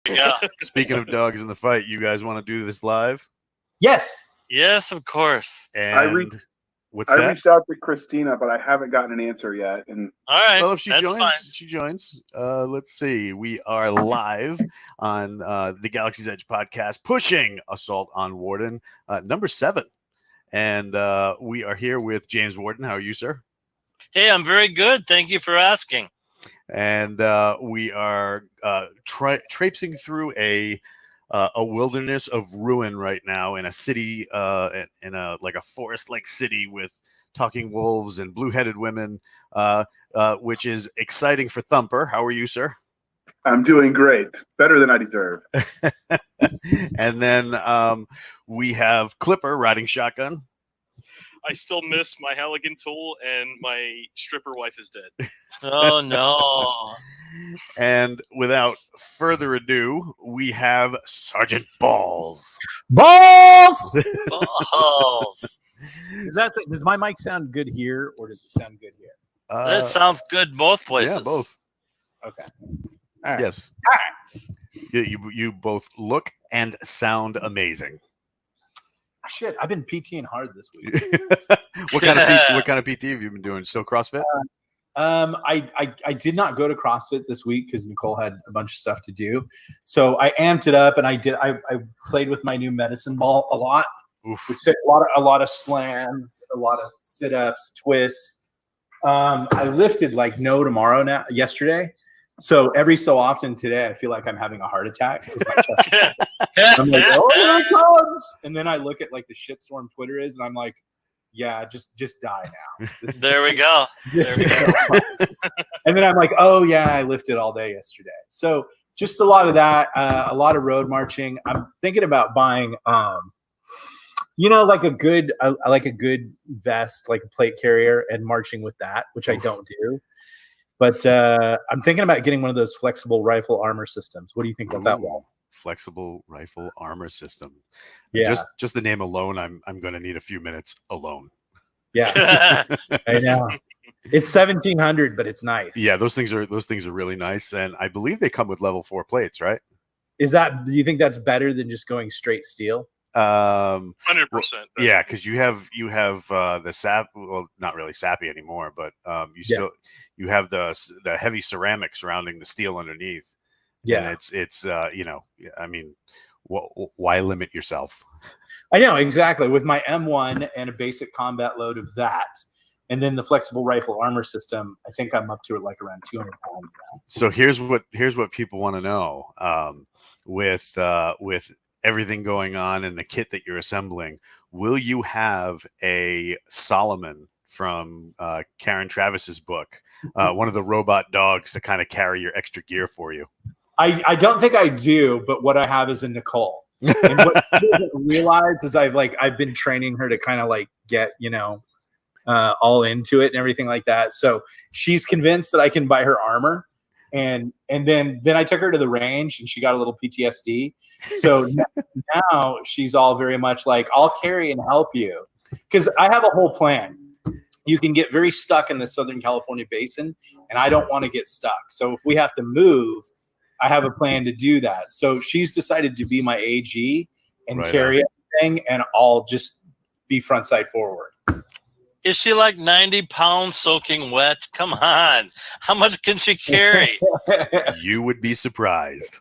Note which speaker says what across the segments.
Speaker 1: Yeah.
Speaker 2: Speaking of dogs in the fight, you guys want to do this live?
Speaker 3: Yes.
Speaker 1: Yes, of course.
Speaker 2: And what's
Speaker 4: I
Speaker 2: that?
Speaker 4: reached out to Christina, but I haven't gotten an answer yet. And
Speaker 1: All right.
Speaker 2: Well, if she
Speaker 1: that's
Speaker 2: joins,
Speaker 1: fine.
Speaker 2: she joins. Let's see. We are live on the Galaxy's Edge podcast, pushing Assault on Warden, number 7. And we are here with James Warden. How are you, sir?
Speaker 1: Hey, I'm very good. Thank you for asking.
Speaker 2: And we are traipsing through a wilderness of ruin right now in a city, in a forest-like city with talking wolves and blue-headed women, which is exciting for Thumper. How are you, sir?
Speaker 4: I'm doing great, better than I deserve.
Speaker 2: And then we have Clipper riding shotgun.
Speaker 5: I still miss my Halligan tool, and my stripper wife is dead.
Speaker 1: Oh, no.
Speaker 2: And without further ado, we have Sergeant Balls.
Speaker 3: Balls!
Speaker 1: Balls.
Speaker 3: Does my mic sound good here, or does it sound good here?
Speaker 1: That sounds good both places.
Speaker 2: Yeah, both.
Speaker 3: Okay. All right.
Speaker 2: Yes. You both look and sound amazing.
Speaker 3: Shit, I've been PTing hard this week.
Speaker 2: What kind of PT have you been doing? Still CrossFit?
Speaker 3: I did not go to CrossFit this week because Nicole had a bunch of stuff to do. So I amped it up, and I played with my new medicine ball a lot.
Speaker 2: Oof.
Speaker 3: Which did a lot of slams, a lot of sit-ups, twists. I lifted like no tomorrow yesterday. So every so often today, I feel like I'm having a heart attack. I'm like, oh, here it comes. And then I look at like the shitstorm Twitter is, and I'm like, yeah, just die now.
Speaker 1: There we go.
Speaker 3: And then I'm like, oh yeah, I lifted all day yesterday. So just a lot of that, a lot of road marching. I'm thinking about buying, like a good vest, like a plate carrier, and marching with that, which I don't do. But I'm thinking about getting one of those flexible rifle armor systems. What do you think about that, Walt?
Speaker 2: Flexible rifle armor system.
Speaker 3: Yeah.
Speaker 2: Just the name alone, I'm going to need a few minutes alone.
Speaker 3: Yeah, I know. It's 1,700, but it's nice.
Speaker 2: Yeah, those things are really nice, and I believe they come with level 4 plates, right?
Speaker 3: Do you think that's better than just going straight steel?
Speaker 5: 100%.
Speaker 2: Yeah, because you have the sap. Well, not really sappy anymore, but you have the heavy ceramic surrounding the steel underneath.
Speaker 3: Yeah,
Speaker 2: and it's I mean, why limit yourself?
Speaker 3: I know exactly. With my M1 and a basic combat load of that, and then the flexible rifle armor system, I think I'm up to it like around 200 pounds now.
Speaker 2: So here's what people want to know. With everything going on and the kit that you're assembling, will you have a Solomon from Karen Travis's book, one of the robot dogs to kind of carry your extra gear for you?
Speaker 3: I don't think I do, but what I have is a Nicole. And what she doesn't realize is I've been training her to kind of like get, all into it and everything like that. So she's convinced that I can buy her armor. And then I took her to the range and she got a little PTSD. So now she's all very much like, I'll carry and help you. Because I have a whole plan. You can get very stuck in the Southern California basin, and I don't want to get stuck. So if we have to move, I have a plan to do that. So she's decided to be my AG and carry everything, and I'll just be front side forward.
Speaker 1: Is she like 90 pounds soaking wet? Come on. How much can she carry?
Speaker 2: You would be surprised.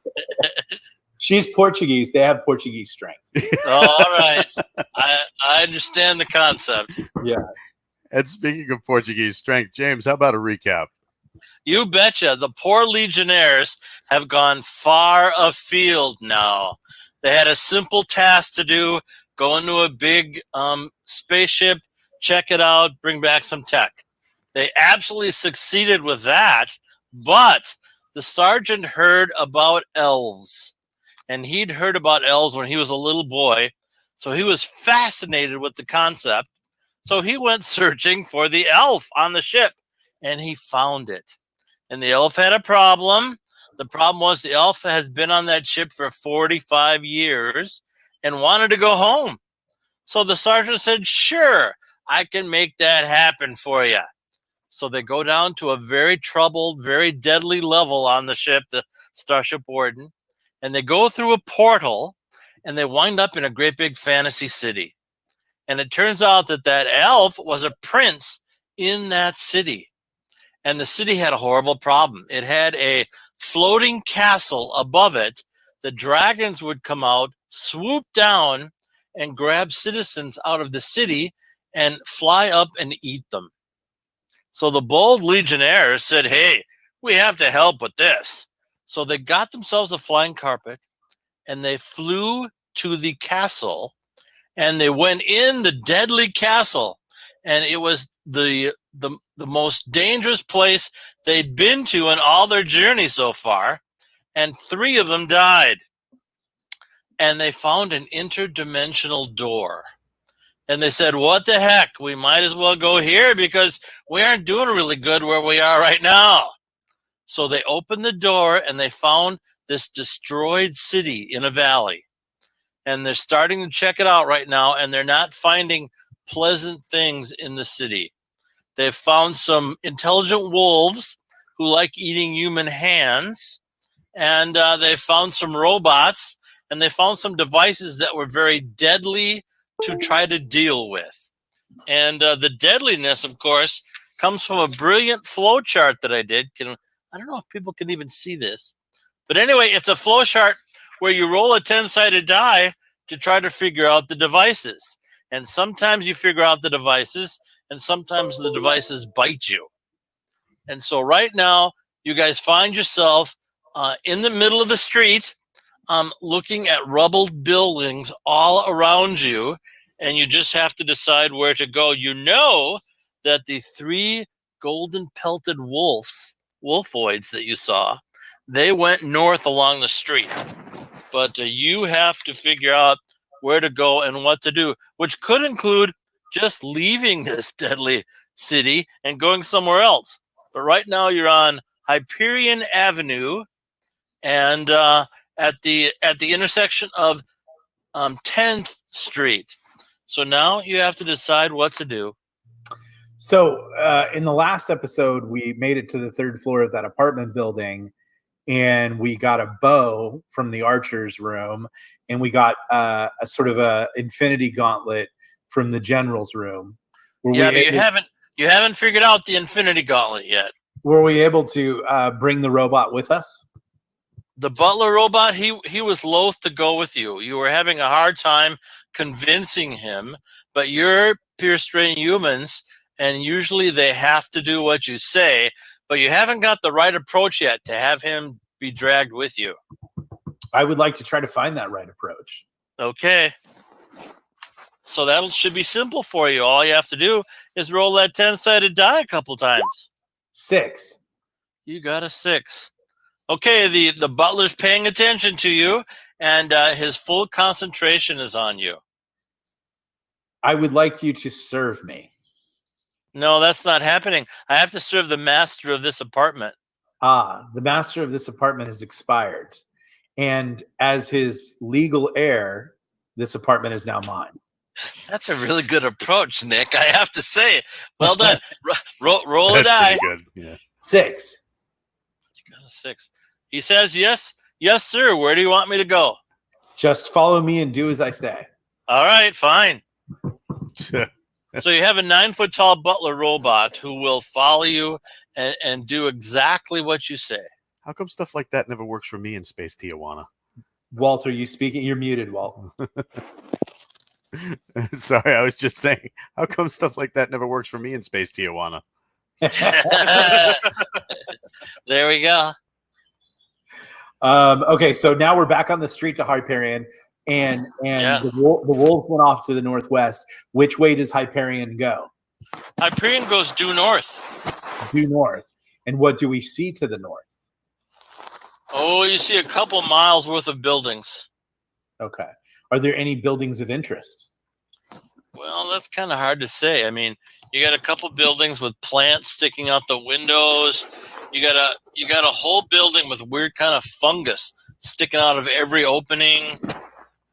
Speaker 3: She's Portuguese. They have Portuguese strength.
Speaker 1: Oh, all right. I understand the concept.
Speaker 3: Yeah.
Speaker 2: And speaking of Portuguese strength, James, how about a recap?
Speaker 1: You betcha. The poor Legionnaires have gone far afield now. They had a simple task to do, go into a big spaceship, check it out, bring back some tech. They absolutely succeeded with that, but the sergeant heard about elves, and he'd heard about elves when he was a little boy, so he was fascinated with the concept. So he went searching for the elf on the ship, and he found it. And the elf had a problem. The problem was the elf has been on that ship for 45 years and wanted to go home. So the sergeant said, sure, I can make that happen for you. So they go down to a very troubled, very deadly level on the ship, the Starship Warden, and they go through a portal, and they wind up in a great big fantasy city. And it turns out that elf was a prince in that city. And the city had a horrible problem. It had a floating castle above it. The dragons would come out, swoop down, and grab citizens out of the city and fly up and eat them. So the bold legionnaires said, hey, we have to help with this. So they got themselves a flying carpet, and they flew to the castle, and they went in the deadly castle. And it was the most dangerous place they'd been to in all their journey so far. And 3 of them died. And they found an interdimensional door. And they said, what the heck? We might as well go here because we aren't doing really good where we are right now. So they opened the door and they found this destroyed city in a valley. And they're starting to check it out right now, and they're not finding pleasant things in the city. They've found some intelligent wolves who like eating human hands, and they found some robots, and they found some devices that were very deadly to try to deal with. And the deadliness, of course, comes from a brilliant flow chart that I did. I don't know if people can even see this. But anyway, it's a flow chart where you roll a 10-sided die to try to figure out the devices. And sometimes you figure out the devices, and sometimes the devices bite you. And so right now, you guys find yourself in the middle of the street, looking at rubbled buildings all around you, and you just have to decide where to go. You know that the 3 golden pelted wolfoids that you saw, they went north along the street. But you have to figure out where to go and what to do, which could include just leaving this deadly city and going somewhere else. But right now you're on Hyperion Avenue, and at the intersection of 10th Street. So now you have to decide what to do.
Speaker 3: So in the last episode, we made it to the 3rd floor of that apartment building, and we got a bow from the archer's room, and we got a sort of a infinity gauntlet from the general's room.
Speaker 1: Yeah, but you haven't figured out the infinity gauntlet yet.
Speaker 3: Were we able to bring the robot with us?
Speaker 1: The butler robot, he was loath to go with you. You were having a hard time convincing him, but you're pure-strain humans, and usually they have to do what you say, but you haven't got the right approach yet to have him be dragged with you.
Speaker 3: I would like to try to find that right approach.
Speaker 1: Okay. So that should be simple for you. All you have to do is roll that 10-sided die a couple times.
Speaker 3: 6.
Speaker 1: You got a 6. Okay, the butler's paying attention to you, and his full concentration is on you.
Speaker 3: I would like you to serve me.
Speaker 1: No, that's not happening. I have to serve the master of this apartment.
Speaker 3: The master of this apartment has expired. And as his legal heir, this apartment is now mine.
Speaker 1: That's a really good approach, Nick. I have to say. Well done. Roll a die.
Speaker 2: That's pretty good. Yeah.
Speaker 3: 6.
Speaker 1: You got a 6. He says, yes, sir. Where do you want me to go?
Speaker 3: Just follow me and do as I say.
Speaker 1: All right, fine. So you have a 9-foot-tall butler robot who will follow you and do exactly what you say.
Speaker 2: How come stuff like that never works for me in Space Tijuana?
Speaker 3: Walt, are you speaking? You're muted, Walt.
Speaker 2: Sorry, I was just saying, how come stuff like that never works for me in Space Tijuana?
Speaker 1: There we go.
Speaker 3: Okay, so now we're back on the street to Hyperion, and
Speaker 1: Yes.
Speaker 3: the wolves went off to the northwest. Which way does Hyperion go?
Speaker 1: Hyperion goes due north.
Speaker 3: Due north. And what do we see to the north?
Speaker 1: Oh, you see a couple miles worth of buildings.
Speaker 3: Okay. Are there any buildings of interest?
Speaker 1: Well, that's kind of hard to say. I mean, you got a couple buildings with plants sticking out the windows. You got a whole building with weird kind of fungus sticking out of every opening.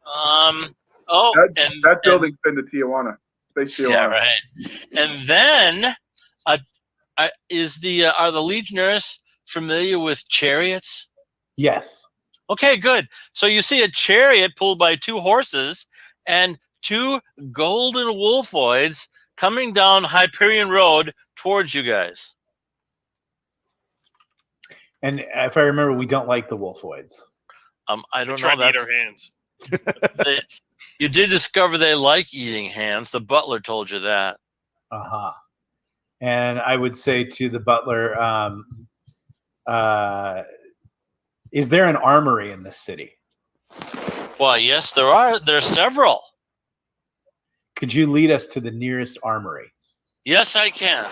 Speaker 4: That building's been to Tijuana. Space Tijuana.
Speaker 1: Yeah, right. And then, are the Legionnaires familiar with chariots?
Speaker 3: Yes.
Speaker 1: Okay, good. So you see a chariot pulled by 2 horses and 2 golden wolfoids coming down Hyperion Road towards you guys.
Speaker 3: And if I remember, we don't like the wolfoids.
Speaker 1: I don't
Speaker 5: Try
Speaker 1: know
Speaker 5: to eat
Speaker 1: that.
Speaker 5: our hands.
Speaker 1: You did discover they like eating hands. The butler told you that.
Speaker 3: Uh-huh. And I would say to the butler, is there an armory in this city?
Speaker 1: Well, yes, there are. There are several.
Speaker 3: Could you lead us to the nearest armory?
Speaker 1: Yes, I can.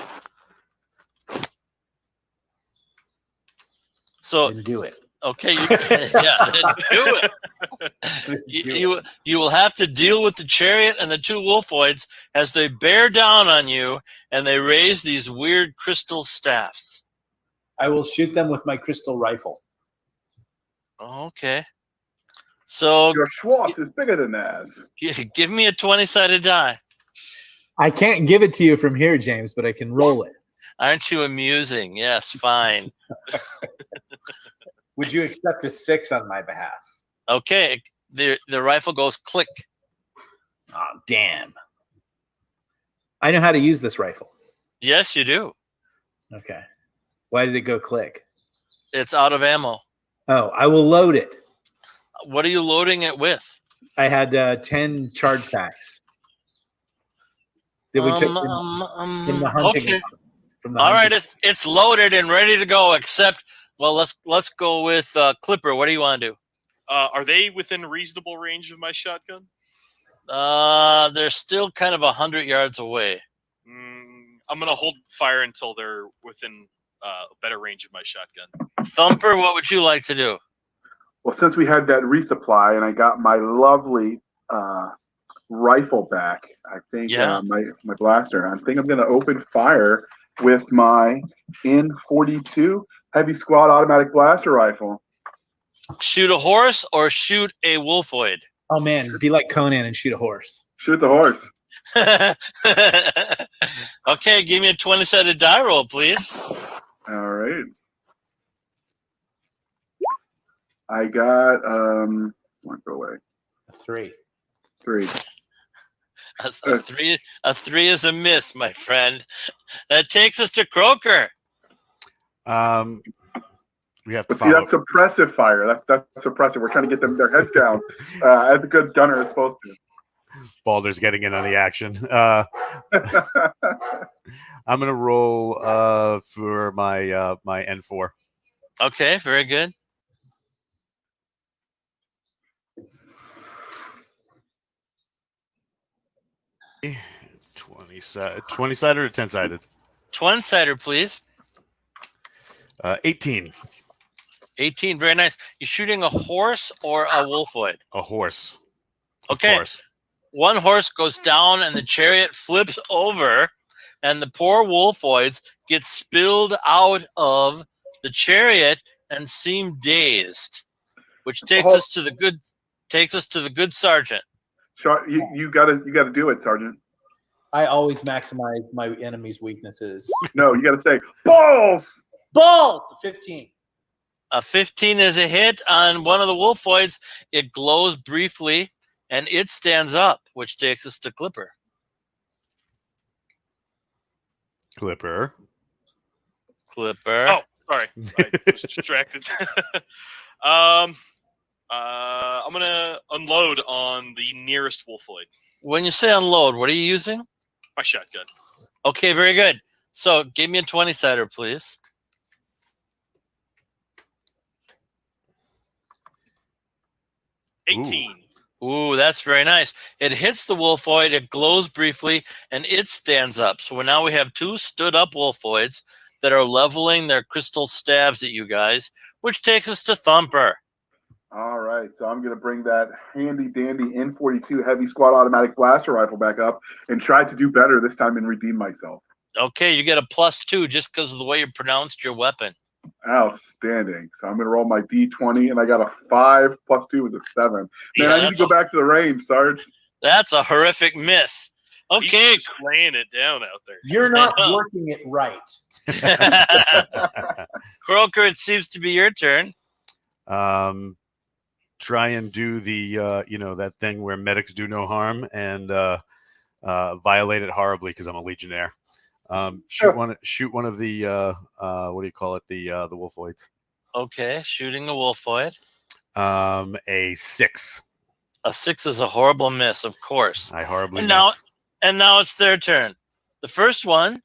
Speaker 1: So,
Speaker 3: Then do it.
Speaker 1: okay, yeah, then do it. You will have to deal with the chariot and the 2 wolfoids as they bear down on you and they raise these weird crystal staffs.
Speaker 3: I will shoot them with my crystal rifle.
Speaker 1: Okay. So
Speaker 4: Your Schwartz is bigger than that.
Speaker 1: give me a 20-sided die.
Speaker 3: I can't give it to you from here, James, but I can roll it.
Speaker 1: Aren't you amusing? Yes, fine.
Speaker 3: Would you accept a 6 on my behalf?
Speaker 1: Okay, the rifle goes click.
Speaker 3: Oh, damn. I know how to use this rifle.
Speaker 1: Yes, you do.
Speaker 3: Okay. Why did it go click?
Speaker 1: It's out of ammo.
Speaker 3: Oh, I will load it.
Speaker 1: What are you loading it with?
Speaker 3: I had 10 charge packs. That we took from the hunting.
Speaker 1: Okay.
Speaker 3: From the
Speaker 1: All right,
Speaker 3: hunting.
Speaker 1: it's loaded and ready to go. Except, well, let's go with Clipper. What do you want to do?
Speaker 5: Are they within reasonable range of my shotgun?
Speaker 1: They're still kind of 100 yards away.
Speaker 5: I'm gonna hold fire until they're within better range of my shotgun.
Speaker 1: Thumper, what would you like to do?
Speaker 4: Well, since we had that resupply and I got my lovely rifle back, I think my blaster, I think I'm going to open fire with my N42 heavy squad automatic blaster rifle.
Speaker 1: Shoot a horse or shoot a wolfoid?
Speaker 3: Oh, man. Be like Conan and shoot a horse.
Speaker 4: Shoot the horse.
Speaker 1: Okay, give me a 20-sided die roll, please.
Speaker 4: All right. I got go away.
Speaker 3: A 3.
Speaker 4: 3.
Speaker 1: A three is a miss, my friend. That takes us to Croker.
Speaker 2: We have to
Speaker 4: But see,
Speaker 2: follow.
Speaker 4: that's suppressive fire. That's suppressive. We're trying to get their heads down, as a good gunner is supposed to.
Speaker 2: Balder's getting in on the action. I'm gonna roll for my my N4.
Speaker 1: Okay, very good.
Speaker 2: $20 sided or 10 sided?
Speaker 1: 20-sided, please.
Speaker 2: 18.
Speaker 1: 18, very nice. You shooting a horse or a wolfoid?
Speaker 2: A horse. Of
Speaker 1: Okay.
Speaker 2: course.
Speaker 1: One horse goes down and the chariot flips over and the poor wolfoids get spilled out of the chariot and seem dazed, which takes us to the good sergeant.
Speaker 4: You gotta do it, Sergeant.
Speaker 3: I always maximize my enemy's weaknesses.
Speaker 4: No, you gotta say balls.
Speaker 3: Balls! 15.
Speaker 1: A 15 is a hit on one of the wolfoids. It glows briefly and it stands up, which takes us to Clipper.
Speaker 2: Clipper.
Speaker 1: Clipper.
Speaker 5: Oh, sorry, I was distracted. I'm gonna unload on the nearest wolfoid.
Speaker 1: When you say unload, what are you using?
Speaker 5: My shotgun.
Speaker 1: Okay, very good. So give me a 20-sider, please.
Speaker 5: 18.
Speaker 1: Ooh, that's very nice. It hits the wolfoid, it glows briefly, and it stands up. So now we have 2 stood-up wolfoids that are leveling their crystal stabs at you guys, which takes us to Thumper.
Speaker 4: All right, so I'm going to bring that handy-dandy N42 heavy squad automatic blaster rifle back up and try to do better this time and redeem myself.
Speaker 1: Okay, you get a +2 just because of the way you pronounced your weapon.
Speaker 4: Outstanding. So I'm going to roll my D20, and I got a 5 + 2 is a 7. Man,
Speaker 1: Yeah,
Speaker 4: I need to go back to the range, Sarge.
Speaker 1: That's a horrific miss. Okay.
Speaker 5: He's just laying it down out there.
Speaker 3: You're not working it right.
Speaker 1: Croker, it seems to be your turn.
Speaker 2: try and do the that thing where medics do no harm and violate it horribly because I'm a legionnaire. Shoot one of the what do you call it, the wolfoids.
Speaker 1: Okay, shooting the wolfoid.
Speaker 2: A 6.
Speaker 1: A 6 is a horrible miss, of course.
Speaker 2: I horribly
Speaker 1: miss.
Speaker 2: miss.
Speaker 1: And now it's their turn. The first one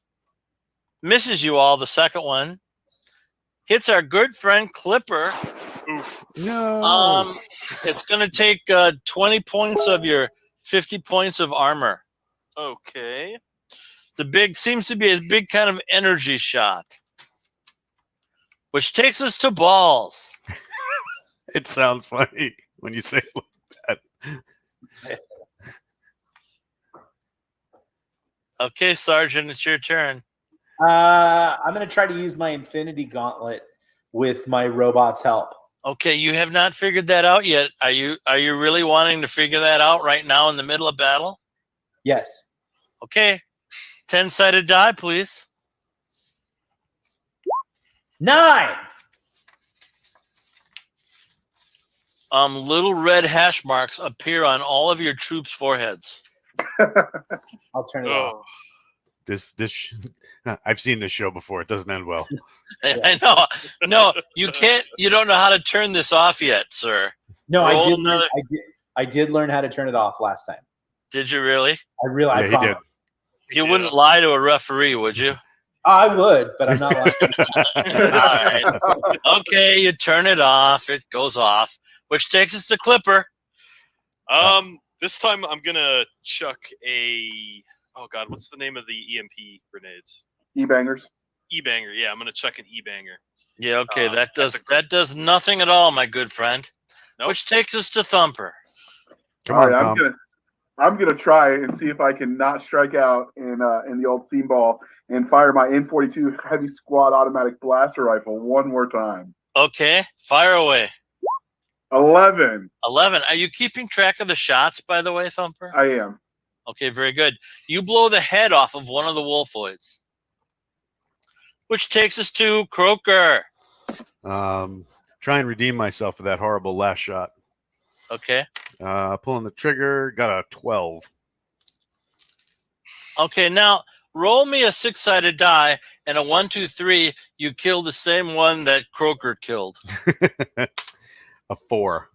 Speaker 1: misses you all. The second one hits our good friend Clipper.
Speaker 5: Oof.
Speaker 2: No.
Speaker 1: It's going to take 20 points of your 50 points of armor.
Speaker 5: Okay.
Speaker 1: Seems to be a big kind of energy shot. Which takes us to balls.
Speaker 2: It sounds funny when you say it like that.
Speaker 1: Okay, Sergeant, it's your turn.
Speaker 3: I'm going to try to use my Infinity Gauntlet with my robot's help.
Speaker 1: Okay, you have not figured that out yet. Are you really wanting to figure that out right now in the middle of battle?
Speaker 3: Yes.
Speaker 1: Okay. 10-sided die, please.
Speaker 3: 9.
Speaker 1: Little red hash marks appear on all of your troops' foreheads.
Speaker 3: I'll turn it off.
Speaker 2: I've seen this show before. It doesn't end well.
Speaker 1: I know. No, you can't. You don't know how to turn this off yet, sir.
Speaker 3: No, I did learn how to turn it off last time.
Speaker 1: Did you really?
Speaker 3: I
Speaker 2: He did.
Speaker 1: You wouldn't lie to a referee, would you?
Speaker 3: I would, but I'm not lying.
Speaker 1: All right. Okay, you turn it off. It goes off, which takes us to Clipper.
Speaker 5: This time I'm gonna chuck a. Oh God, what's the name of the EMP grenades?
Speaker 4: E-bangers.
Speaker 5: E-banger. Yeah, I'm gonna chuck an E-banger.
Speaker 1: Yeah. Okay, that does nothing at all, my good friend.
Speaker 5: Nope.
Speaker 1: Which takes us to Thumper.
Speaker 2: Come
Speaker 4: All
Speaker 2: on,
Speaker 4: right,
Speaker 2: Tom.
Speaker 4: I'm gonna try and see if I can not strike out in the old steam ball and fire my N42 heavy squad automatic blaster rifle one more time.
Speaker 1: Okay, fire away.
Speaker 4: 11.
Speaker 1: 11. Are you keeping track of the shots, by the way, Thumper?
Speaker 4: I am.
Speaker 1: Okay, very good. You blow the head off of one of the wolfoids. Which takes us to Croaker.
Speaker 2: Try and redeem myself for that horrible last shot.
Speaker 1: Okay.
Speaker 2: Pulling the trigger, got a 12.
Speaker 1: Okay, now roll me a 6-sided die, and a 1, 2, 3. You kill the same one that Croaker killed.
Speaker 2: A 4.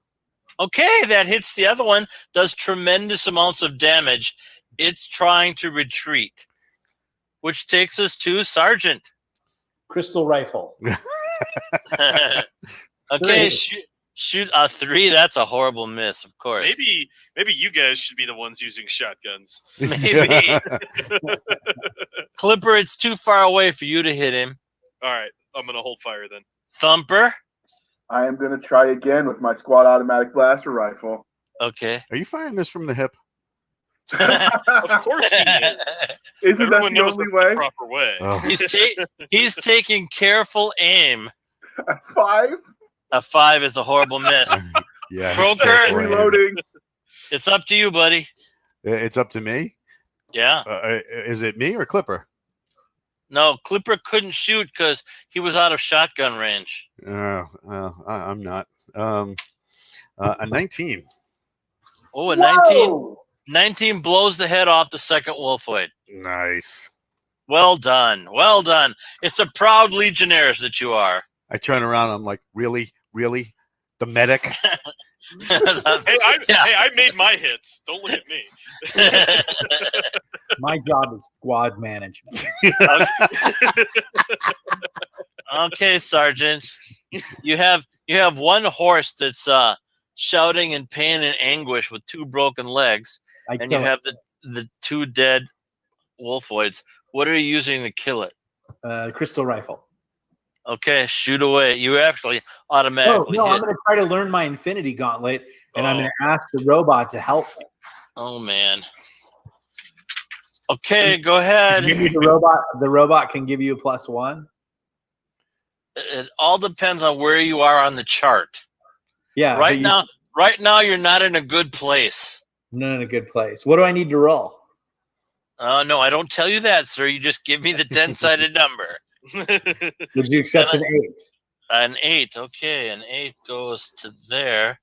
Speaker 1: Okay, that hits the other one, does tremendous amounts of damage. It's trying to retreat. Which takes us to Sergeant.
Speaker 3: Crystal rifle.
Speaker 1: Okay, shoot a 3. That's a horrible miss, of course.
Speaker 5: Maybe you guys should be the ones using shotguns.
Speaker 1: Maybe. Clipper, it's too far away for you to hit him.
Speaker 5: All right, I'm gonna hold fire then.
Speaker 1: Thumper.
Speaker 4: I am gonna try again with my squad automatic blaster rifle.
Speaker 1: Okay.
Speaker 2: Are you firing this from the hip?
Speaker 5: Of course he is.
Speaker 4: Isn't
Speaker 5: Everyone
Speaker 4: that the
Speaker 5: knows
Speaker 4: only
Speaker 5: that's
Speaker 4: way?
Speaker 5: the proper way.
Speaker 2: Oh.
Speaker 1: He's taking careful aim.
Speaker 4: 5.
Speaker 1: A 5 is a horrible miss.
Speaker 2: Yeah.
Speaker 1: Croaker.
Speaker 4: Reloading.
Speaker 1: It's up to you, buddy.
Speaker 2: It's up to me.
Speaker 1: Yeah.
Speaker 2: Is it me or Clipper?
Speaker 1: No, Clipper couldn't shoot because he was out of shotgun range.
Speaker 2: I'm not. A 19.
Speaker 1: Oh, a 19. 19 blows the head off the second wolfoid.
Speaker 2: Nice.
Speaker 1: Well done. Well done. It's a proud legionnaires that you are.
Speaker 2: I turn around. I'm like, really? The medic?
Speaker 5: I made my hits. Don't look at me.
Speaker 3: My job is squad management.
Speaker 1: Okay, Sergeant. You have one horse that's shouting in pain and anguish with 2 broken legs, and you have the 2 dead wolfoids. What are you using to kill it?
Speaker 3: Crystal rifle.
Speaker 1: Okay, shoot away. You actually automatically hit.
Speaker 3: I'm going to try to learn my Infinity Gauntlet, and I'm going to ask the robot to help me.
Speaker 1: Oh, man. Okay, go ahead.
Speaker 3: Maybe the robot can give you a +1?
Speaker 1: It all depends on where you are on the chart.
Speaker 3: Yeah.
Speaker 1: Right now, you're not in a good place.
Speaker 3: Not in a good place. What do I need to roll?
Speaker 1: No, I don't tell you that, sir. You just give me the 10-sided number.
Speaker 3: Would you accept an 8?
Speaker 1: An 8. Okay, an 8 goes to there.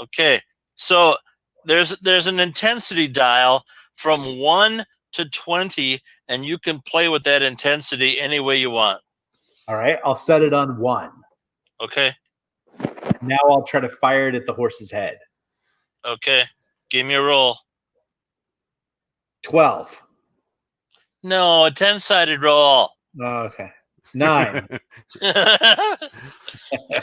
Speaker 1: Okay, so there's an intensity dial from 1 to 20, and you can play with that intensity any way you want.
Speaker 3: All right, I'll set it on 1.
Speaker 1: Okay.
Speaker 3: Now I'll try to fire it at the horse's head.
Speaker 1: Okay, give me a roll.
Speaker 3: 12.
Speaker 1: No, a 10-sided roll.
Speaker 3: Okay. 9.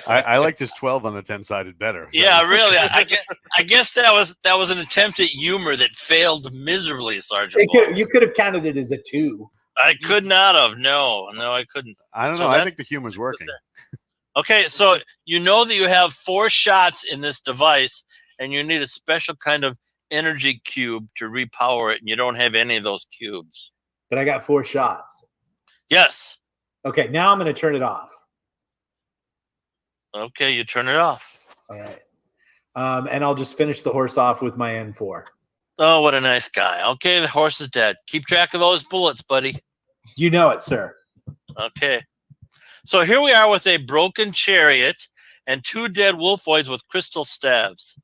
Speaker 2: I liked his 12 on the 10-sided better.
Speaker 1: Yeah, really. I guess that was an attempt at humor that failed miserably, Sergeant.
Speaker 3: You could have counted it as a 2.
Speaker 1: I could not have. No, I couldn't.
Speaker 2: I don't know.
Speaker 1: So
Speaker 2: I think the humor's working.
Speaker 1: Okay, so you know that you have 4 shots in this device, and you need a special kind of energy cube to repower it, and you don't have any of those cubes.
Speaker 3: But I got 4 shots.
Speaker 1: Yes.
Speaker 3: Okay, now I'm going to turn it off.
Speaker 1: Okay, you turn it off.
Speaker 3: All right. And I'll just finish the horse off with my N4.
Speaker 1: Oh, what a nice guy. Okay, the horse is dead. Keep track of those bullets, buddy.
Speaker 3: You know it, sir.
Speaker 1: Okay. So here we are with a broken chariot and 2 dead wolfoids with crystal staves.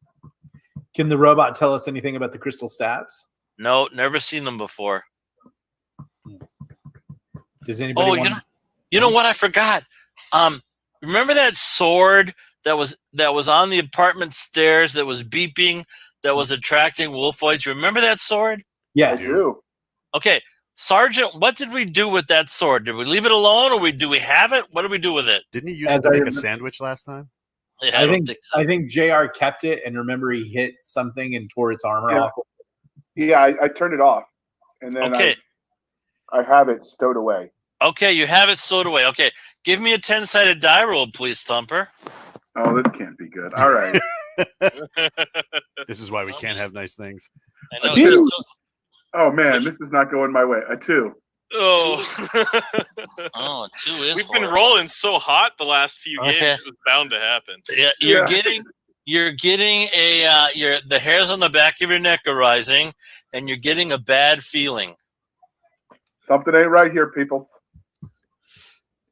Speaker 3: Can the robot tell us anything about the crystal staves?
Speaker 1: No, never seen them before.
Speaker 3: Does anybody want
Speaker 1: you know what I forgot? Remember that sword that was on the apartment stairs that was beeping, that was attracting wolfoids? You remember that sword?
Speaker 3: Yes.
Speaker 4: I do.
Speaker 1: Okay, Sergeant, what did we do with that sword? Did we leave it alone, or do we have it? What did we do with it?
Speaker 2: Didn't he use it to make a sandwich last time?
Speaker 1: Yeah,
Speaker 3: I think JR kept it, and remember he hit something and tore its armor off.
Speaker 4: Yeah, I turned it off, and then
Speaker 1: Okay.
Speaker 4: I have it stowed away.
Speaker 1: Okay, you have it stowed away. Okay, give me a 10-sided die roll, please, Thumper.
Speaker 4: Oh, this can't be good. All right.
Speaker 2: This is why we can't have nice things.
Speaker 1: I know.
Speaker 4: Dude. Oh man, this is not going my way. A 2.
Speaker 5: Oh.
Speaker 1: Oh, 2 is.
Speaker 5: We've been
Speaker 1: horrible.
Speaker 5: rolling so hot the last few games.
Speaker 1: Okay.
Speaker 5: It was bound to happen.
Speaker 1: Yeah, you're getting the hairs on the back of your neck are rising, and you're getting a bad feeling.
Speaker 4: Something ain't right here, people.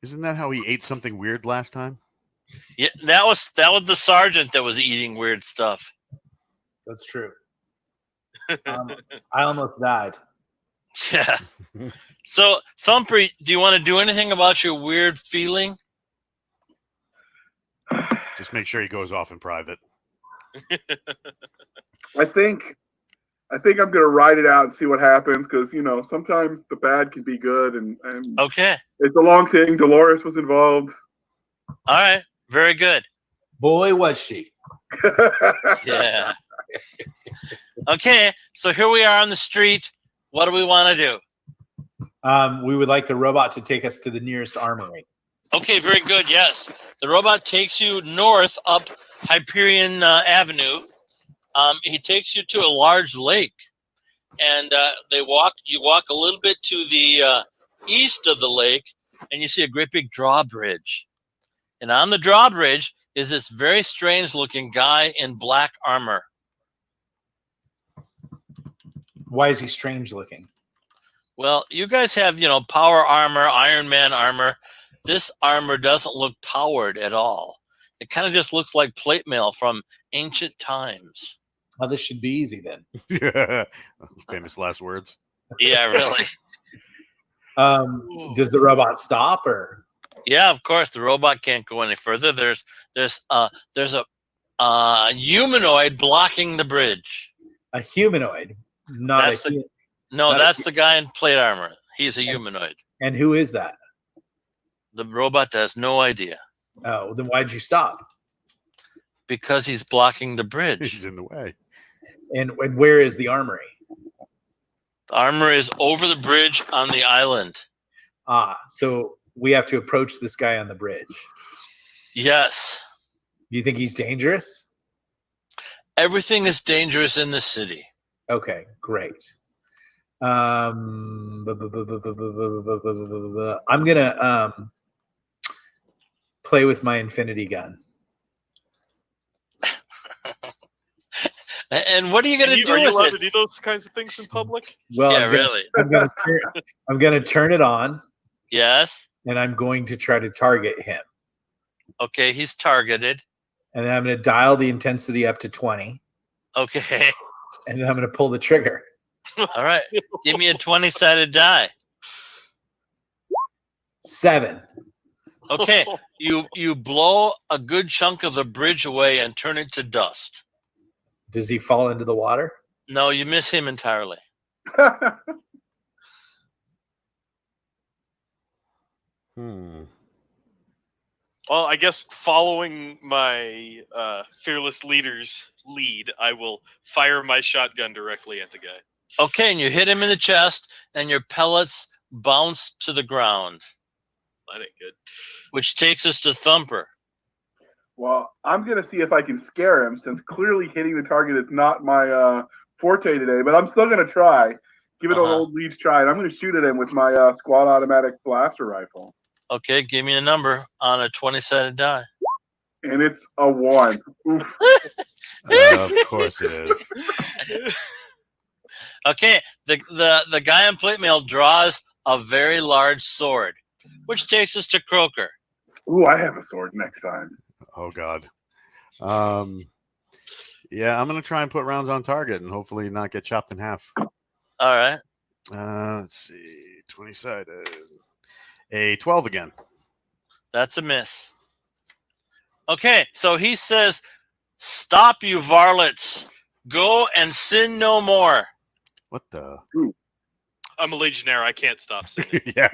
Speaker 2: Isn't that how he ate something weird last time?
Speaker 1: Yeah, that was the sergeant that was eating weird stuff.
Speaker 3: That's true. I almost died.
Speaker 1: Yeah. So, Thumper, do you want to do anything about your weird feeling?
Speaker 2: Just make sure he goes off in private.
Speaker 4: I think I'm gonna ride it out and see what happens, because sometimes the bad can be good, and
Speaker 1: Okay.
Speaker 4: it's a long thing. Dolores was involved.
Speaker 1: All right. Very good.
Speaker 3: Boy, was she.
Speaker 1: Yeah. Okay. So here we are on the street. What do we want to do?
Speaker 3: We would like the robot to take us to the nearest armory.
Speaker 1: Okay, very good. Yes, the robot takes you north up Hyperion Avenue. He takes you to a large lake, and you walk a little bit to the east of the lake, and you see a great big drawbridge. And on the drawbridge is this very strange-looking guy in black armor.
Speaker 3: Why is he strange looking?
Speaker 1: Well, you guys have, power armor, Iron Man armor. This armor doesn't look powered at all. It kind of just looks like plate mail from ancient times.
Speaker 3: Oh, this should be easy then.
Speaker 2: Yeah. Famous last words.
Speaker 1: Yeah, really.
Speaker 3: Does the robot stop or?
Speaker 1: Yeah, of course. The robot can't go any further. There's a humanoid blocking the bridge.
Speaker 3: A humanoid,
Speaker 1: That's the guy in plate armor. He's a humanoid.
Speaker 3: And who is that?
Speaker 1: The robot has no idea.
Speaker 3: Oh, then why'd you stop?
Speaker 1: Because he's blocking the bridge.
Speaker 2: He's in the way.
Speaker 3: And where is the armory?
Speaker 1: The armor is over the bridge on the island.
Speaker 3: So we have to approach this guy on the bridge.
Speaker 1: Yes.
Speaker 3: Do you think he's dangerous?
Speaker 1: Everything is dangerous in the city.
Speaker 3: Okay, great. I'm gonna play with my infinity gun.
Speaker 1: And what are you going to do
Speaker 5: Are you
Speaker 1: with
Speaker 5: allowed
Speaker 1: it?
Speaker 5: to do those kinds of things in public?
Speaker 3: Well,
Speaker 1: Yeah, really.
Speaker 3: I'm gonna turn it on,
Speaker 1: Yes.
Speaker 3: and I'm going to try to target him.
Speaker 1: Okay, he's targeted.
Speaker 3: and then I'm going to dial the intensity up to 20,
Speaker 1: Okay.
Speaker 3: and then I'm going to pull the trigger.
Speaker 1: All right. Give me a 20-sided die.
Speaker 3: 7.
Speaker 1: Okay. You blow a good chunk of the bridge away and turn it to dust.
Speaker 3: Does he fall into the water?
Speaker 1: No, you miss him entirely.
Speaker 5: Well, I guess following my fearless leader's lead, I will fire my shotgun directly at the guy.
Speaker 1: Okay, and you hit him in the chest, and your pellets bounce to the ground.
Speaker 5: That ain't good.
Speaker 1: Which takes us to Thumper.
Speaker 4: Well, I'm going to see if I can scare him, since clearly hitting the target is not my forte today, but I'm still going to try. Give it an old Leej try, and I'm going to shoot at him with my squad automatic blaster rifle.
Speaker 1: Okay, give me a number on a 20-sided die.
Speaker 4: And it's a 1. Oof.
Speaker 2: Of course it is.
Speaker 1: Okay, the guy in plate mail draws a very large sword, which takes us to Croaker.
Speaker 4: Ooh, I have a sword next time.
Speaker 2: Oh, God. Yeah, I'm going to try and put rounds on target and hopefully not get chopped in half.
Speaker 1: All right.
Speaker 2: Let's see. 20-sided. A 12 again.
Speaker 1: That's a miss. Okay, so he says, "Stop, you varlets. Go and sin no more."
Speaker 2: What the?
Speaker 5: I'm a legionnaire. I can't stop sinning.
Speaker 2: Yeah.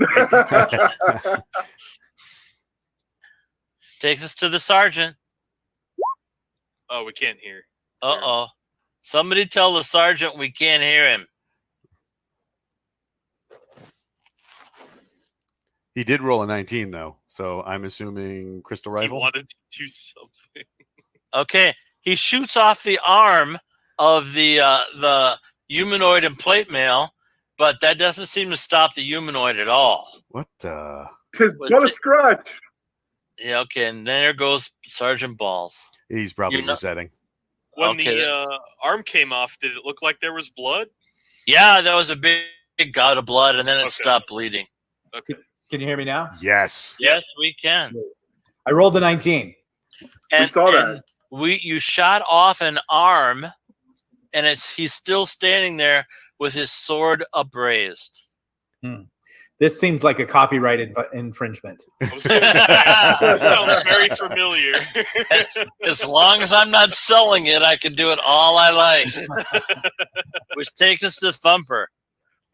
Speaker 1: Takes us to the sergeant.
Speaker 5: Oh, we can't hear.
Speaker 1: Uh-oh. Somebody tell the sergeant we can't hear him.
Speaker 2: He did roll a 19, though, so I'm assuming crystal rifle.
Speaker 5: He wanted to do something.
Speaker 1: Okay, he shoots off the arm of the humanoid in plate mail, but that doesn't seem to stop the humanoid at all.
Speaker 2: What the?
Speaker 4: What a scratch!
Speaker 1: Yeah, okay, and there goes Sergeant Balls.
Speaker 2: He's probably resetting.
Speaker 5: When
Speaker 1: Okay,
Speaker 5: the arm came off, did it look like there was blood?
Speaker 1: Yeah, that was a big gout of blood, and then it
Speaker 5: Okay.
Speaker 1: stopped bleeding.
Speaker 5: Okay.
Speaker 3: Can you hear me now?
Speaker 2: Yes.
Speaker 1: Yes, we can.
Speaker 3: I rolled a 19.
Speaker 1: And,
Speaker 4: saw that.
Speaker 1: and you shot off an arm, and he's still standing there with his sword upraised.
Speaker 3: This seems like a copyright infringement.
Speaker 5: I was gonna say, that sounds very familiar.
Speaker 1: As long as I'm not selling it, I can do it all I like. Which takes us to Thumper.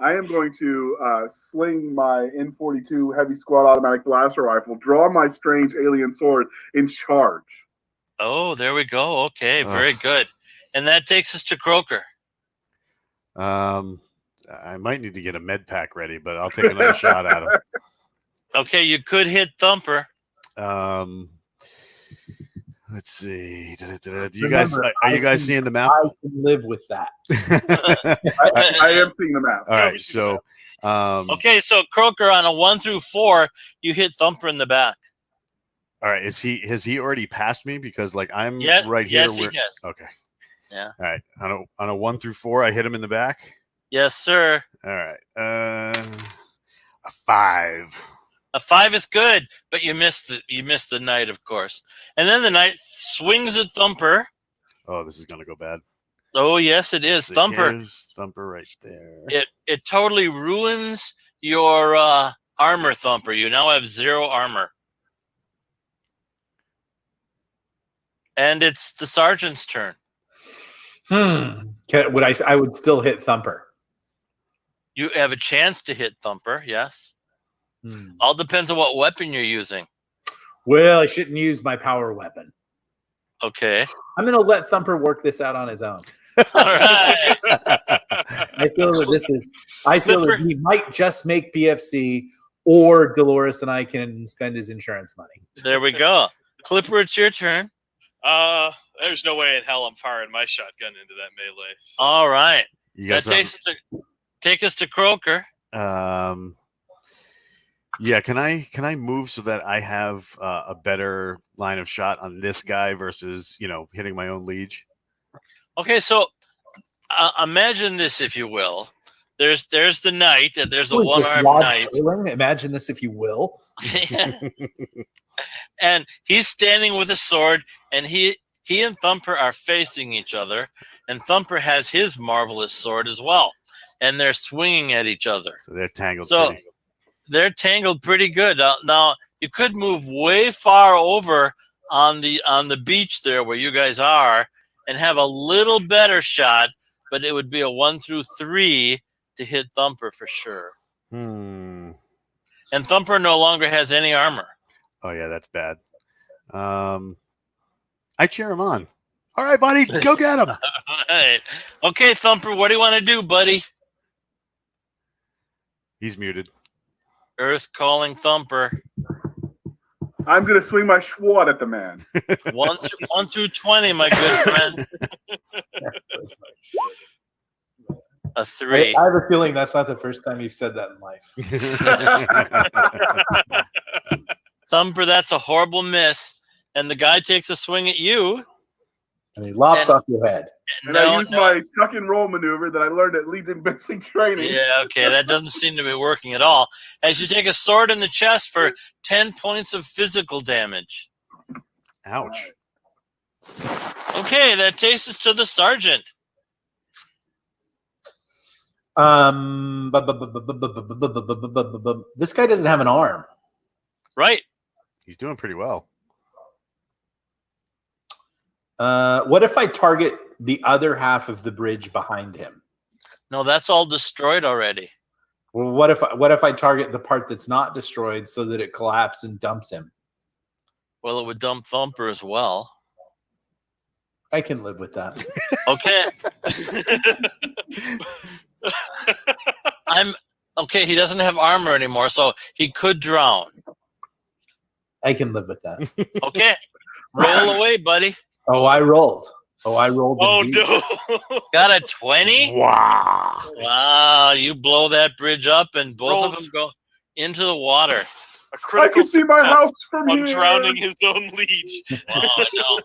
Speaker 4: I am going to sling my N42 heavy squad automatic blaster rifle, draw my strange alien sword, and charge.
Speaker 1: Oh, there we go. Okay, very good. And that takes us to Croaker.
Speaker 2: I might need to get a med pack ready, but I'll take another shot at him.
Speaker 1: Okay, you could hit Thumper.
Speaker 2: Let's see. Do you guys are you guys seeing the map?
Speaker 3: I can live with that.
Speaker 4: I am seeing the map.
Speaker 2: All right, so
Speaker 1: Okay, so Croaker on a 1 through 4, you hit Thumper in the back.
Speaker 2: all right, has he already passed me? Because like I'm
Speaker 1: Yes,
Speaker 2: right here.
Speaker 1: yes, he has.
Speaker 2: Okay.
Speaker 1: Yeah.
Speaker 2: All right. On a 1 through 4, I hit him in the back.
Speaker 1: Yes, sir.
Speaker 2: All right. A 5.
Speaker 1: A 5 is good, but you missed the knight, of course. And then the knight swings at Thumper.
Speaker 2: Oh, this is gonna go bad.
Speaker 1: Oh, yes, it is.
Speaker 2: See,
Speaker 1: Thumper.
Speaker 2: here's Thumper right there.
Speaker 1: It totally ruins your armor, Thumper. You now have 0 armor. And it's the sergeant's turn.
Speaker 3: I would still hit Thumper.
Speaker 1: You have a chance to hit Thumper, yes. All depends on what weapon you're using.
Speaker 3: Well, I shouldn't use my power weapon.
Speaker 1: Okay.
Speaker 3: I'm going to let Thumper work this out on his own.
Speaker 1: All right.
Speaker 3: I feel that he might just make PFC, or Dolores and I can spend his insurance money.
Speaker 1: There we go. Clipper, it's your turn.
Speaker 5: There's no way in hell I'm firing my shotgun into that melee. So.
Speaker 1: All right.
Speaker 2: You
Speaker 1: That
Speaker 2: guys
Speaker 1: take us to Croaker.
Speaker 2: Yeah, can I move so that I have a better line of shot on this guy versus, hitting my own Leej?
Speaker 1: Okay, so imagine this, if you will. There's the knight, and there's the one-armed knight.
Speaker 3: Imagine this, if you will.
Speaker 1: And he's standing with a sword and he and Thumper are facing each other, and Thumper has his marvelous sword as well, and they're swinging at each other.
Speaker 2: So they're tangled.
Speaker 1: So they're tangled pretty good. Now you could move way far over on the beach there where you guys are, and have a little better shot, but it would be a 1 through 3 to hit Thumper for sure.
Speaker 2: Hmm.
Speaker 1: And Thumper no longer has any armor.
Speaker 2: Oh yeah, that's bad. I cheer him on. All right, buddy, go get him.
Speaker 1: All right. Okay, Thumper, what do you want to do, buddy?
Speaker 2: He's muted.
Speaker 1: Earth calling Thumper.
Speaker 4: I'm going to swing my sword at the man.
Speaker 1: 1 through 20, my good friend. A 3.
Speaker 3: I have a feeling that's not the first time you've said that in life.
Speaker 1: Thumper, that's a horrible miss. And the guy takes a swing at you.
Speaker 3: And he lops off your head.
Speaker 4: And I use my tuck and roll maneuver that I learned at Legion basic training.
Speaker 1: Yeah, okay, that doesn't seem to be working at all. As you take a sword in the chest for 10 points of physical damage.
Speaker 2: Ouch.
Speaker 1: Okay, that takes us to the sergeant.
Speaker 3: This guy doesn't have an arm.
Speaker 1: Right.
Speaker 2: He's doing pretty well.
Speaker 3: What if I target the other half of the bridge behind him?
Speaker 1: No, that's all destroyed already.
Speaker 3: Well, what if I target the part that's not destroyed so that it collapses and dumps him? Well,
Speaker 1: it would dump Thumper as well.
Speaker 3: I can live with that.
Speaker 1: Okay. Okay, he doesn't have armor anymore, so he could drown.
Speaker 3: I can live with that.
Speaker 1: Okay. Roll away, buddy.
Speaker 3: Oh, I rolled. Oh,
Speaker 5: no.
Speaker 1: Got a 20?
Speaker 2: Wow.
Speaker 1: Wow, you blow that bridge up and both of them go into the water.
Speaker 4: I can see my house from here.
Speaker 5: Drowning his own liege.
Speaker 1: Oh, no.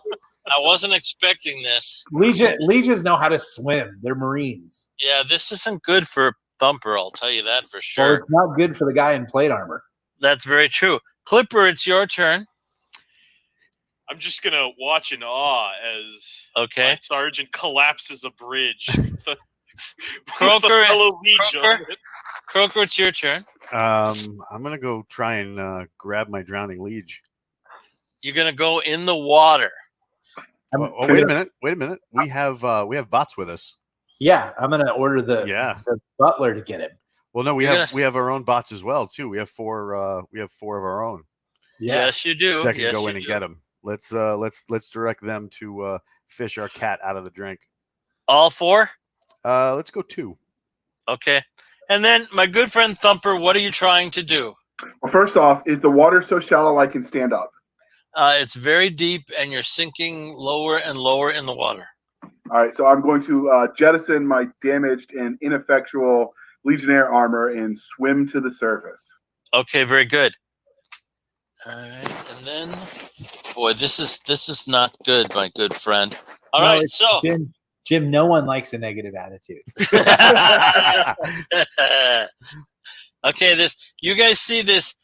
Speaker 1: I wasn't expecting this.
Speaker 3: Lieges know how to swim. They're Marines.
Speaker 1: Yeah, this isn't good for Thumper, I'll tell you that for sure.
Speaker 3: Well, it's not good for the guy in plate armor.
Speaker 1: That's very true. Clipper, it's your turn.
Speaker 5: I'm just going to watch in awe as
Speaker 1: my
Speaker 5: sergeant collapses a bridge.
Speaker 1: Croker, it's your turn.
Speaker 2: I'm going to go try and grab my drowning liege.
Speaker 1: You're going to go in the water.
Speaker 2: Wait a minute. We have bots with us.
Speaker 3: Yeah, I'm going to order the butler to get him.
Speaker 2: Well, no, we have our own bots as well too. We have four of our own.
Speaker 1: Yeah. Yes, you do.
Speaker 2: That can go in and get them. Let's direct them to fish our cat out of the drink.
Speaker 1: All 4?
Speaker 2: Let's go 2.
Speaker 1: Okay. And then, my good friend Thumper, what are you trying to do?
Speaker 4: Well, first off, is the water so shallow I can stand up?
Speaker 1: It's very deep, and you're sinking lower and lower in the water.
Speaker 4: All right, so I'm going to jettison my damaged and ineffectual Legionnaire armor and swim to the surface.
Speaker 1: Okay, very good. All right, and then, boy, this is not good, my good friend. All right, so
Speaker 3: Jim, no one likes a negative attitude.
Speaker 1: Okay, you guys see this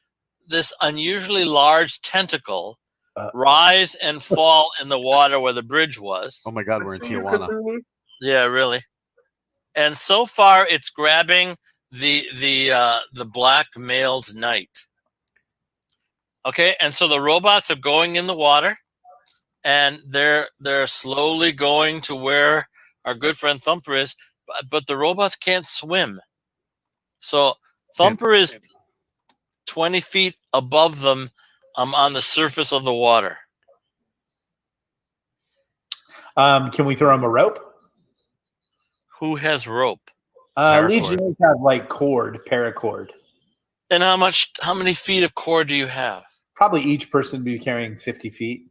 Speaker 1: unusually large tentacle rise and fall in the water where the bridge was.
Speaker 2: Oh my God, we're in Tijuana.
Speaker 1: Yeah, really. And so far, it's grabbing the black mailed knight. Okay, and so the robots are going in the water, and they're slowly going to where our good friend Thumper is, but the robots can't swim. So Thumper is 20 feet above them on the surface of the water.
Speaker 3: Can we throw him a rope?
Speaker 1: Who has rope?
Speaker 3: Legionnaires have paracord.
Speaker 1: And how many feet of cord do you have?
Speaker 3: Probably each person be carrying 50 feet.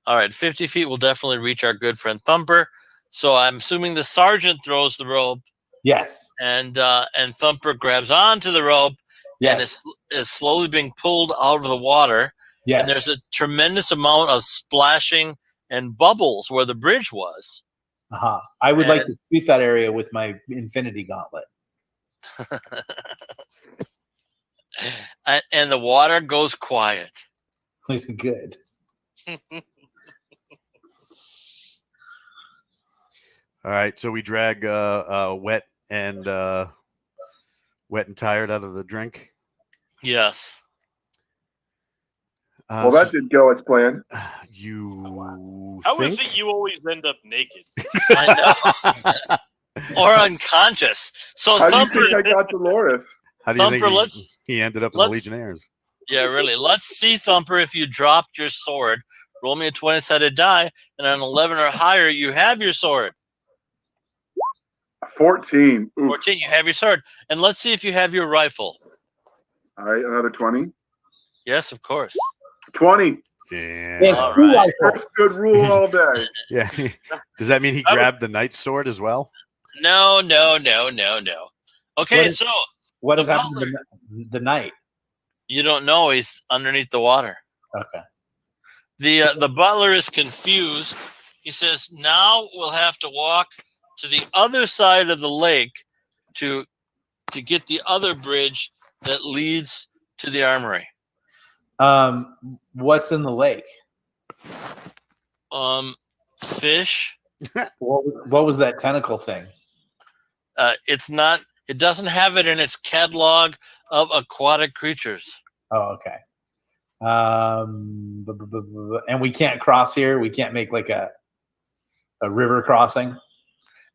Speaker 1: All right, 50 feet will definitely reach our good friend Thumper. So I'm assuming the sergeant throws the rope.
Speaker 3: Yes.
Speaker 1: And Thumper grabs onto the rope.
Speaker 3: Yes.
Speaker 1: And is slowly being pulled out of the water.
Speaker 3: Yes.
Speaker 1: And there's a tremendous amount of splashing and bubbles where the bridge was.
Speaker 3: I would like to shoot that area with my infinity gauntlet.
Speaker 1: And the water goes quiet.
Speaker 3: Good.
Speaker 2: All right, so we drag wet and tired out of the drink.
Speaker 1: Yes.
Speaker 4: Well, that didn't go as planned.
Speaker 2: You
Speaker 5: How
Speaker 2: think?
Speaker 5: is it you always end up naked?
Speaker 1: I know. Or unconscious. So
Speaker 4: How do you
Speaker 1: Thumper,
Speaker 4: think I got Dolores?
Speaker 2: How do you
Speaker 1: Thumper,
Speaker 2: think
Speaker 1: let's-
Speaker 2: he ended up in the Legionnaires?
Speaker 1: yeah, really. Let's see, Thumper, if you dropped your sword. Roll me a 20-sided die, and on 11 or higher, you have your sword.
Speaker 4: 14. Oof.
Speaker 1: 14, you have your sword. And let's see if you have your rifle.
Speaker 4: All right, another 20.
Speaker 1: Yes, of course.
Speaker 4: 20.
Speaker 2: Damn.
Speaker 1: All right.
Speaker 4: First good rule all day.
Speaker 2: Yeah. Does that mean he grabbed the knight's sword as well?
Speaker 1: No. Okay, so
Speaker 3: What has
Speaker 1: The
Speaker 3: happened to the night?
Speaker 1: you don't know he's underneath the water.
Speaker 3: Okay.
Speaker 1: The butler is confused. He says, now we'll have to walk to the other side of the lake to get the other bridge that leads to the armory.
Speaker 3: What's in the lake?
Speaker 1: Fish.
Speaker 3: What was that tentacle thing?
Speaker 1: It doesn't have it in its catalog of aquatic creatures.
Speaker 3: Oh, okay. And we can't cross here. We can't make like a river crossing.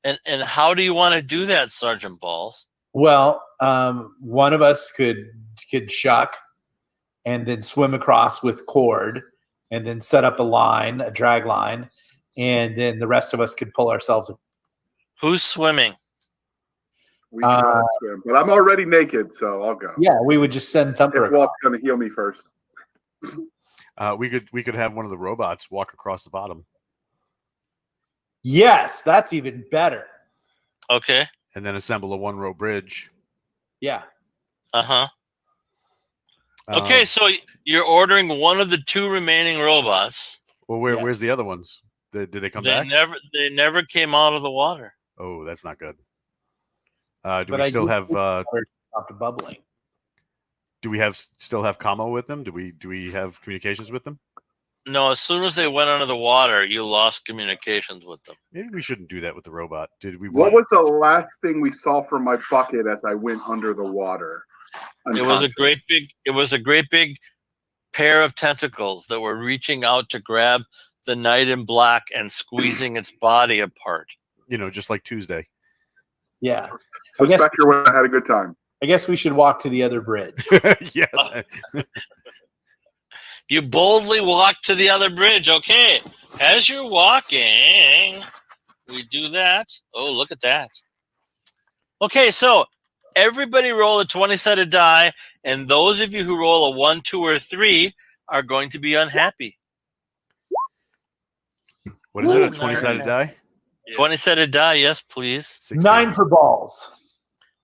Speaker 1: And how do you want to do that, Sergeant Balls?
Speaker 3: Well, one of us could shuck and then swim across with cord and then set up a drag line, and then the rest of us could pull ourselves.
Speaker 1: Who's swimming?
Speaker 4: We can all swim, but I'm already naked, so I'll go.
Speaker 3: Yeah, we would just send Thumper.
Speaker 4: If Walt's going to heal me first.
Speaker 2: We could have one of the robots walk across the bottom.
Speaker 3: Yes, that's even better.
Speaker 1: Okay.
Speaker 2: And then assemble a one-row bridge.
Speaker 3: Yeah.
Speaker 1: Uh-huh. Okay, so you're ordering one of the two remaining robots.
Speaker 2: Well, where's the other ones? Did they come back?
Speaker 1: They never came out of the water.
Speaker 2: Oh, that's not good. Do we still have
Speaker 3: After bubbling?
Speaker 2: Do we still have commo with them? Do we have communications with them?
Speaker 1: No, as soon as they went under the water, you lost communications with them.
Speaker 2: Maybe we shouldn't do that with the robot.
Speaker 4: What was the last thing we saw from my bucket as I went under the water?
Speaker 1: It was a great big pair of tentacles that were reaching out to grab the knight in black and squeezing its body apart.
Speaker 2: Just like Tuesday.
Speaker 3: Yeah.
Speaker 4: So Spectre when I had a good time.
Speaker 3: I guess we should walk to the other bridge.
Speaker 2: Yeah.
Speaker 1: You boldly walk to the other bridge. Okay. As you're walking, we do that. Oh, look at that. Okay, so everybody roll a 20-sided die, and those of you who roll a 1, 2, or 3 are going to be unhappy.
Speaker 2: What is it? A 20-sided die?
Speaker 1: 20-sided die, yes, please.
Speaker 2: 16.
Speaker 3: 9 for Balls.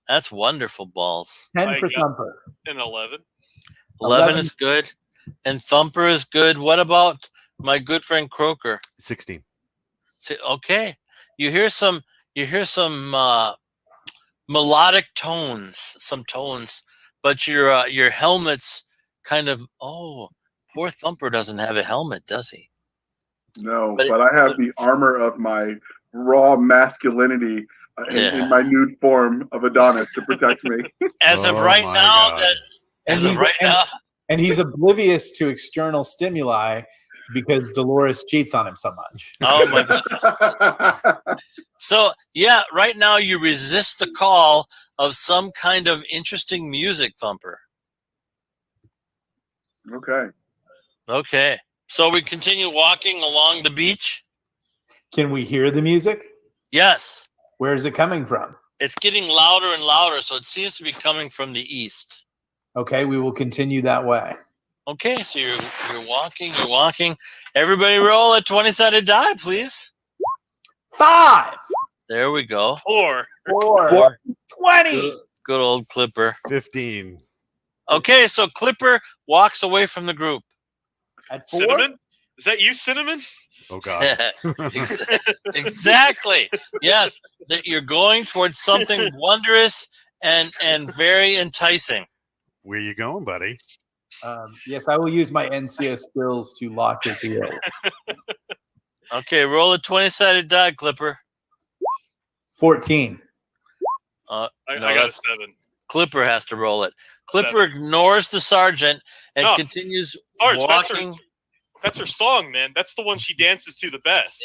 Speaker 1: That's wonderful, Balls.
Speaker 3: 10 for Thumper.
Speaker 5: An 11.
Speaker 1: 11 is good. And Thumper is good. What about my good friend Croaker?
Speaker 2: 16.
Speaker 1: Okay. You hear some melodic tones, but your helmet's kind of, oh, poor Thumper doesn't have a helmet, does he?
Speaker 4: No, but I have the armor of my raw masculinity in my nude form of Adonis to protect me.
Speaker 1: As of right now,
Speaker 3: and he's oblivious to external stimuli because Dolores cheats on him so much.
Speaker 1: Oh my God. So yeah, right now you resist the call of some kind of interesting music, Thumper. Okay. So we continue walking along the beach.
Speaker 3: Can we hear the music?
Speaker 1: Yes.
Speaker 3: Where is it coming from?
Speaker 1: It's getting louder and louder, so it seems to be coming from the east.
Speaker 3: Okay, we will continue that way.
Speaker 1: Okay, so you're walking. Everybody roll a 20-sided die, please.
Speaker 3: 5.
Speaker 1: There we go.
Speaker 5: 4.
Speaker 3: 20.
Speaker 1: Good old Clipper.
Speaker 2: 15.
Speaker 1: Okay, so Clipper walks away from the group.
Speaker 3: At 4?
Speaker 5: Cinnamon? Is that you, Cinnamon?
Speaker 2: Oh, God.
Speaker 1: Exactly. Yes, that you're going towards something wondrous and very enticing.
Speaker 2: Where you going, buddy?
Speaker 3: Yes, I will use my NCO skills to lock his ear.
Speaker 1: Okay, roll a 20-sided die, Clipper.
Speaker 3: 14.
Speaker 1: No,
Speaker 5: I got a
Speaker 1: that's
Speaker 5: 7.
Speaker 1: Clipper has to roll it. Clipper ignores the sergeant and
Speaker 5: No.
Speaker 1: continues
Speaker 5: Sarge,
Speaker 1: walking.
Speaker 5: that's her song, man. That's the one she dances to the best.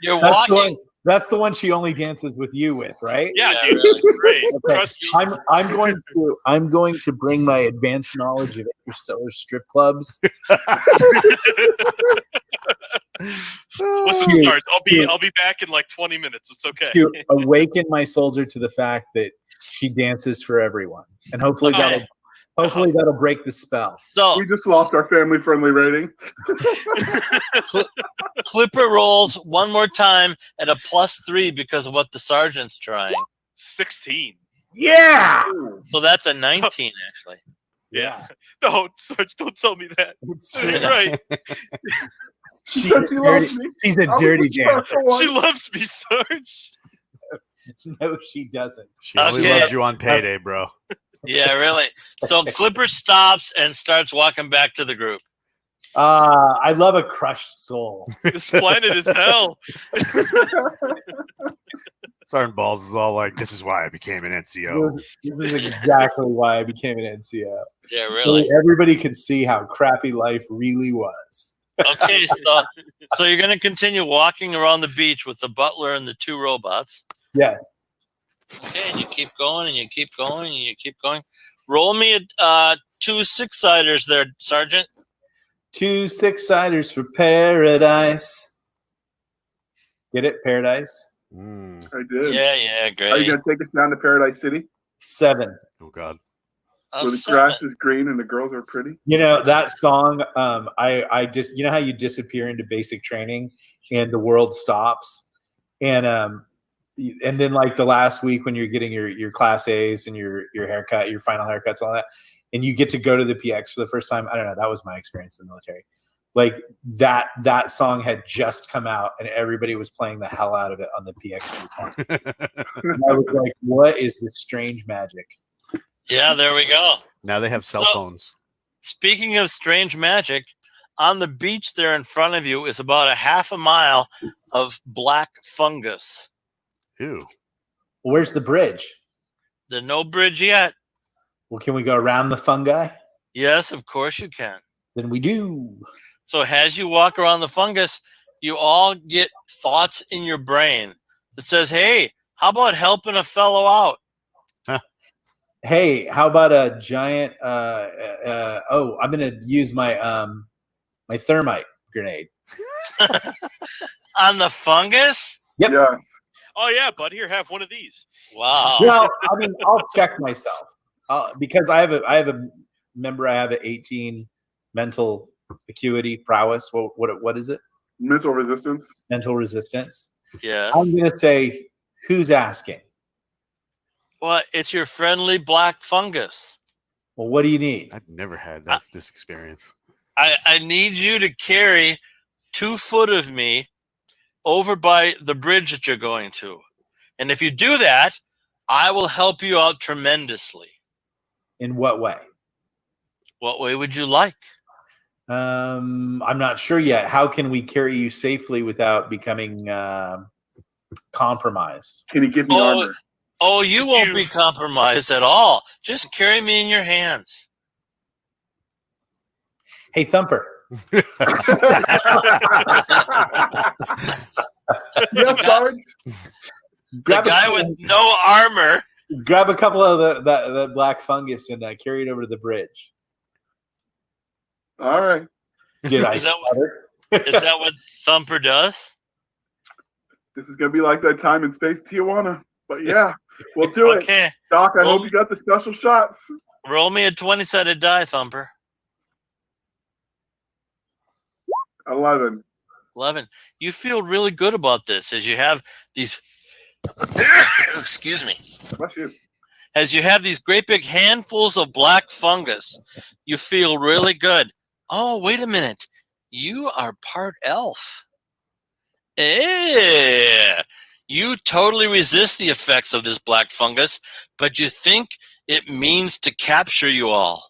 Speaker 1: You're
Speaker 3: That's
Speaker 1: walking.
Speaker 3: That's the one she only dances with you with, right?
Speaker 5: Yeah,
Speaker 1: Yeah,
Speaker 5: dude,
Speaker 1: really.
Speaker 5: she's great.
Speaker 3: Okay.
Speaker 5: Trust me.
Speaker 3: I'm going to bring my advanced knowledge of interstellar strip clubs.
Speaker 5: Listen, Sarge, I'll be back in like 20 minutes. It's okay.
Speaker 3: To awaken my soldier to the fact that she dances for everyone, and hopefully
Speaker 1: Okay.
Speaker 3: that'll break the spell.
Speaker 1: So
Speaker 4: We just lost our family-friendly rating.
Speaker 1: Clipper rolls one more time at a +3 because of what the sergeant's trying.
Speaker 5: 16.
Speaker 3: Yeah.
Speaker 1: So that's a 19 actually.
Speaker 5: Yeah. No, Sarge, don't tell me that.
Speaker 3: It's
Speaker 5: You're
Speaker 3: true.
Speaker 5: right.
Speaker 3: She's
Speaker 4: Don't you love me?
Speaker 3: She's a
Speaker 4: I was
Speaker 3: dirty
Speaker 4: the
Speaker 3: dancer.
Speaker 4: special one.
Speaker 5: She loves me, Sarge.
Speaker 3: No, she doesn't.
Speaker 2: She only
Speaker 1: Okay.
Speaker 2: loves you on payday, bro.
Speaker 1: Yeah, really. So Clipper stops and starts walking back to the group.
Speaker 3: I love a crushed soul.
Speaker 5: This planet is hell.
Speaker 2: Sergeant Balls is all like, "This is why I became an NCO."
Speaker 3: This is exactly why I became an NCO.
Speaker 1: Yeah,
Speaker 3: So
Speaker 1: really.
Speaker 3: everybody could see how crappy life really was.
Speaker 1: Okay, so you're going to continue walking around the beach with the butler and the 2 robots.
Speaker 3: Yes.
Speaker 1: Okay, and you keep going and you keep going and you keep going. Roll me a 2 6-siders there, Sergeant.
Speaker 3: 2 6-siders for paradise. Get it? Paradise?
Speaker 2: Mm.
Speaker 4: I did.
Speaker 1: Yeah,
Speaker 4: Are you
Speaker 1: great.
Speaker 4: gonna take us down to Paradise City,
Speaker 3: 7.
Speaker 2: Oh God.
Speaker 1: A
Speaker 4: where the
Speaker 1: 7.
Speaker 4: grass is green and the girls are pretty?
Speaker 3: You know, that song, I just, you know how you disappear into basic training and the world stops? And then like the last week when you're getting your class A's and your haircut, your final haircuts, all that, and you get to go to the PX for the first time. I don't know. That was my experience in the military. Like that song had just come out and everybody was playing the hell out of it on the PX. And I was like, what is this strange magic?
Speaker 1: Yeah, there we go.
Speaker 2: Now they have cell
Speaker 1: So-
Speaker 2: phones.
Speaker 1: Speaking of strange magic, on the beach there in front of you is about a half a mile of black fungus.
Speaker 2: Ew.
Speaker 3: Where's the bridge?
Speaker 1: There's no bridge yet.
Speaker 3: Well, can we go around the fungi?
Speaker 1: Yes, of course you can.
Speaker 3: Then we do.
Speaker 1: So as you walk around the fungus, you all get thoughts in your brain that says, hey, how about helping a fellow out?
Speaker 3: Hey, how about a giant I'm gonna use my my thermite grenade.
Speaker 1: On the fungus?
Speaker 3: Yep.
Speaker 4: Yeah.
Speaker 5: Oh yeah, bud. Here, have one of these.
Speaker 1: Wow.
Speaker 3: Well, I mean, I'll check myself because I have a 18 mental acuity prowess. What is it?
Speaker 4: Mental resistance.
Speaker 3: Mental resistance.
Speaker 1: Yes.
Speaker 3: I'm gonna say, who's asking?
Speaker 1: Well, it's your friendly black fungus.
Speaker 3: Well, what do you need?
Speaker 2: I've never had this experience.
Speaker 1: I need you to carry 2 foot of me over by the bridge that you're going to. And if you do that, I will help you out tremendously.
Speaker 3: In what way?
Speaker 1: What way would you like?
Speaker 3: I'm not sure yet. How can we carry you safely without becoming compromised?
Speaker 4: Can you give me
Speaker 1: Oh,
Speaker 4: armor?
Speaker 1: Oh, you won't be compromised at all. Just carry me in your hands.
Speaker 3: Hey, Thumper.
Speaker 4: Yes, Sarge.
Speaker 1: The guy with no armor.
Speaker 3: Grab a couple of the black fungus and carry it over to the bridge.
Speaker 4: All right.
Speaker 3: Did I?
Speaker 1: Is that what Thumper does?
Speaker 4: This is gonna be like that time and space Tijuana. But yeah, we'll do it.
Speaker 1: Okay.
Speaker 4: Doc, I
Speaker 1: Well-
Speaker 4: hope you got the special shots.
Speaker 1: Roll me a 20-sided die, Thumper.
Speaker 4: 11.
Speaker 1: 11. You feel really good about this as you have these excuse me.
Speaker 4: Bless you.
Speaker 1: As you have these great big handfuls of black fungus, you feel really good. Oh, wait a minute. You are part elf. You totally resist the effects of this black fungus, but you think it means to capture you all.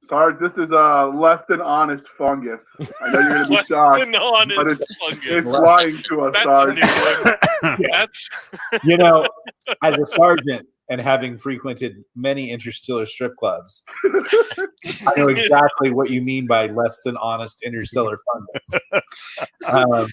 Speaker 4: Sarge, this is a less than honest fungus. I know you're going to be
Speaker 5: Less
Speaker 4: shocked,
Speaker 5: than honest
Speaker 4: but
Speaker 5: fungus.
Speaker 4: it's lying to us,
Speaker 5: That's a
Speaker 4: Sarge.
Speaker 5: new one. That's
Speaker 3: You know, as a sergeant and having frequented many interstellar strip clubs, I know exactly what you mean by less than honest interstellar fungus.
Speaker 5: hey,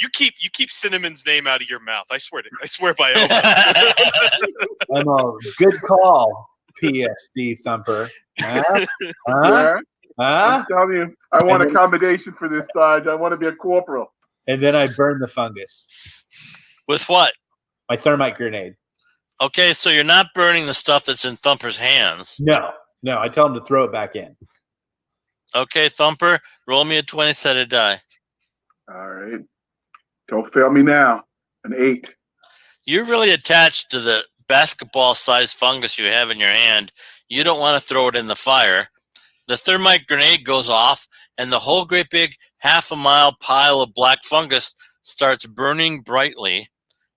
Speaker 5: you keep Cinnamon's name out of your mouth. I swear by OBA.
Speaker 3: Emma, good call, PSD Thumper. Huh?
Speaker 4: Yeah,
Speaker 3: Huh?
Speaker 4: I'm telling you, I want
Speaker 3: And then-
Speaker 4: accommodation for this, Sarge. I want to be a corporal.
Speaker 3: And then I burn the fungus.
Speaker 1: With what?
Speaker 3: My thermite grenade.
Speaker 1: Okay, so you're not burning the stuff that's in Thumper's hands.
Speaker 3: No, I tell him to throw it back in.
Speaker 1: Okay, Thumper, roll me a 20-sided die.
Speaker 4: All right. Don't fail me now. An 8.
Speaker 1: You're really attached to the basketball-sized fungus you have in your hand. You don't want to throw it in the fire. The thermite grenade goes off, and the whole great big half-a-mile pile of black fungus starts burning brightly.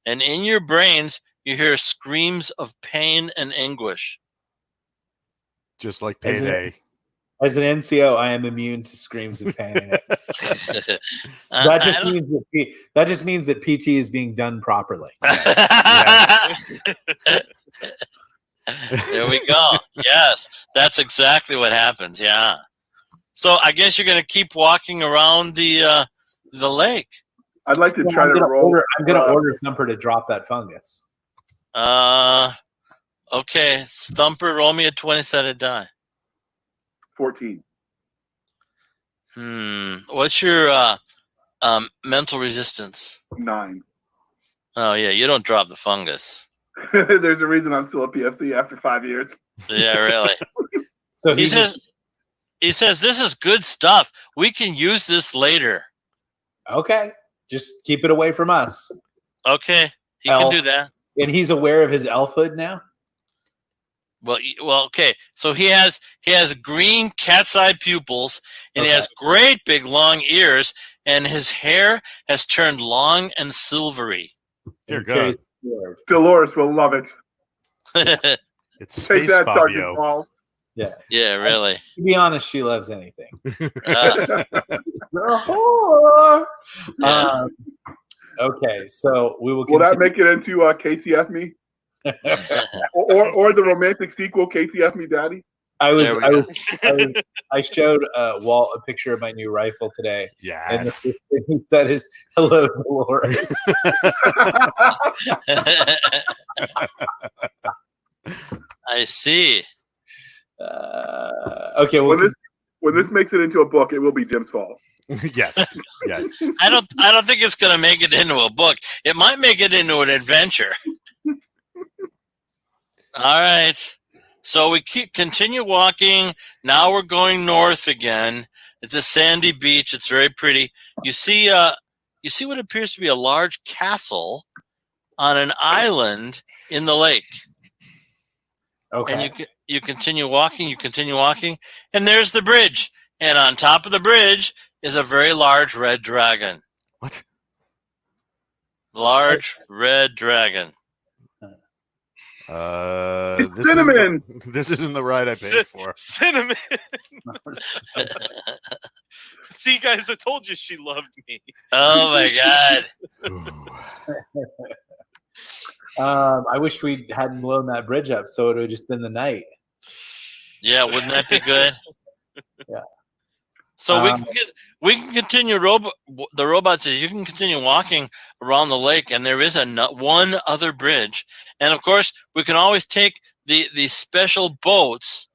Speaker 1: And in your brains, you hear screams of pain and anguish.
Speaker 2: Just like
Speaker 3: As an-
Speaker 2: payday.
Speaker 3: As an NCO, I am immune to screams of pain. That
Speaker 1: I
Speaker 3: just
Speaker 1: don't-
Speaker 3: means that just means that PT is being done properly.
Speaker 2: Yes.
Speaker 1: There we go. Yes, that's exactly what happens. Yeah. So I guess you're going to keep walking around the lake.
Speaker 4: I'd like to
Speaker 3: Well,
Speaker 4: try
Speaker 3: I'm
Speaker 4: to
Speaker 3: gonna
Speaker 4: roll.
Speaker 3: order Thumper to drop that fungus.
Speaker 1: Okay, Thumper, roll me a 20-sided die.
Speaker 4: 14.
Speaker 1: What's your mental resistance?
Speaker 4: 9.
Speaker 1: Oh yeah, you don't drop the fungus.
Speaker 4: There's a reason I'm still a PFC after 5 years.
Speaker 1: Yeah, really.
Speaker 3: So
Speaker 1: He says this is good stuff. We can use this later.
Speaker 3: okay, just keep it away from us.
Speaker 1: Okay, he
Speaker 3: Elf.
Speaker 1: can do that.
Speaker 3: And he's aware of his elfhood now.
Speaker 1: Well, okay. So he has green cat's eye pupils, and he
Speaker 3: Okay.
Speaker 1: has great big long ears, and his hair has turned long and silvery.
Speaker 2: Dear
Speaker 3: And carries
Speaker 2: God.
Speaker 3: the sword.
Speaker 4: Dolores will love it.
Speaker 2: It's
Speaker 4: Take
Speaker 2: Space
Speaker 4: that, Sergeant
Speaker 2: Fabio.
Speaker 4: Paul.
Speaker 3: Yeah.
Speaker 1: Yeah, really.
Speaker 3: To be honest, she loves anything.
Speaker 1: Uh,
Speaker 3: Yeah.
Speaker 1: yeah.
Speaker 3: Okay, so we will.
Speaker 4: Will that
Speaker 3: continue.
Speaker 4: make it into KCF Me? Or the romantic sequel, KCF Me Daddy?
Speaker 3: I was,
Speaker 1: There we
Speaker 3: I,
Speaker 1: go.
Speaker 3: was I showed Walt a picture of my new rifle today, and the
Speaker 2: Yes.
Speaker 3: first thing he said is "Hello, Dolores."
Speaker 1: I see.
Speaker 3: Okay, well,
Speaker 4: When this makes it into a book, it will be Jim's fault.
Speaker 2: Yes. Yes.
Speaker 1: I don't think it's gonna make it into a book. It might make it into an adventure. All right. So we continue walking. Now we're going north again. It's a sandy beach. It's very pretty. You see what appears to be a large castle on an island in the lake.
Speaker 3: okay.
Speaker 1: And you continue walking. You continue walking, and there's the bridge. And on top of the bridge is a very large red dragon.
Speaker 2: What?
Speaker 1: Large red dragon.
Speaker 2: This
Speaker 4: Cinnamon!
Speaker 2: This isn't the ride I paid for.
Speaker 5: Cinnamon. See, guys, I told you she loved me.
Speaker 1: Oh my God.
Speaker 3: I wish we hadn't blown that bridge up, so it would have just been the night.
Speaker 1: Yeah, wouldn't that be good?
Speaker 3: Yeah.
Speaker 1: So we can continue. The robot says you can continue walking around the lake, and there is one other bridge. And of course, we can always take the special boats,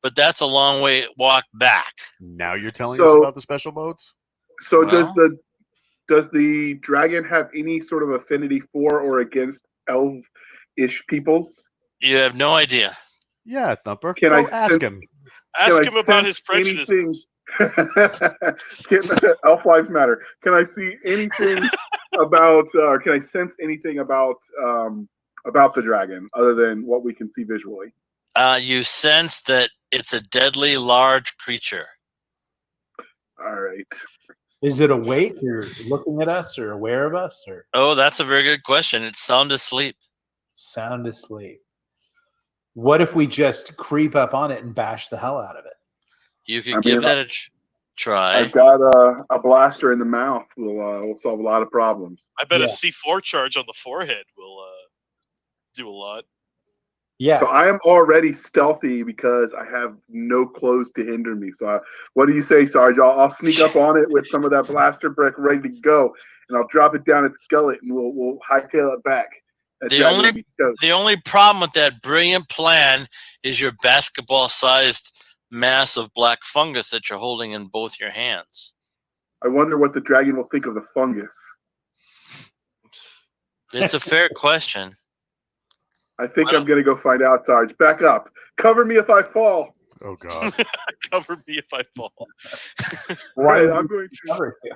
Speaker 1: but that's a long way walk back.
Speaker 2: Now you're telling us about the special boats?
Speaker 4: So
Speaker 1: Well-
Speaker 4: does the dragon have any sort of affinity for or against elf-ish peoples?
Speaker 1: You have no idea.
Speaker 2: Yeah, Thumper.
Speaker 4: Can
Speaker 2: Go
Speaker 4: I
Speaker 2: ask
Speaker 4: sense-
Speaker 2: him.
Speaker 5: Ask
Speaker 4: Can I
Speaker 5: him about
Speaker 4: sense
Speaker 5: his prejudices.
Speaker 4: anything- Elf lives matter. Can I see anything about, or can I sense anything about the dragon other than what we can see visually?
Speaker 1: You sense that it's a deadly large creature.
Speaker 4: All right.
Speaker 3: Is it awake or looking at us or aware of us or
Speaker 1: Oh, that's a very good question. It's sound asleep.
Speaker 3: sound asleep? What if we just creep up on it and bash the hell out of it?
Speaker 1: You could give that a try.
Speaker 4: I've got a blaster in the mouth. Will solve a lot of problems.
Speaker 5: I bet a C4 charge on the forehead will do a lot.
Speaker 3: Yeah.
Speaker 4: So I am already stealthy because I have no clothes to hinder me. So what do you say, Sarge? I'll sneak up on it with some of that blaster brick ready to go, and I'll drop it down its gullet, and we'll hightail it back.
Speaker 1: The only problem with that brilliant plan is your basketball-sized mass of black fungus that you're holding in both your hands.
Speaker 4: I wonder what the dragon will think of the fungus.
Speaker 1: It's a fair question.
Speaker 4: I think I'm going to go find out, Sarge. Back up. Cover me if I fall.
Speaker 2: Oh, God.
Speaker 5: Cover me if I fall.
Speaker 4: Right, I'm going to
Speaker 3: cover you.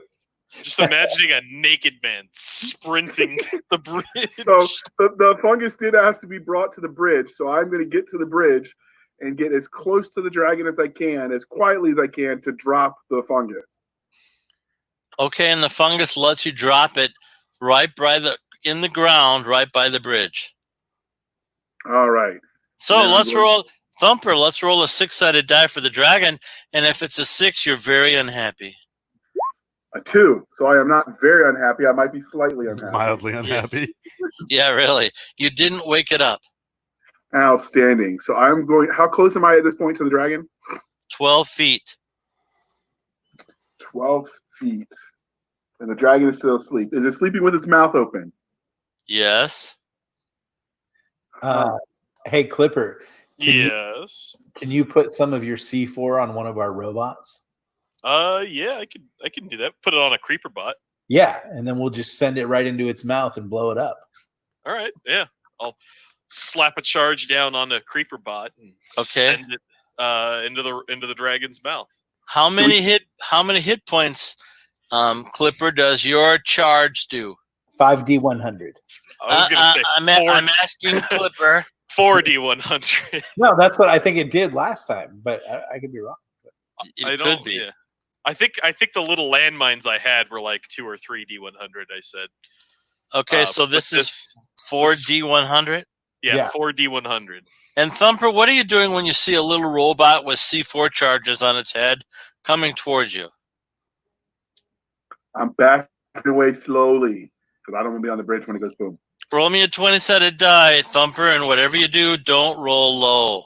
Speaker 5: Just imagining a naked man sprinting the bridge.
Speaker 4: So the fungus did have to be brought to the bridge. So I'm going to get to the bridge and get as close to the dragon as I can, as quietly as I can, to drop the fungus.
Speaker 1: Okay, and the fungus lets you drop it right in the ground, right by the bridge.
Speaker 4: All right.
Speaker 1: So let's roll, Thumper. Let's roll a 6-sided die for the dragon, and if it's a 6, you're very unhappy.
Speaker 4: A 2. So I am not very unhappy. I might be slightly unhappy.
Speaker 2: Mildly unhappy.
Speaker 1: Yeah, really. You didn't wake it up.
Speaker 4: Outstanding. So I'm going. How close am I at this point to the dragon?
Speaker 1: 12 feet.
Speaker 4: 12 feet. And the dragon is still asleep. Is it sleeping with its mouth open?
Speaker 1: Yes.
Speaker 3: Hey, Clipper.
Speaker 5: Yes.
Speaker 3: Can you put some of your C4 on one of our robots?
Speaker 5: Yeah, I can do that. Put it on a creeper bot.
Speaker 3: Yeah, and then we'll just send it right into its mouth and blow it up.
Speaker 5: All right. Yeah. I'll slap a charge down on a creeper bot and send it into the dragon's mouth.
Speaker 1: How many hit points, Clipper, does your charge do?
Speaker 3: 5d100.
Speaker 5: I was gonna say
Speaker 1: I'm asking Clipper.
Speaker 5: 4d100.
Speaker 3: No, that's what I think it did last time, but I could be wrong.
Speaker 1: It could be.
Speaker 5: Yeah. I think the little landmines I had were like 2 or 3 d100. I said.
Speaker 1: Okay, so this is 4d100.
Speaker 5: Yeah, 4d100.
Speaker 1: And Thumper, what are you doing when you see a little robot with C4 charges on its head coming towards you?
Speaker 4: I'm backing away slowly because I don't want to be on the bridge when it goes boom.
Speaker 1: Roll me a 20-sided die, Thumper, and whatever you do, don't roll low.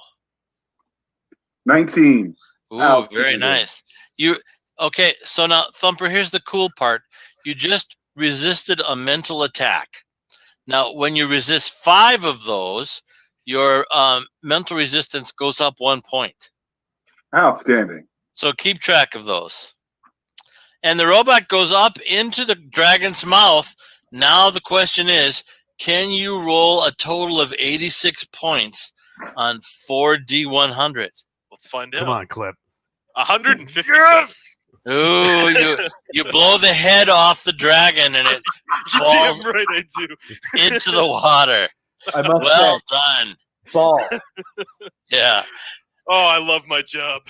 Speaker 4: 19.
Speaker 1: Ooh, very nice. Okay, so now, Thumper, here's the cool part. You just resisted a mental attack. Now, when you resist 5 of those, your mental resistance goes up 1 point.
Speaker 4: Outstanding.
Speaker 1: So keep track of those. And the robot goes up into the dragon's mouth. Now the question is, can you roll a total of 86 points on 4d100?
Speaker 5: Let's find out.
Speaker 2: Come on, Clip.
Speaker 5: 150.
Speaker 2: Yes!
Speaker 1: Ooh, you blow the head off the dragon and it falls
Speaker 5: Damn right I do.
Speaker 1: into the water. Well done.
Speaker 3: Ball.
Speaker 1: Yeah.
Speaker 5: Oh, I love my job.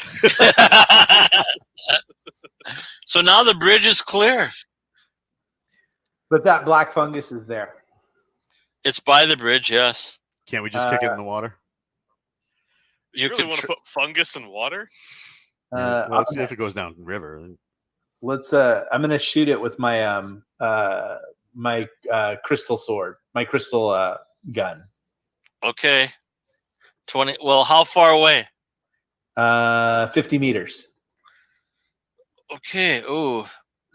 Speaker 1: So now the bridge is clear.
Speaker 3: But that black fungus is there.
Speaker 1: It's by the bridge, yes.
Speaker 2: Can't we just kick it in the water?
Speaker 5: You really want to put fungus in water?
Speaker 2: Let's see if it goes down the river.
Speaker 3: Let's. I'm gonna shoot it with my my crystal sword, my crystal gun.
Speaker 1: Okay. 20. Well, how far away?
Speaker 3: 50 meters.
Speaker 1: Okay. Ooh,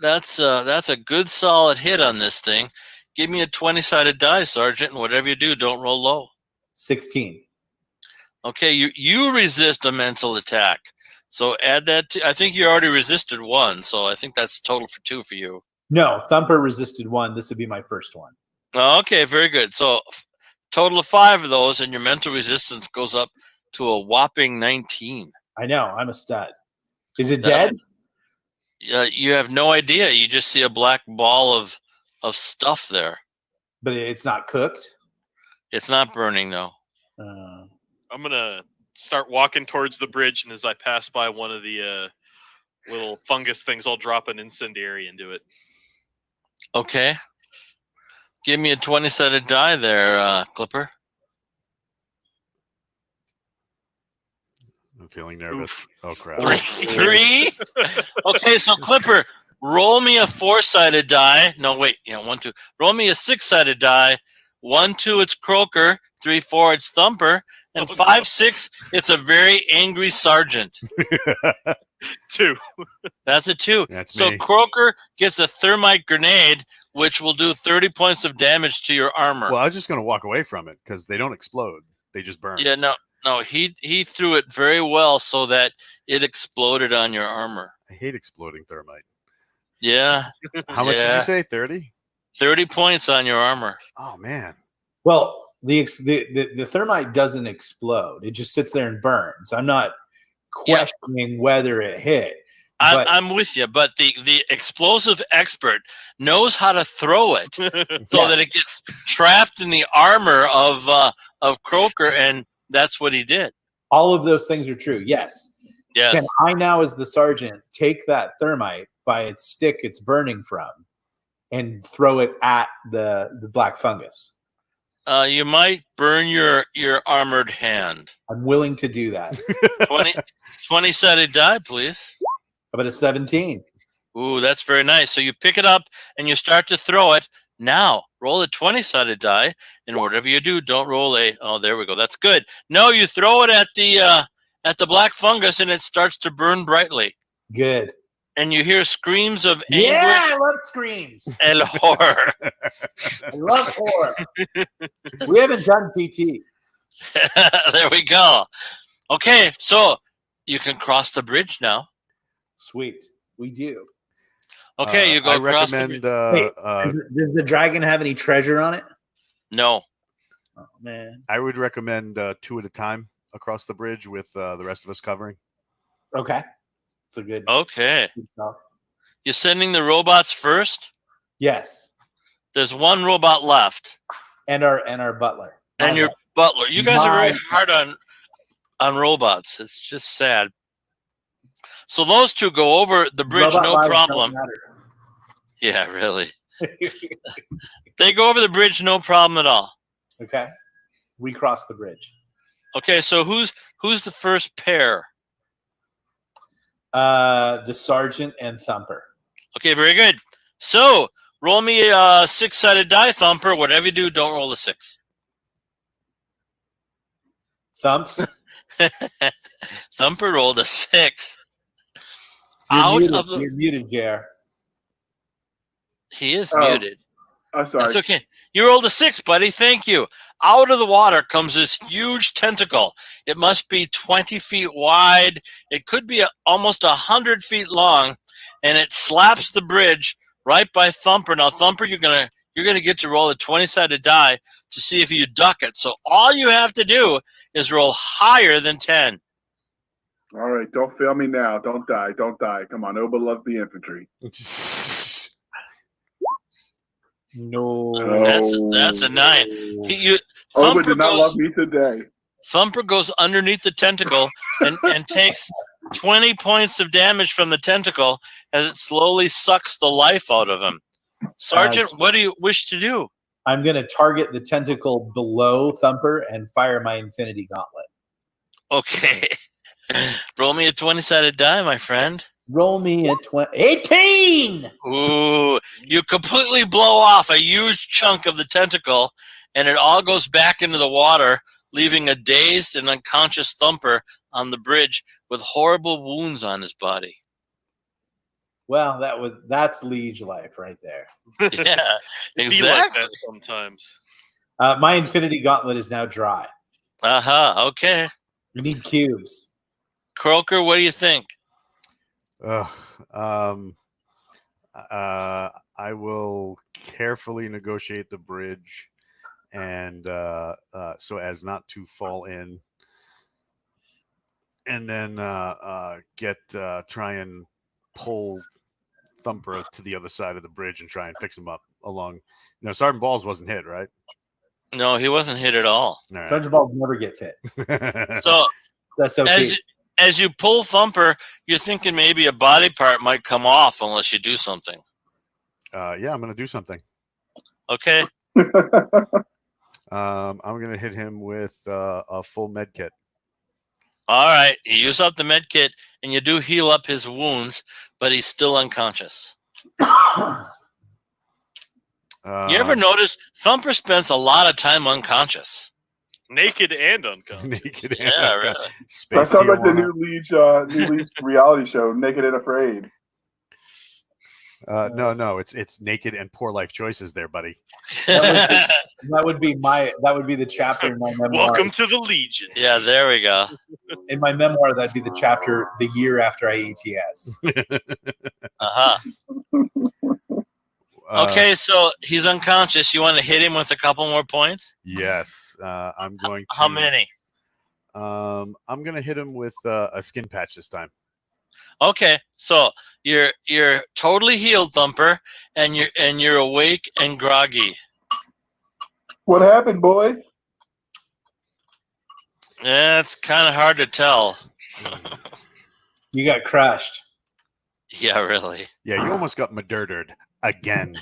Speaker 1: that's a good solid hit on this thing. Give me a 20-sided die, Sergeant, and whatever you do, don't roll low.
Speaker 3: 16.
Speaker 1: Okay, you resist a mental attack. So add that to, I think you already resisted 1, so I think that's total for 2 for you.
Speaker 3: No, Thumper resisted 1. This would be my first one.
Speaker 1: Okay, very good. So total of 5 of those, and your mental resistance goes up to a whopping 19.
Speaker 3: I know, I'm a stud. Is it dead?
Speaker 1: You have no idea. You just see a black ball of stuff there.
Speaker 3: But it's not cooked?
Speaker 1: It's not burning, though.
Speaker 5: I'm going to start walking towards the bridge, and as I pass by one of the little fungus things, I'll drop an incendiary into it.
Speaker 1: Okay. Give me a 20-sided die there, Clipper.
Speaker 2: I'm feeling nervous.
Speaker 5: Oof.
Speaker 2: Oh crap!
Speaker 1: 3. Okay, so Clipper, roll me a 4-sided die. No, wait. 1, 2. Roll me a 6-sided die. 1, 2, it's Croaker. 3, 4, it's Thumper. And 5, 6, it's a very angry sergeant.
Speaker 5: 2.
Speaker 1: That's a 2.
Speaker 2: That's
Speaker 1: so
Speaker 2: me.
Speaker 1: Croaker gets a thermite grenade, which will do 30 points of damage to your armor.
Speaker 2: Well, I was just going to walk away from it because they don't explode; they just burn.
Speaker 1: Yeah, no, he threw it very well so that it exploded on your armor.
Speaker 2: I hate exploding thermite.
Speaker 1: Yeah.
Speaker 2: How much did you say? 30?
Speaker 1: 30 points on your armor.
Speaker 2: Oh man.
Speaker 3: Well, the thermite doesn't explode; it just sits there and burns. I'm not questioning whether it hit.
Speaker 1: I'm with you, but the explosive expert knows how to throw it so that it gets trapped in the armor of Croaker, and that's what he did.
Speaker 3: All of those things are true. Yes.
Speaker 1: Yes.
Speaker 3: Can I now, as the sergeant, take that thermite by its stick it's burning from and throw it at the black fungus?
Speaker 1: You might burn your armored hand.
Speaker 3: I'm willing to do that.
Speaker 1: 20-sided die, please.
Speaker 3: How about a 17?
Speaker 1: Ooh, that's very nice. So you pick it up and you start to throw it. Now, roll a 20-sided die, and whatever you do, don't roll a... Oh, there we go. That's good. No, you throw it at the black fungus, and it starts to burn brightly.
Speaker 3: Good.
Speaker 1: And you hear screams of anguish.
Speaker 3: Yeah, I love screams.
Speaker 1: And horror.
Speaker 3: I love horror. We haven't done PT.
Speaker 1: There we go. Okay, so you can cross the bridge now.
Speaker 3: Sweet. We do.
Speaker 1: Okay, you go
Speaker 2: I
Speaker 1: across
Speaker 2: recommend.
Speaker 3: Wait, does the dragon have any treasure on it?
Speaker 1: No.
Speaker 3: Oh, man.
Speaker 2: I would recommend 2 at a time across the bridge with the rest of us covering.
Speaker 3: Okay. It's a good.
Speaker 1: Okay.
Speaker 3: Good stuff.
Speaker 1: You're sending the robots first?
Speaker 3: Yes.
Speaker 1: There's one robot left.
Speaker 3: And our butler.
Speaker 1: And your butler. You guys are very hard on robots. It's just sad. So those two go over the bridge,
Speaker 3: Robot
Speaker 1: no
Speaker 3: lives
Speaker 1: problem.
Speaker 3: don't matter.
Speaker 1: Yeah, really. They go over the bridge, no problem at all.
Speaker 3: Okay. We cross the bridge.
Speaker 1: Okay, so who's the first pair?
Speaker 3: The sergeant and Thumper.
Speaker 1: Okay, very good. So roll me a 6-sided die, Thumper. Whatever you do, don't roll a 6.
Speaker 3: Thumps.
Speaker 1: Thumper rolled a 6.
Speaker 3: You're muted, Jer.
Speaker 1: He is muted.
Speaker 4: Sorry.
Speaker 1: That's okay. You rolled a 6, buddy. Thank you. Out of the water comes this huge tentacle. It must be 20 feet wide. It could be almost 100 feet long, and it slaps the bridge right by Thumper. Now, Thumper, you're gonna get to roll a 20-sided die to see if you duck it. So all you have to do is roll higher than 10.
Speaker 4: All right, don't fail me now. Don't die. Don't die. Come on, Oba loves the infantry.
Speaker 3: No.
Speaker 1: That's a 9.
Speaker 4: Oba
Speaker 1: Thumper
Speaker 4: did not love me today.
Speaker 1: Thumper goes underneath the tentacle and takes 20 points of damage from the tentacle as it slowly sucks the life out of him. Sergeant, what do you wish to do?
Speaker 3: I'm going to target the tentacle below Thumper and fire my Infinity Gauntlet.
Speaker 1: Okay. Roll me a 20-sided die, my friend.
Speaker 3: Roll me a 18!
Speaker 1: Ooh, you completely blow off a huge chunk of the tentacle, and it all goes back into the water, leaving a dazed and unconscious Thumper on the bridge with horrible wounds on his body.
Speaker 3: Well, that's Leej life right there.
Speaker 1: Yeah,
Speaker 5: Be like
Speaker 1: exactly.
Speaker 5: that sometimes.
Speaker 3: My Infinity Gauntlet is now dry.
Speaker 1: Okay.
Speaker 3: We need cubes.
Speaker 1: Croaker, what do you think?
Speaker 2: I will carefully negotiate the bridge, and so as not to fall in, and then try and pull Thumper to the other side of the bridge and try and fix him up along. Sergeant Balls wasn't hit, right?
Speaker 1: No, he wasn't hit at all.
Speaker 2: All right.
Speaker 3: Sergeant Ball never gets hit.
Speaker 1: So
Speaker 3: That's okay.
Speaker 1: as you pull Thumper, you're thinking maybe a body part might come off unless you do something.
Speaker 2: Yeah, I'm going to do something.
Speaker 1: Okay.
Speaker 2: I'm going to hit him with a full med kit.
Speaker 1: All right, you use up the med kit, and you do heal up his wounds, but he's still unconscious. You ever notice Thumper spends a lot of time unconscious?
Speaker 5: Naked and unconscious.
Speaker 2: Naked and
Speaker 1: Yeah,
Speaker 2: unconscious.
Speaker 1: really.
Speaker 4: That
Speaker 2: Space
Speaker 4: sounds like the
Speaker 2: Tijuana.
Speaker 4: new Leej reality show, Naked and Afraid.
Speaker 2: No, it's Naked and Poor Life Choices there, buddy.
Speaker 3: That would be the chapter in my memoir.
Speaker 5: Welcome to the Legion.
Speaker 1: Yeah, there we go.
Speaker 3: In my memoir, that'd be the chapter the year after I ETS.
Speaker 1: Uh-huh. Okay, so he's unconscious. You want to hit him with a couple more points?
Speaker 2: Yes, I'm going to.
Speaker 1: How many?
Speaker 2: I'm going to hit him with a skin patch this time.
Speaker 1: Okay, so you're totally healed, Thumper, and you're awake and groggy.
Speaker 4: What happened, boys?
Speaker 1: Yeah, it's kind of hard to tell.
Speaker 3: You got crushed.
Speaker 1: Yeah, really.
Speaker 2: Yeah, you almost got murdered again.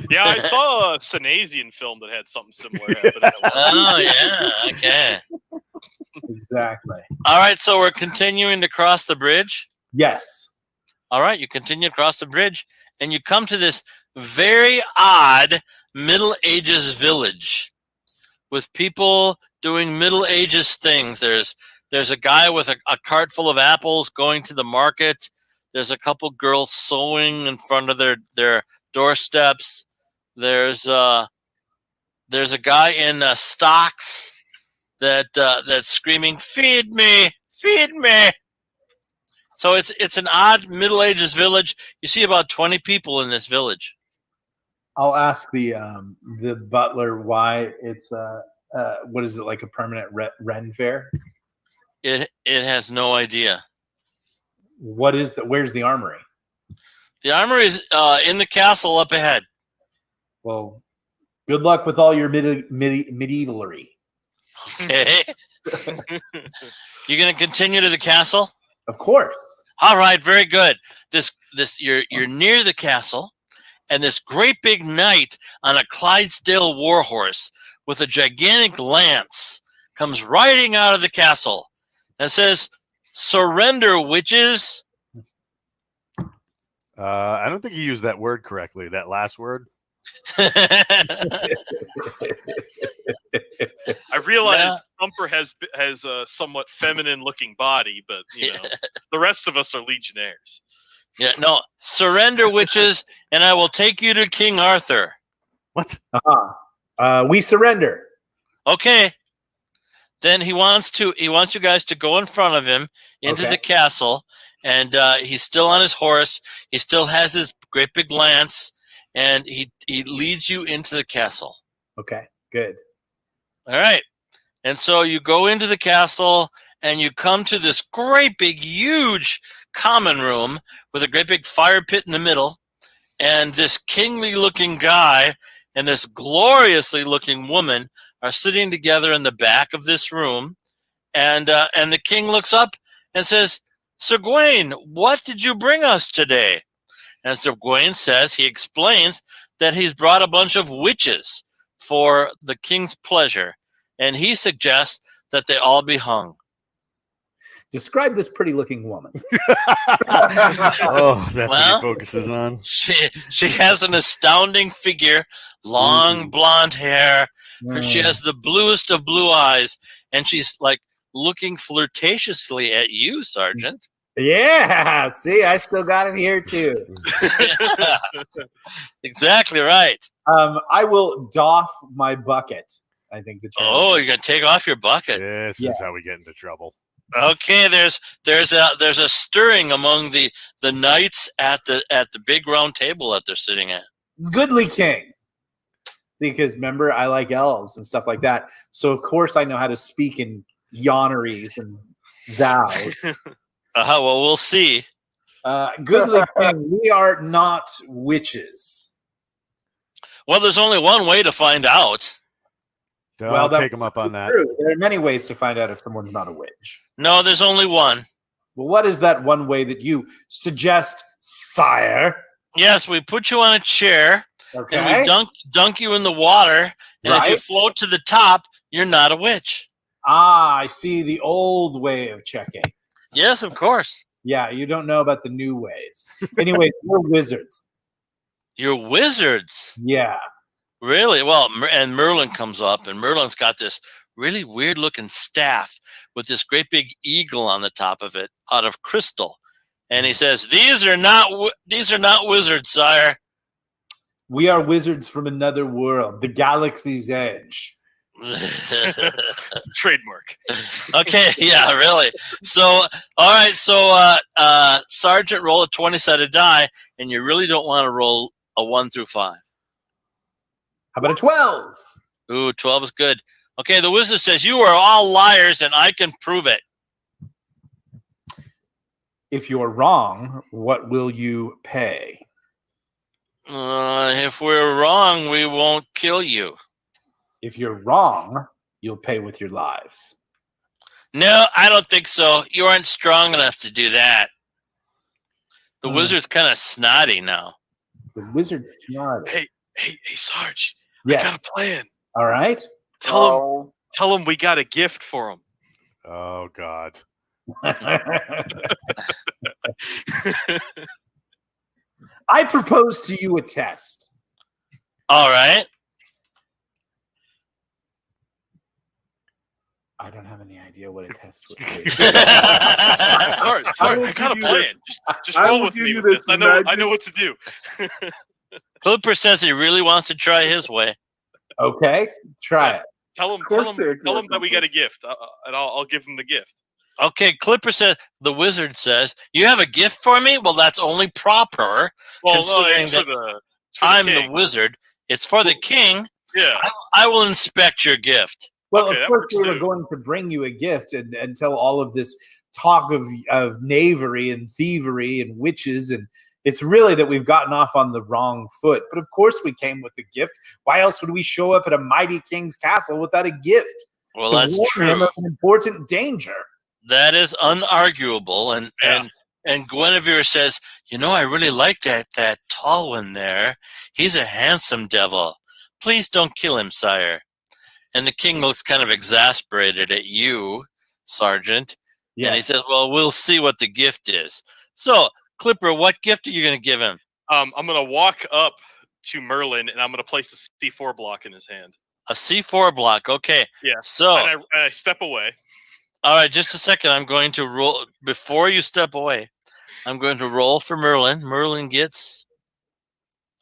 Speaker 5: Yeah, I saw a Sanasian film that had something similar happen.
Speaker 1: Oh, yeah, okay.
Speaker 3: Exactly.
Speaker 1: All right, so we're continuing to cross the bridge.
Speaker 3: Yes.
Speaker 1: All right, you continue across the bridge, and you come to this very odd Middle Ages village with people doing Middle Ages things. There's a guy with a cart full of apples going to the market. There's a couple girls sewing in front of their doorsteps. There's a guy in stocks that's screaming, "Feed me, feed me!" So it's an odd Middle Ages village. You see about 20 people in this village.
Speaker 3: I'll ask the butler why it's what is it, like a permanent Ren fair?
Speaker 1: It has no idea.
Speaker 3: What is the? Where's the armory?
Speaker 1: The armory is in the castle up ahead.
Speaker 3: Well, good luck with all your medievalry.
Speaker 1: Okay. You're gonna continue to the castle?
Speaker 3: Of course.
Speaker 1: All right, very good. You're near the castle, and this great big knight on a Clydesdale warhorse with a gigantic lance comes riding out of the castle and says, "Surrender, witches."
Speaker 2: I don't think you used that word correctly. That last word.
Speaker 5: I realize Thumper has a somewhat feminine-looking body, but the rest of us are legionnaires.
Speaker 1: Yeah, no, surrender, witches, and I will take you to King Arthur.
Speaker 2: What?
Speaker 3: We surrender.
Speaker 1: Okay. Then he wants you guys to go in front of him into the castle, and he's still on his horse. He still has his great big lance, and he leads you into the castle.
Speaker 3: Okay, good.
Speaker 1: All right. And so you go into the castle, and you come to this great big, huge common room with a great big fire pit in the middle, and this kingly-looking guy and this gloriously-looking woman are sitting together in the back of this room, and the king looks up and says, "Sir Gawain, what did you bring us today?" And Sir Gawain says, he explains that he's brought a bunch of witches for the king's pleasure, and he suggests that they all be hung.
Speaker 3: Describe this pretty-looking woman.
Speaker 2: Oh, that's what he focuses on.
Speaker 1: She has an astounding figure, long blonde hair. She has the bluest of blue eyes, and she's like looking flirtatiously at you, Sergeant.
Speaker 3: Yeah, see, I still got it here too.
Speaker 1: Exactly right.
Speaker 3: I will doff my bucket. I think the term.
Speaker 1: Oh, you're gonna take off your bucket.
Speaker 2: This is how we get into trouble.
Speaker 1: Okay, there's a stirring among the knights at the big round table that they're sitting at.
Speaker 3: Goodly king. Because remember, I like elves and stuff like that. So of course I know how to speak in yawneries and thous.
Speaker 1: Well, we'll see.
Speaker 3: Goodly king, we are not witches.
Speaker 1: Well, there's only one way to find out.
Speaker 2: Don't take them up on that.
Speaker 3: True. There are many ways to find out if someone's not a witch.
Speaker 1: No, there's only one.
Speaker 3: Well, what is that one way that you suggest, sire?
Speaker 1: Yes, we put you on a chair,
Speaker 3: Okay.
Speaker 1: and we dunk you in the water, and if you float to the top, you're not a witch.
Speaker 3: I see the old way of checking.
Speaker 1: Yes, of course.
Speaker 3: Yeah, you don't know about the new ways. Anyway, we're wizards.
Speaker 1: You're wizards.
Speaker 3: Yeah.
Speaker 1: Really? Well, and Merlin comes up, and Merlin's got this really weird-looking staff with this great big eagle on the top of it, out of crystal. And he says, "These are not wizards, sire.
Speaker 3: We are wizards from another world, the galaxy's edge."
Speaker 5: Trademark.
Speaker 1: Okay, yeah, really. So, all right. So, Sergeant, roll a 20-sided die, and you really don't want to roll a 1 through 5.
Speaker 3: How about a 12?
Speaker 1: Ooh, 12 is good. Okay, the wizard says, "You are all liars, and I can prove it."
Speaker 3: If you're wrong, what will you pay?
Speaker 1: If we're wrong, we won't kill you.
Speaker 3: If you're wrong, you'll pay with your lives.
Speaker 1: No, I don't think so. You aren't strong enough to do that. The wizard's kind of snotty now.
Speaker 3: The wizard's snotty.
Speaker 5: Hey, Sarge.
Speaker 3: Yes.
Speaker 5: I got a plan.
Speaker 3: All right.
Speaker 5: Tell him we got a gift for him.
Speaker 2: Oh God.
Speaker 3: I propose to you a test.
Speaker 1: All right.
Speaker 3: I don't have any idea what a test would be.
Speaker 5: Sorry, I got a plan. Just roll with me with this. I know what to do.
Speaker 1: Clipper says he really wants to try his way.
Speaker 3: Okay, try it.
Speaker 5: Tell him that we got a gift, and I'll give him the gift.
Speaker 1: Okay, Clipper says, the wizard says, "You have a gift for me?" Well, that's only proper.
Speaker 5: Well, no,
Speaker 1: considering
Speaker 5: it's
Speaker 1: that
Speaker 5: for
Speaker 1: I'm
Speaker 5: king.
Speaker 1: the wizard. It's for the king.
Speaker 5: Yeah.
Speaker 1: I will inspect your gift.
Speaker 3: Well,
Speaker 5: Okay,
Speaker 3: of
Speaker 5: that
Speaker 3: course,
Speaker 5: works
Speaker 3: we were
Speaker 5: too.
Speaker 3: going to bring you a gift until all of this talk of knavery and thievery and witches, and it's really that we've gotten off on the wrong foot. But of course, we came with a gift. Why else would we show up at a mighty king's castle without a gift?
Speaker 1: Well,
Speaker 3: to
Speaker 1: that's
Speaker 3: warn him
Speaker 1: true.
Speaker 3: of an important danger.
Speaker 1: That is unarguable. And Guinevere says, "I really like that tall one there. He's a handsome devil. Please don't kill him, sire." And the king looks kind of exasperated at you, Sergeant.
Speaker 3: Yeah.
Speaker 1: And he says, "Well, we'll see what the gift is." So, Clipper, what gift are you going to give him?
Speaker 5: I'm going to walk up to Merlin, and I'm going to place a C4 block in his hand.
Speaker 1: A C4 block. Okay.
Speaker 5: Yeah.
Speaker 1: So,
Speaker 5: And I step away.
Speaker 1: all right, just a second. I'm going to roll. Before you step away, I'm going to roll for Merlin. Merlin gets...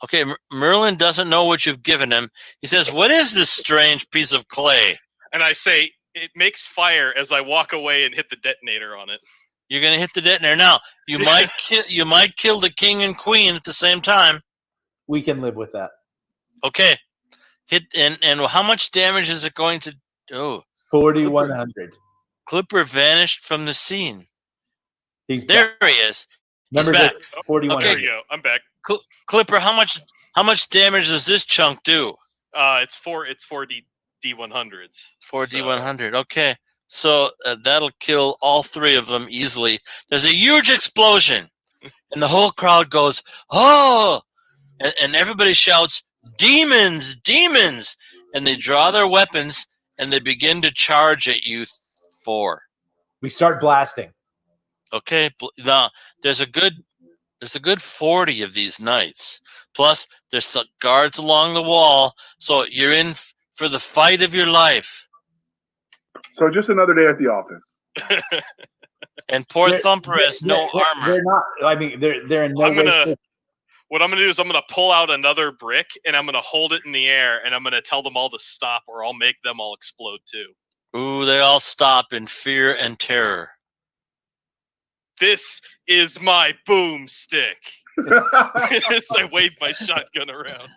Speaker 1: Okay, Merlin doesn't know what you've given him. He says, "What is this strange piece of clay?"
Speaker 5: And I say, "It makes fire," as I walk away and hit the detonator on it.
Speaker 1: You're going to hit the detonator. Now, you might kill the king and queen at the same time.
Speaker 3: We can live with that.
Speaker 1: Okay. Hit and how much damage is it going to do?
Speaker 3: 4,100.
Speaker 1: Clipper vanished from the scene.
Speaker 3: He's
Speaker 1: There
Speaker 3: back.
Speaker 1: he is.
Speaker 3: Number
Speaker 1: back.
Speaker 3: 4,100.
Speaker 5: There we go. I'm back.
Speaker 1: Clipper, how much damage does this chunk do?
Speaker 5: It's 4 D100s.
Speaker 1: 4 D100. Okay. So that'll kill all 3 of them easily. There's a huge explosion, and the whole crowd goes, "Oh!" And everybody shouts, "Demons! Demons!" And they draw their weapons, and they begin to charge at you 4.
Speaker 3: We start blasting.
Speaker 1: Okay. Now, there's a good 40 of these knights. Plus, there's some guards along the wall. So you're in for the fight of your life.
Speaker 4: So just another day at the office.
Speaker 1: And poor Thumper has no armor.
Speaker 3: They're not. I mean, they're in no way.
Speaker 5: What I'm gonna do is I'm gonna pull out another brick and I'm gonna hold it in the air and I'm gonna tell them all to stop, or I'll make them all explode too.
Speaker 1: Ooh, they all stop in fear and terror.
Speaker 5: This is my boomstick. As I wave my shotgun around.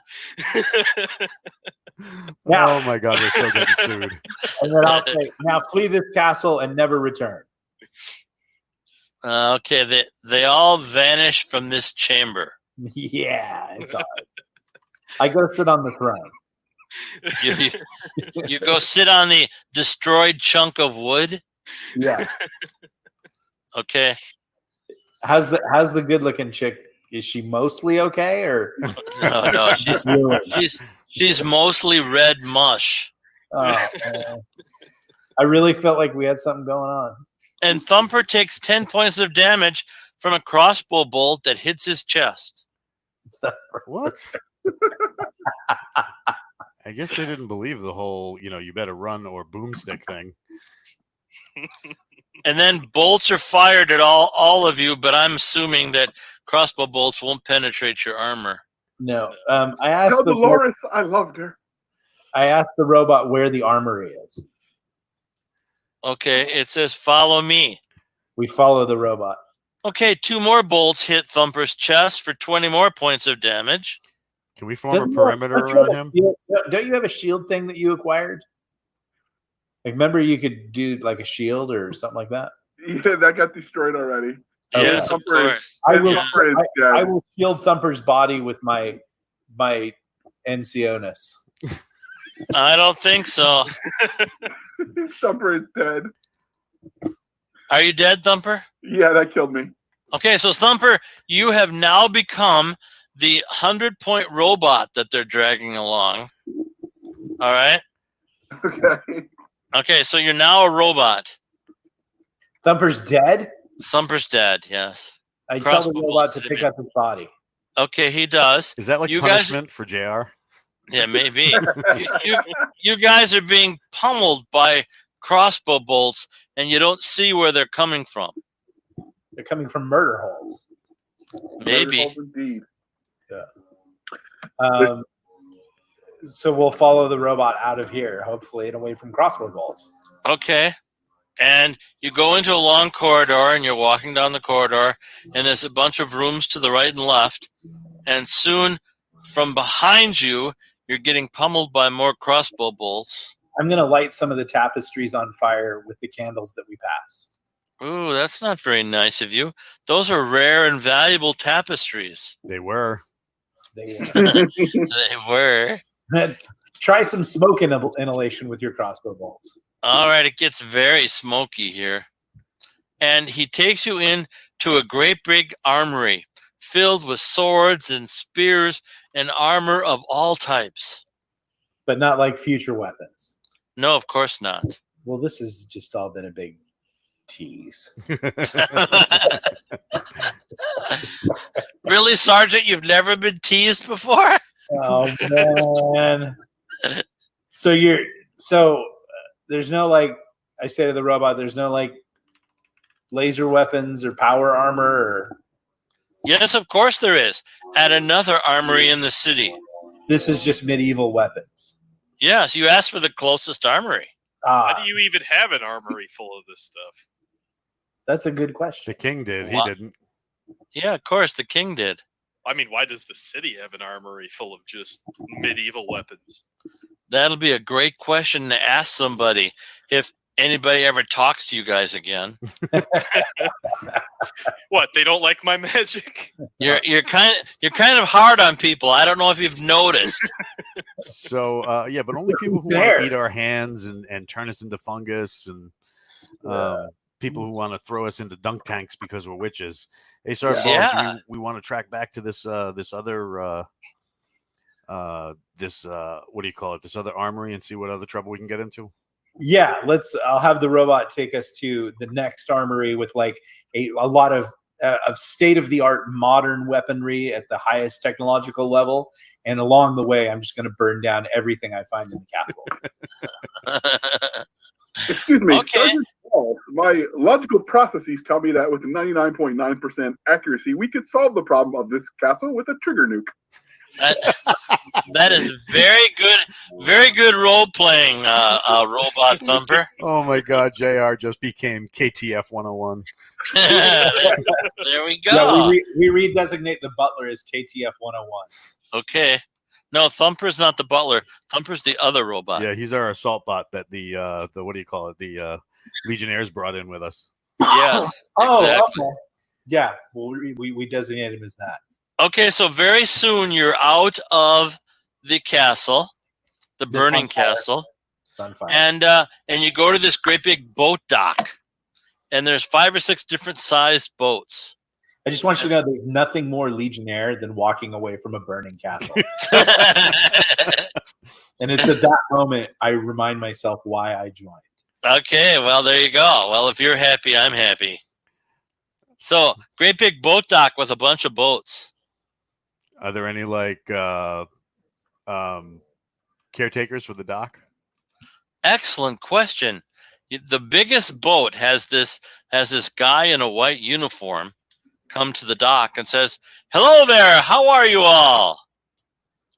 Speaker 3: Now-
Speaker 2: Oh my God, we're so getting sued.
Speaker 3: And then I'll say, "Now flee this castle and never return."
Speaker 1: Okay, they all vanish from this chamber.
Speaker 3: Yeah, it's all right. I go sit on the throne.
Speaker 1: You go sit on the destroyed chunk of wood.
Speaker 3: Yeah.
Speaker 1: Okay.
Speaker 3: How's the good looking chick? Is she mostly okay, or
Speaker 1: No, she's mostly red mush.
Speaker 3: oh, man. I really felt like we had something going on.
Speaker 1: And Thumper takes 10 points of damage from a crossbow bolt that hits his chest.
Speaker 2: What? I guess they didn't believe the whole, you better run or boomstick thing.
Speaker 1: And then bolts are fired at all of you, but I'm assuming that crossbow bolts won't penetrate your armor.
Speaker 3: No. I asked
Speaker 4: Tell Dolores I loved her.
Speaker 3: I asked the robot where the armory is.
Speaker 1: Okay, it says follow me.
Speaker 3: We follow the robot.
Speaker 1: Okay, 2 more bolts hit Thumper's chest for 20 more points of damage.
Speaker 2: Can we form a perimeter around him?
Speaker 3: Don't you have a shield thing that you acquired? Like, remember you could do like a shield or something like that?
Speaker 4: Yeah, that got destroyed already.
Speaker 1: Yes, of course.
Speaker 3: I will shield Thumper's body with my NCO-ness.
Speaker 1: I don't think so.
Speaker 4: Thumper is dead.
Speaker 1: Are you dead, Thumper?
Speaker 4: Yeah, that killed me.
Speaker 1: Okay, so Thumper, you have now become the 100-point robot that they're dragging along. All right?
Speaker 4: Okay.
Speaker 1: Okay, so you're now a robot.
Speaker 3: Thumper's dead?
Speaker 1: Thumper's dead, yes.
Speaker 3: I tell the robot to pick up his body.
Speaker 1: Okay, he does.
Speaker 2: Is that like
Speaker 1: you
Speaker 2: punishment for JR?
Speaker 1: Yeah, maybe. you guys are being pummeled by crossbow bolts, and you don't see where they're coming from.
Speaker 3: They're coming from murder holes.
Speaker 1: Maybe.
Speaker 4: Murder holes indeed.
Speaker 3: Yeah. So we'll follow the robot out of here, hopefully, and away from crossbow bolts.
Speaker 1: Okay. And you go into a long corridor, and you're walking down the corridor, and there's a bunch of rooms to the right and left. And soon, from behind you, you're getting pummeled by more crossbow bolts.
Speaker 3: I'm going to light some of the tapestries on fire with the candles that we pass.
Speaker 1: Ooh, that's not very nice of you. Those are rare and valuable tapestries.
Speaker 2: They were.
Speaker 3: They were.
Speaker 1: They were.
Speaker 3: Try some smoke inhalation with your crossbow bolts.
Speaker 1: All right, it gets very smoky here. And he takes you into a great big armory filled with swords and spears and armor of all types.
Speaker 3: But not like future weapons.
Speaker 1: No, of course not.
Speaker 3: Well, this has just all been a big tease.
Speaker 1: Really, Sergeant? You've never been teased before?
Speaker 3: Oh, man. So there's no, like, I say to the robot, there's no, like, laser weapons or power armor or...
Speaker 1: Yes, of course there is. At another armory in the city.
Speaker 3: This is just medieval weapons.
Speaker 1: Yes, you asked for the closest armory.
Speaker 5: How do you even have an armory full of this stuff?
Speaker 3: That's a good question.
Speaker 2: The king did.
Speaker 1: What?
Speaker 2: He didn't.
Speaker 1: Yeah, of course, the king did.
Speaker 5: I mean, why does the city have an armory full of just medieval weapons?
Speaker 1: That'll be a great question to ask somebody if anybody ever talks to you guys again.
Speaker 5: What, they don't like my magic?
Speaker 1: You're kind of hard on people. I don't know if you've noticed.
Speaker 2: So yeah, but only people who want to eat our hands and turn us into fungus and people who want to throw us into dunk tanks because we're witches. Hey, sorry, Bones, we want to track back to this other what do you call it? This other armory and see what other trouble we can get into.
Speaker 3: Yeah, I'll have the robot take us to the next armory with like a lot of state-of-the-art modern weaponry at the highest technological level. And along the way, I'm just going to burn down everything I find in the capital.
Speaker 4: Excuse me,
Speaker 1: Okay.
Speaker 4: Sergeant Walt, my logical processes tell me that with 99.9% accuracy, we could solve the problem of this castle with a trigger nuke.
Speaker 1: That is very good role playing, Robot Thumper.
Speaker 2: Oh my God, JR just became KTF 101.
Speaker 1: There we go.
Speaker 3: Yeah, we redesignate the butler as KTF 101.
Speaker 1: Okay. No, Thumper's not the butler. Thumper's the other robot.
Speaker 2: Yeah, he's our assault bot that the what do you call it? The Legionnaires brought in with us.
Speaker 1: Yes.
Speaker 3: Oh,
Speaker 1: exactly.
Speaker 3: okay. Yeah, well, we designate him as that.
Speaker 1: Okay, so very soon you're out of the castle, the burning castle.
Speaker 3: It's on fire.
Speaker 1: And you go to this great big boat dock. And there's 5 or 6 different sized boats.
Speaker 3: I just want you to know there's nothing more Legionnaire than walking away from a burning castle. And it's at that moment I remind myself why I joined.
Speaker 1: Okay, well, there you go. Well, if you're happy, I'm happy. So, great big boat dock with a bunch of boats.
Speaker 2: Are there any like caretakers for the dock?
Speaker 1: Excellent question. The biggest boat has this guy in a white uniform come to the dock and says, "Hello there. How are you all?"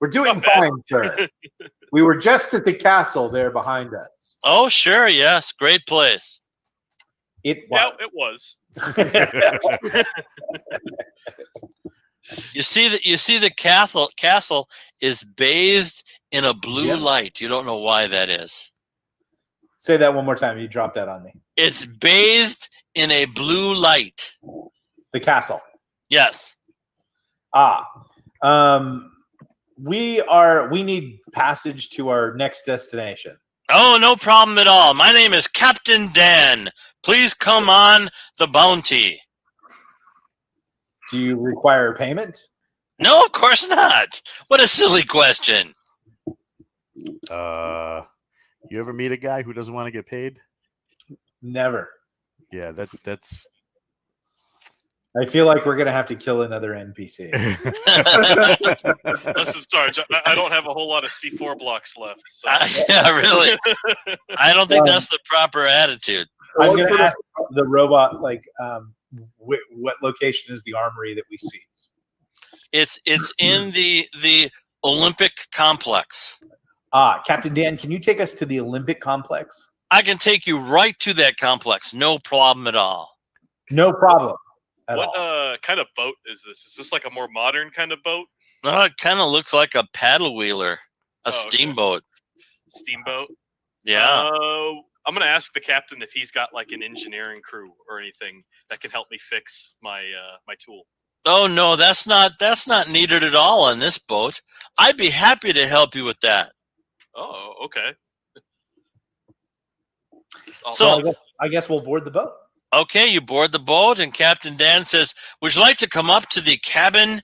Speaker 3: We're doing fine, sir. We were just at the castle there behind us.
Speaker 1: Oh, sure, yes, great place.
Speaker 3: It
Speaker 5: Yeah,
Speaker 3: was.
Speaker 5: it was.
Speaker 1: You see the castle is bathed in a blue light. You don't know why that is.
Speaker 3: Say that one more time. You dropped that on me.
Speaker 1: It's bathed in a blue light.
Speaker 3: The castle.
Speaker 1: Yes.
Speaker 3: We need passage to our next destination.
Speaker 1: Oh, no problem at all. My name is Captain Dan. Please come on the Bounty.
Speaker 3: Do you require payment?
Speaker 1: No, of course not. What a silly question.
Speaker 2: You ever meet a guy who doesn't want to get paid?
Speaker 3: Never.
Speaker 2: Yeah, that's.
Speaker 3: I feel like we're gonna have to kill another NPC.
Speaker 5: Listen, Sarge, I don't have a whole lot of C4 blocks left. So.
Speaker 1: Yeah, really. I don't think that's the proper attitude.
Speaker 3: I'm gonna ask the robot, like, what location is the armory that we see?
Speaker 1: It's in the Olympic complex.
Speaker 3: Captain Dan, can you take us to the Olympic complex?
Speaker 1: I can take you right to that complex. No problem at all.
Speaker 3: No problem.
Speaker 5: What kind of boat is this? Is this like a more modern kind of boat?
Speaker 1: It kind of looks like a paddle wheeler, a steamboat.
Speaker 5: Steamboat?
Speaker 1: Yeah.
Speaker 5: I'm going to ask the captain if he's got like an engineering crew or anything that can help me fix my my tool.
Speaker 1: Oh no, that's not needed at all on this boat. I'd be happy to help you with that.
Speaker 5: Oh, okay.
Speaker 1: So
Speaker 3: I guess we'll board the boat.
Speaker 1: Okay, you board the boat, and Captain Dan says, "Would you like to come up to the cabin,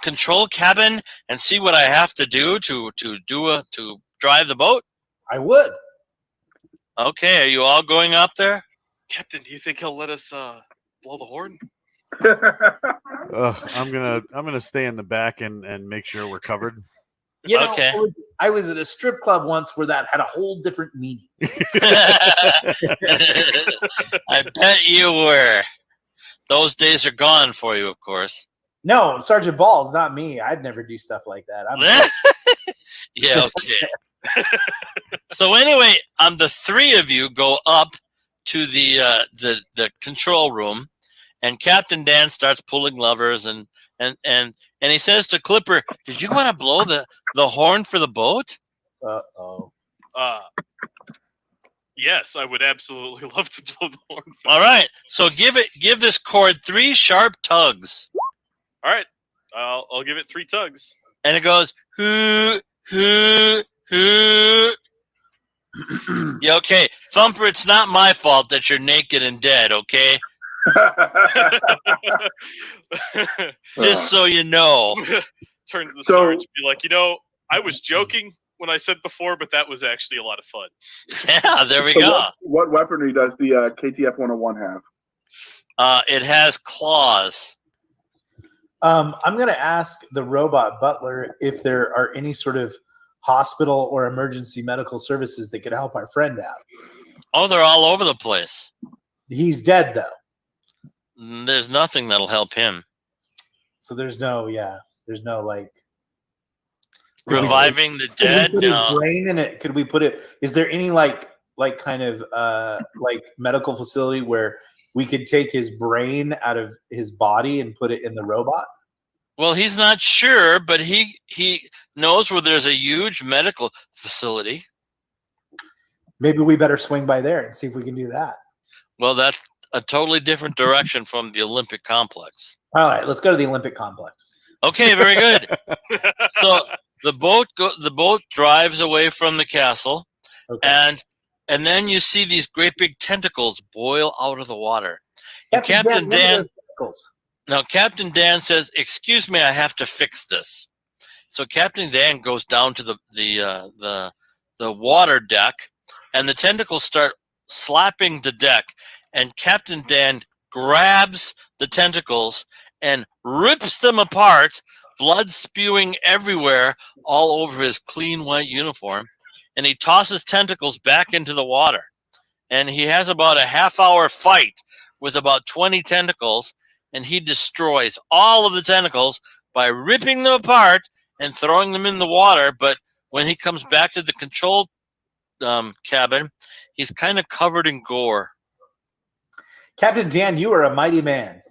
Speaker 1: control cabin, and see what I have to do to drive the boat?"
Speaker 3: I would.
Speaker 1: Okay, are you all going up there?
Speaker 5: Captain, do you think he'll let us blow the horn?
Speaker 2: I'm gonna stay in the back and make sure we're covered.
Speaker 3: You know,
Speaker 1: Okay.
Speaker 3: I was at a strip club once where that had a whole different meaning.
Speaker 1: I bet you were. Those days are gone for you, of course.
Speaker 3: No, Sergeant Balls, not me. I'd never do stuff like that.
Speaker 1: Yeah, okay. So anyway, the three of you go up to the control room, and Captain Dan starts pulling levers, and he says to Clipper, "Did you want to blow the horn for the boat?"
Speaker 3: Uh-oh.
Speaker 5: Yes, I would absolutely love to blow the horn.
Speaker 1: All right, so give this cord 3 sharp tugs.
Speaker 5: All right, I'll give it 3 tugs.
Speaker 1: And it goes hoo hoo hoo. Yeah, okay, Thumper. It's not my fault that you're naked and dead. Okay, just so you know.
Speaker 5: Turn to the Sarge and be like, I was joking when I said before, but that was actually a lot of fun.
Speaker 1: Yeah, there we go.
Speaker 4: What weaponry does the KTF 101 have?
Speaker 1: It has claws.
Speaker 3: I'm going to ask the robot butler if there are any sort of hospital or emergency medical services that could help our friend out.
Speaker 1: Oh, they're all over the place.
Speaker 3: He's dead, though.
Speaker 1: There's nothing that'll help him.
Speaker 3: So there's no like
Speaker 1: reviving the dead. No.
Speaker 3: Brain in it. Could we put it? Is there any like kind of like medical facility where we could take his brain out of his body and put it in the robot?
Speaker 1: Well, he's not sure, but he knows where there's a huge medical facility.
Speaker 3: Maybe we better swing by there and see if we can do that.
Speaker 1: Well, that's a totally different direction from the Olympic complex.
Speaker 3: All right, let's go to the Olympic complex.
Speaker 1: Okay, very good. So the boat drives away from the castle,
Speaker 3: Okay.
Speaker 1: and then you see these great big tentacles boil out of the water. And
Speaker 3: Captain Dan.
Speaker 1: Now Captain Dan says, "Excuse me, I have to fix this." So Captain Dan goes down to the water deck, and the tentacles start slapping the deck, and Captain Dan grabs the tentacles and rips them apart, blood spewing everywhere all over his clean white uniform, and he tosses tentacles back into the water. And he has about a half-hour fight with about 20 tentacles, and he destroys all of the tentacles by ripping them apart and throwing them in the water. But when he comes back to the control cabin, he's kind of covered in gore.
Speaker 3: Captain Dan, you are a mighty man.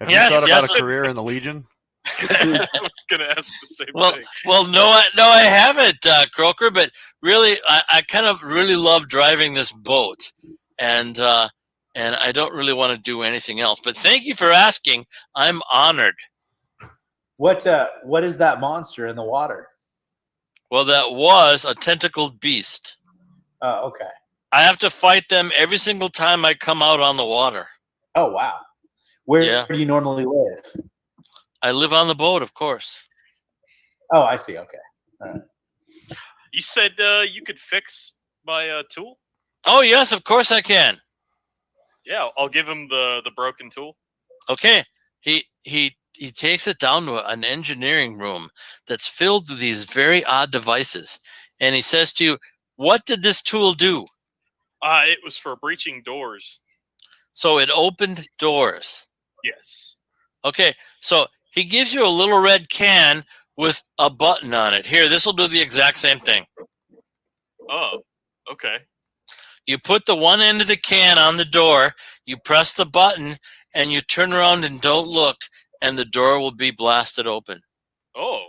Speaker 2: Have you thought about a career in the Legion?
Speaker 5: I was gonna ask the same thing.
Speaker 1: Well, no, I haven't, Croker. But really, I kind of really love driving this boat, and I don't really want to do anything else. But thank you for asking. I'm honored.
Speaker 3: What is that monster in the water?
Speaker 1: Well, that was a tentacled beast.
Speaker 3: Oh, okay.
Speaker 1: I have to fight them every single time I come out on the water.
Speaker 3: Oh, wow. Where do you normally live?
Speaker 1: I live on the boat, of course.
Speaker 3: Oh, I see. Okay. All right.
Speaker 5: You said you could fix my tool?
Speaker 1: Oh, yes, of course I can.
Speaker 5: Yeah, I'll give him the broken tool.
Speaker 1: Okay. He takes it down to an engineering room that's filled with these very odd devices. And he says to you, what did this tool do?
Speaker 5: It was for breaching doors.
Speaker 1: So it opened doors.
Speaker 5: Yes.
Speaker 1: Okay, so he gives you a little red can with a button on it. Here, this will do the exact same thing.
Speaker 5: Oh, okay.
Speaker 1: You put the one end of the can on the door, you press the button, and you turn around and don't look, and the door will be blasted open.
Speaker 5: Oh,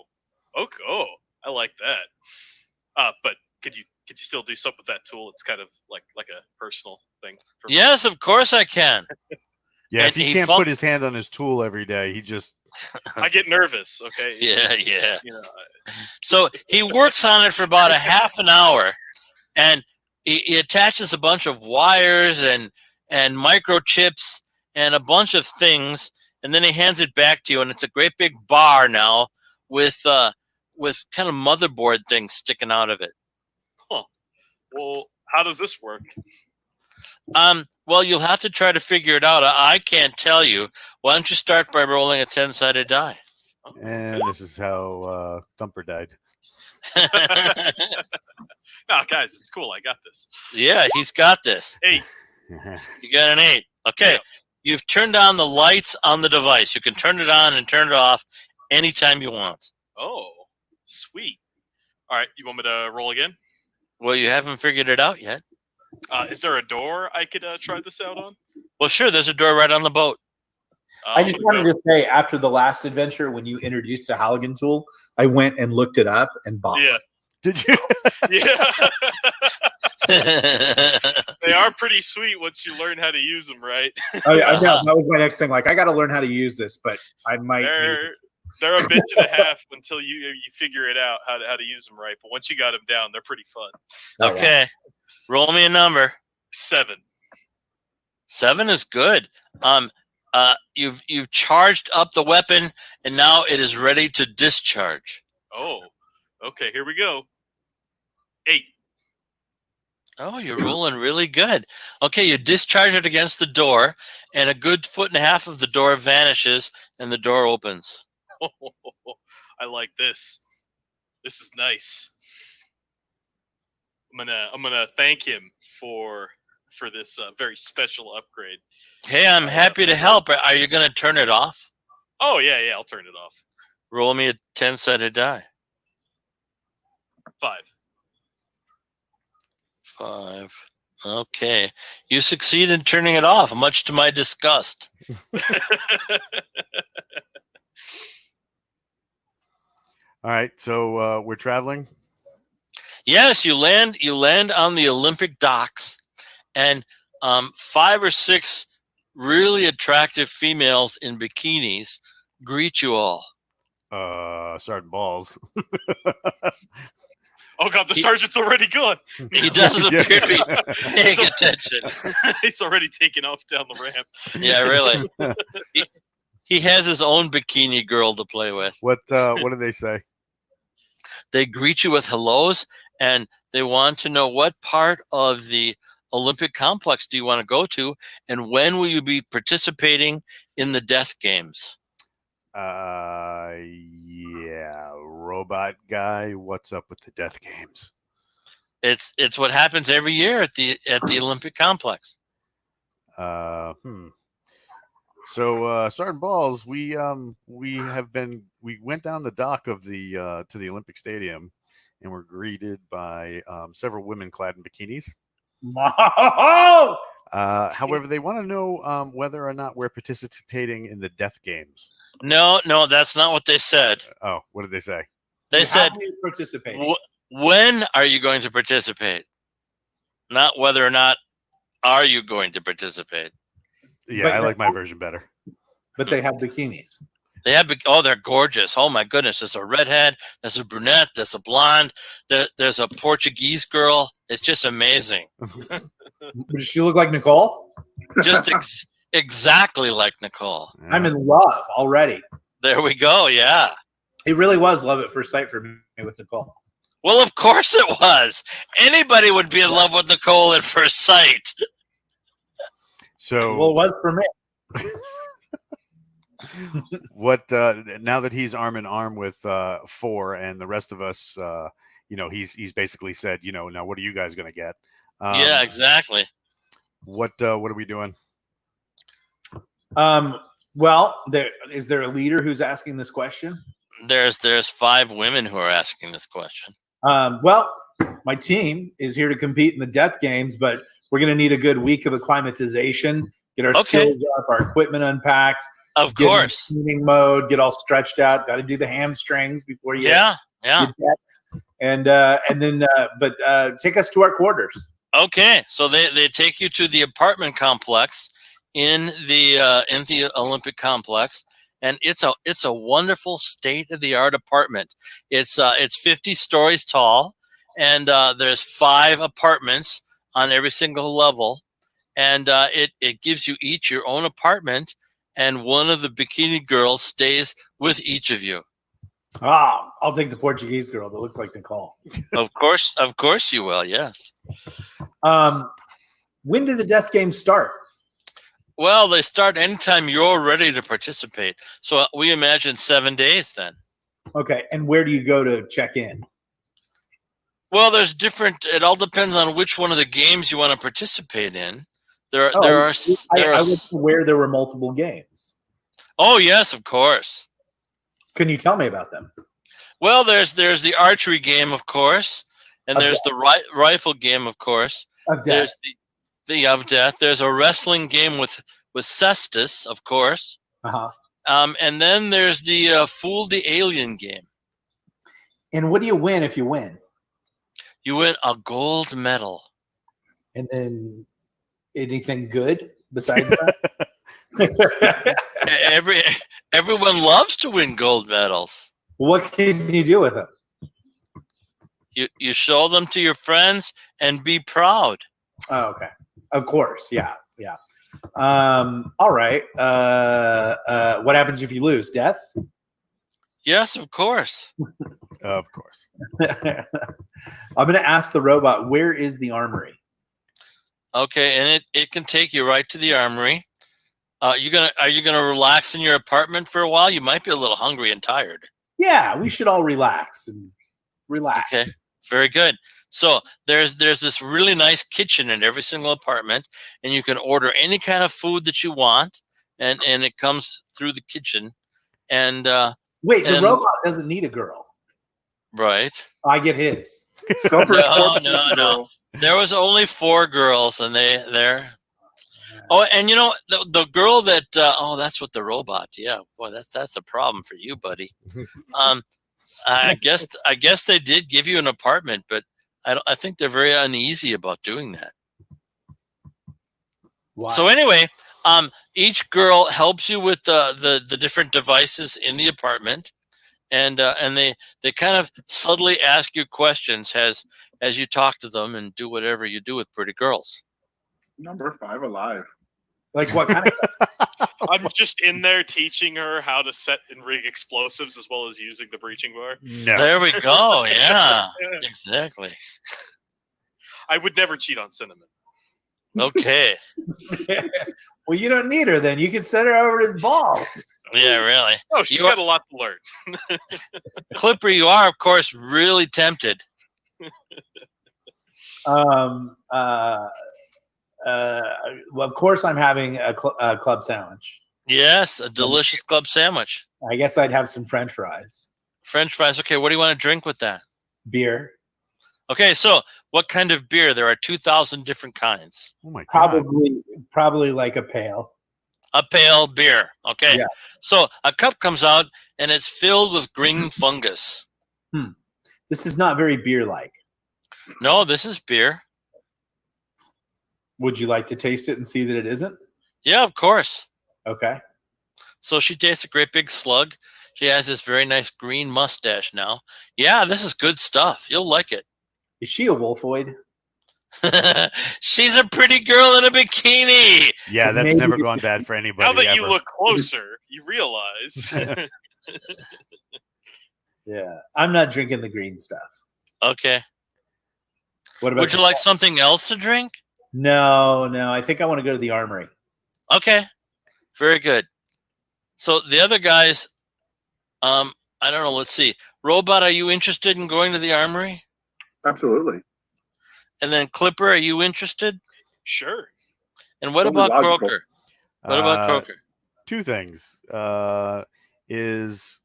Speaker 5: okay. Oh, I like that. But could you still do something with that tool? It's kind of like a personal thing. For me.
Speaker 1: Yes, of course I can.
Speaker 2: Yeah,
Speaker 1: And
Speaker 2: if he can't put his hand on his tool every day, he just...
Speaker 5: I get nervous, okay?
Speaker 1: Yeah.
Speaker 5: You know,
Speaker 1: So he works on it for about a half an hour, and he attaches a bunch of wires and microchips and a bunch of things, and then he hands it back to you, and it's a great big bar now with kind of motherboard things sticking out of it.
Speaker 5: huh. Well, how does this work?
Speaker 1: Well, you'll have to try to figure it out. I can't tell you. Why don't you start by rolling a 10-sided die?
Speaker 2: And this is how Thumper died.
Speaker 5: No, guys, it's cool. I got this.
Speaker 1: Yeah, he's got this.
Speaker 5: 8.
Speaker 1: You got an 8. Okay.
Speaker 5: Yeah.
Speaker 1: You've turned on the lights on the device. You can turn it on and turn it off anytime you want.
Speaker 5: Oh, sweet. All right, you want me to roll again?
Speaker 1: Well, you haven't figured it out yet.
Speaker 5: Is there a door I could try this out on?
Speaker 1: Well, sure. There's a door right on the boat.
Speaker 3: I just wanted to say, after the last adventure, when you introduced the Halligan tool, I went and looked it up and bought it.
Speaker 5: Yeah.
Speaker 2: Did you?
Speaker 5: Yeah. They are pretty sweet once you learn how to use them, right?
Speaker 3: I know. That was my next thing. Like, I got to learn how to use this, but I might.
Speaker 5: They're a bitch and a half until you figure it out how to use them right. But once you got them down, they're pretty fun.
Speaker 1: Okay. Roll me a number.
Speaker 5: 7.
Speaker 1: 7 is good. You've charged up the weapon, and now it is ready to discharge.
Speaker 5: Oh, okay. Here we go. 8.
Speaker 1: Oh, you're rolling really good. Okay, you discharge it against the door, and a good foot and a half of the door vanishes, and the door opens.
Speaker 5: I like this. This is nice. I'm gonna thank him for this very special upgrade.
Speaker 1: Hey, I'm happy to help. Are you going to turn it off?
Speaker 5: Oh yeah, I'll turn it off.
Speaker 1: Roll me a 10-sided die.
Speaker 5: 5.
Speaker 1: 5. Okay. You succeed in turning it off, much to my disgust.
Speaker 2: All right, so we're traveling.
Speaker 1: Yes, you land on the Olympic docks, and 5 or 6 really attractive females in bikinis greet you all.
Speaker 2: Sergeant Balls.
Speaker 5: Oh god, the sergeant's already gone.
Speaker 1: He doesn't appear to be paying attention.
Speaker 5: He's already taken off down the ramp.
Speaker 1: Yeah, really. He has his own bikini girl to play with.
Speaker 2: What do they say?
Speaker 1: They greet you with hellos, and they want to know what part of the Olympic complex do you want to go to, and when will you be participating in the death games?
Speaker 2: Yeah, robot guy. What's up with the death games?
Speaker 1: It's what happens every year at the Olympic complex.
Speaker 2: So, Sergeant Balls, we went down the dock of the to the Olympic Stadium, and were greeted by several women clad in bikinis. However, they want to know whether or not we're participating in the death games.
Speaker 1: No, that's not what they said.
Speaker 2: Oh, what did they say?
Speaker 1: They said,
Speaker 3: participate.
Speaker 1: When are you going to participate? Not whether or not are you going to participate.
Speaker 2: Yeah, I like my version better.
Speaker 3: But they have bikinis.
Speaker 1: They have, they're gorgeous. Oh my goodness, there's a redhead, there's a brunette, there's a blonde, there's a Portuguese girl. It's just amazing.
Speaker 3: Does she look like Nicole?
Speaker 1: Just exactly like Nicole.
Speaker 2: Yeah.
Speaker 3: I'm in love already.
Speaker 1: There we go. Yeah.
Speaker 3: It really was love at first sight for me with Nicole.
Speaker 1: Well, of course it was. Anybody would be in love with Nicole at first sight.
Speaker 2: So,
Speaker 3: well, it was for me.
Speaker 2: What now that he's arm in arm with 4 and the rest of us, he's basically said, now what are you guys going to get?
Speaker 1: Yeah, exactly.
Speaker 2: What are we doing?
Speaker 3: Well, is there a leader who's asking this question?
Speaker 1: There's 5 women who are asking this question.
Speaker 3: Well, my team is here to compete in the death games, but we're going to need a good week of acclimatization, get our skills up, our equipment unpacked.
Speaker 1: Of course.
Speaker 3: Tuning mode, get all stretched out. Got to do the hamstrings before you.
Speaker 1: Yeah.
Speaker 3: And then take us to our quarters.
Speaker 1: Okay, so they take you to the apartment complex in the Olympic complex, and it's a wonderful state-of-the-art apartment. It's 50 stories tall, and there's 5 apartments on every single level, and it gives you each your own apartment, and one of the bikini girls stays with each of you.
Speaker 3: I'll take the Portuguese girl that looks like Nicole.
Speaker 1: Of course you will. Yes.
Speaker 3: When do the death games start?
Speaker 1: Well, they start anytime you're ready to participate. So we imagine 7 days then. Okay.
Speaker 3: And where do you go to check in?
Speaker 1: Well, there's different. It all depends on which one of the games you want to participate in. I was
Speaker 3: aware there were multiple games.
Speaker 1: Oh yes, of course.
Speaker 3: Can you tell me about them?
Speaker 1: Well, there's the archery game, of course, and there's the rifle game, of course.
Speaker 3: Of death.
Speaker 1: There's of death. There's a wrestling game with cestus, of course. And then there's the Fool the Alien game.
Speaker 3: And what do you win if you win?
Speaker 1: You win a gold medal.
Speaker 3: And then anything good besides that?
Speaker 1: Everyone loves to win gold medals.
Speaker 3: What can you do with them?
Speaker 1: You show them to your friends and be proud.
Speaker 3: Oh, okay. Of course. Yeah. All right. What happens if you lose? Death?
Speaker 1: Yes, of course.
Speaker 2: Of course.
Speaker 3: I'm going to ask the robot, where is the armory?
Speaker 1: Okay, and it can take you right to the armory. Are you gonna relax in your apartment for a while? You might be a little hungry and tired.
Speaker 3: Yeah, we should all relax.
Speaker 1: Okay, very good. So there's this really nice kitchen in every single apartment, and you can order any kind of food that you want, and it comes through the kitchen. And
Speaker 3: the robot doesn't need a girl,
Speaker 1: right?
Speaker 3: I get his.
Speaker 1: No. There was only 4 girls, and they're. Oh, and the girl that that's what the robot. Yeah, boy, that's a problem for you, buddy. I guess they did give you an apartment, but I think they're very uneasy about doing that. Wow. So anyway, each girl helps you with the different devices in the apartment, and they kind of subtly ask you questions as you talk to them and do whatever you do with pretty girls.
Speaker 4: Number 5 alive.
Speaker 3: Like what kind of?
Speaker 5: I'm just in there teaching her how to set and rig explosives as well as using the breaching bar.
Speaker 2: No.
Speaker 1: There we go. Yeah, exactly.
Speaker 5: I would never cheat on Cinnamon.
Speaker 1: Okay.
Speaker 3: Well, you don't need her then. You can send her over to the ball.
Speaker 1: Yeah, really.
Speaker 5: Oh, she's got a lot to learn.
Speaker 1: Clipper, you are, of course, really tempted.
Speaker 3: Well, of course, I'm having a club sandwich.
Speaker 1: Yes, a delicious club sandwich.
Speaker 3: I guess I'd have some French fries.
Speaker 1: French fries. Okay, what do you want to drink with that?
Speaker 3: Beer.
Speaker 1: Okay, so what kind of beer? There are 2,000 different kinds.
Speaker 2: Oh my god!
Speaker 3: Probably like a pale.
Speaker 1: A pale beer. Okay.
Speaker 3: Yeah.
Speaker 1: So a cup comes out and it's filled with green fungus.
Speaker 3: This is not very beer-like.
Speaker 1: No, this is beer.
Speaker 3: Would you like to taste it and see that it isn't?
Speaker 1: Yeah, of course.
Speaker 3: Okay.
Speaker 1: So she tastes a great big slug. She has this very nice green mustache now. Yeah, this is good stuff. You'll like it.
Speaker 3: Is she a wolfoid?
Speaker 1: She's a pretty girl in a bikini.
Speaker 2: Yeah, that's
Speaker 3: Maybe-
Speaker 2: never gone bad for anybody.
Speaker 5: Now that you
Speaker 2: ever.
Speaker 5: look closer, you realize.
Speaker 3: Yeah. I'm not drinking the green stuff.
Speaker 1: Okay.
Speaker 3: What about
Speaker 1: Would you like something else to drink?
Speaker 3: No. I think I want to go to the armory.
Speaker 1: Okay. Very good. So the other guys, I don't know. Let's see. Robot, are you interested in going to the armory?
Speaker 4: Absolutely.
Speaker 1: And then Clipper, are you interested?
Speaker 5: Sure.
Speaker 1: And what
Speaker 4: Totally
Speaker 1: about
Speaker 4: logical.
Speaker 1: Croaker? What about Croaker?
Speaker 2: Two things. Is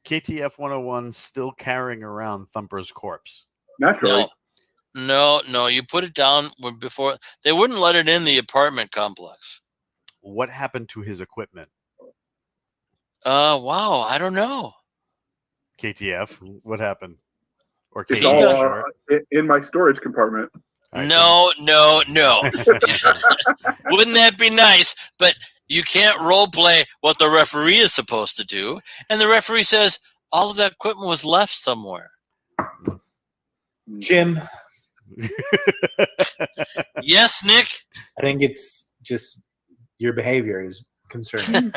Speaker 2: KTF 101 still carrying around Thumper's corpse?
Speaker 4: Naturally.
Speaker 1: No. You put it down before. They wouldn't let it in the apartment complex.
Speaker 2: What happened to his equipment?
Speaker 1: Wow. I don't know.
Speaker 2: KTF, what happened? Or
Speaker 4: It's
Speaker 2: KTF,
Speaker 4: all
Speaker 2: short?
Speaker 4: in my storage compartment.
Speaker 1: No. Wouldn't that be nice? But you can't role play what the referee is supposed to do. And the referee says all of that equipment was left somewhere.
Speaker 3: Jim,
Speaker 1: Yes, Nick?
Speaker 3: I think it's just your behavior is concerning.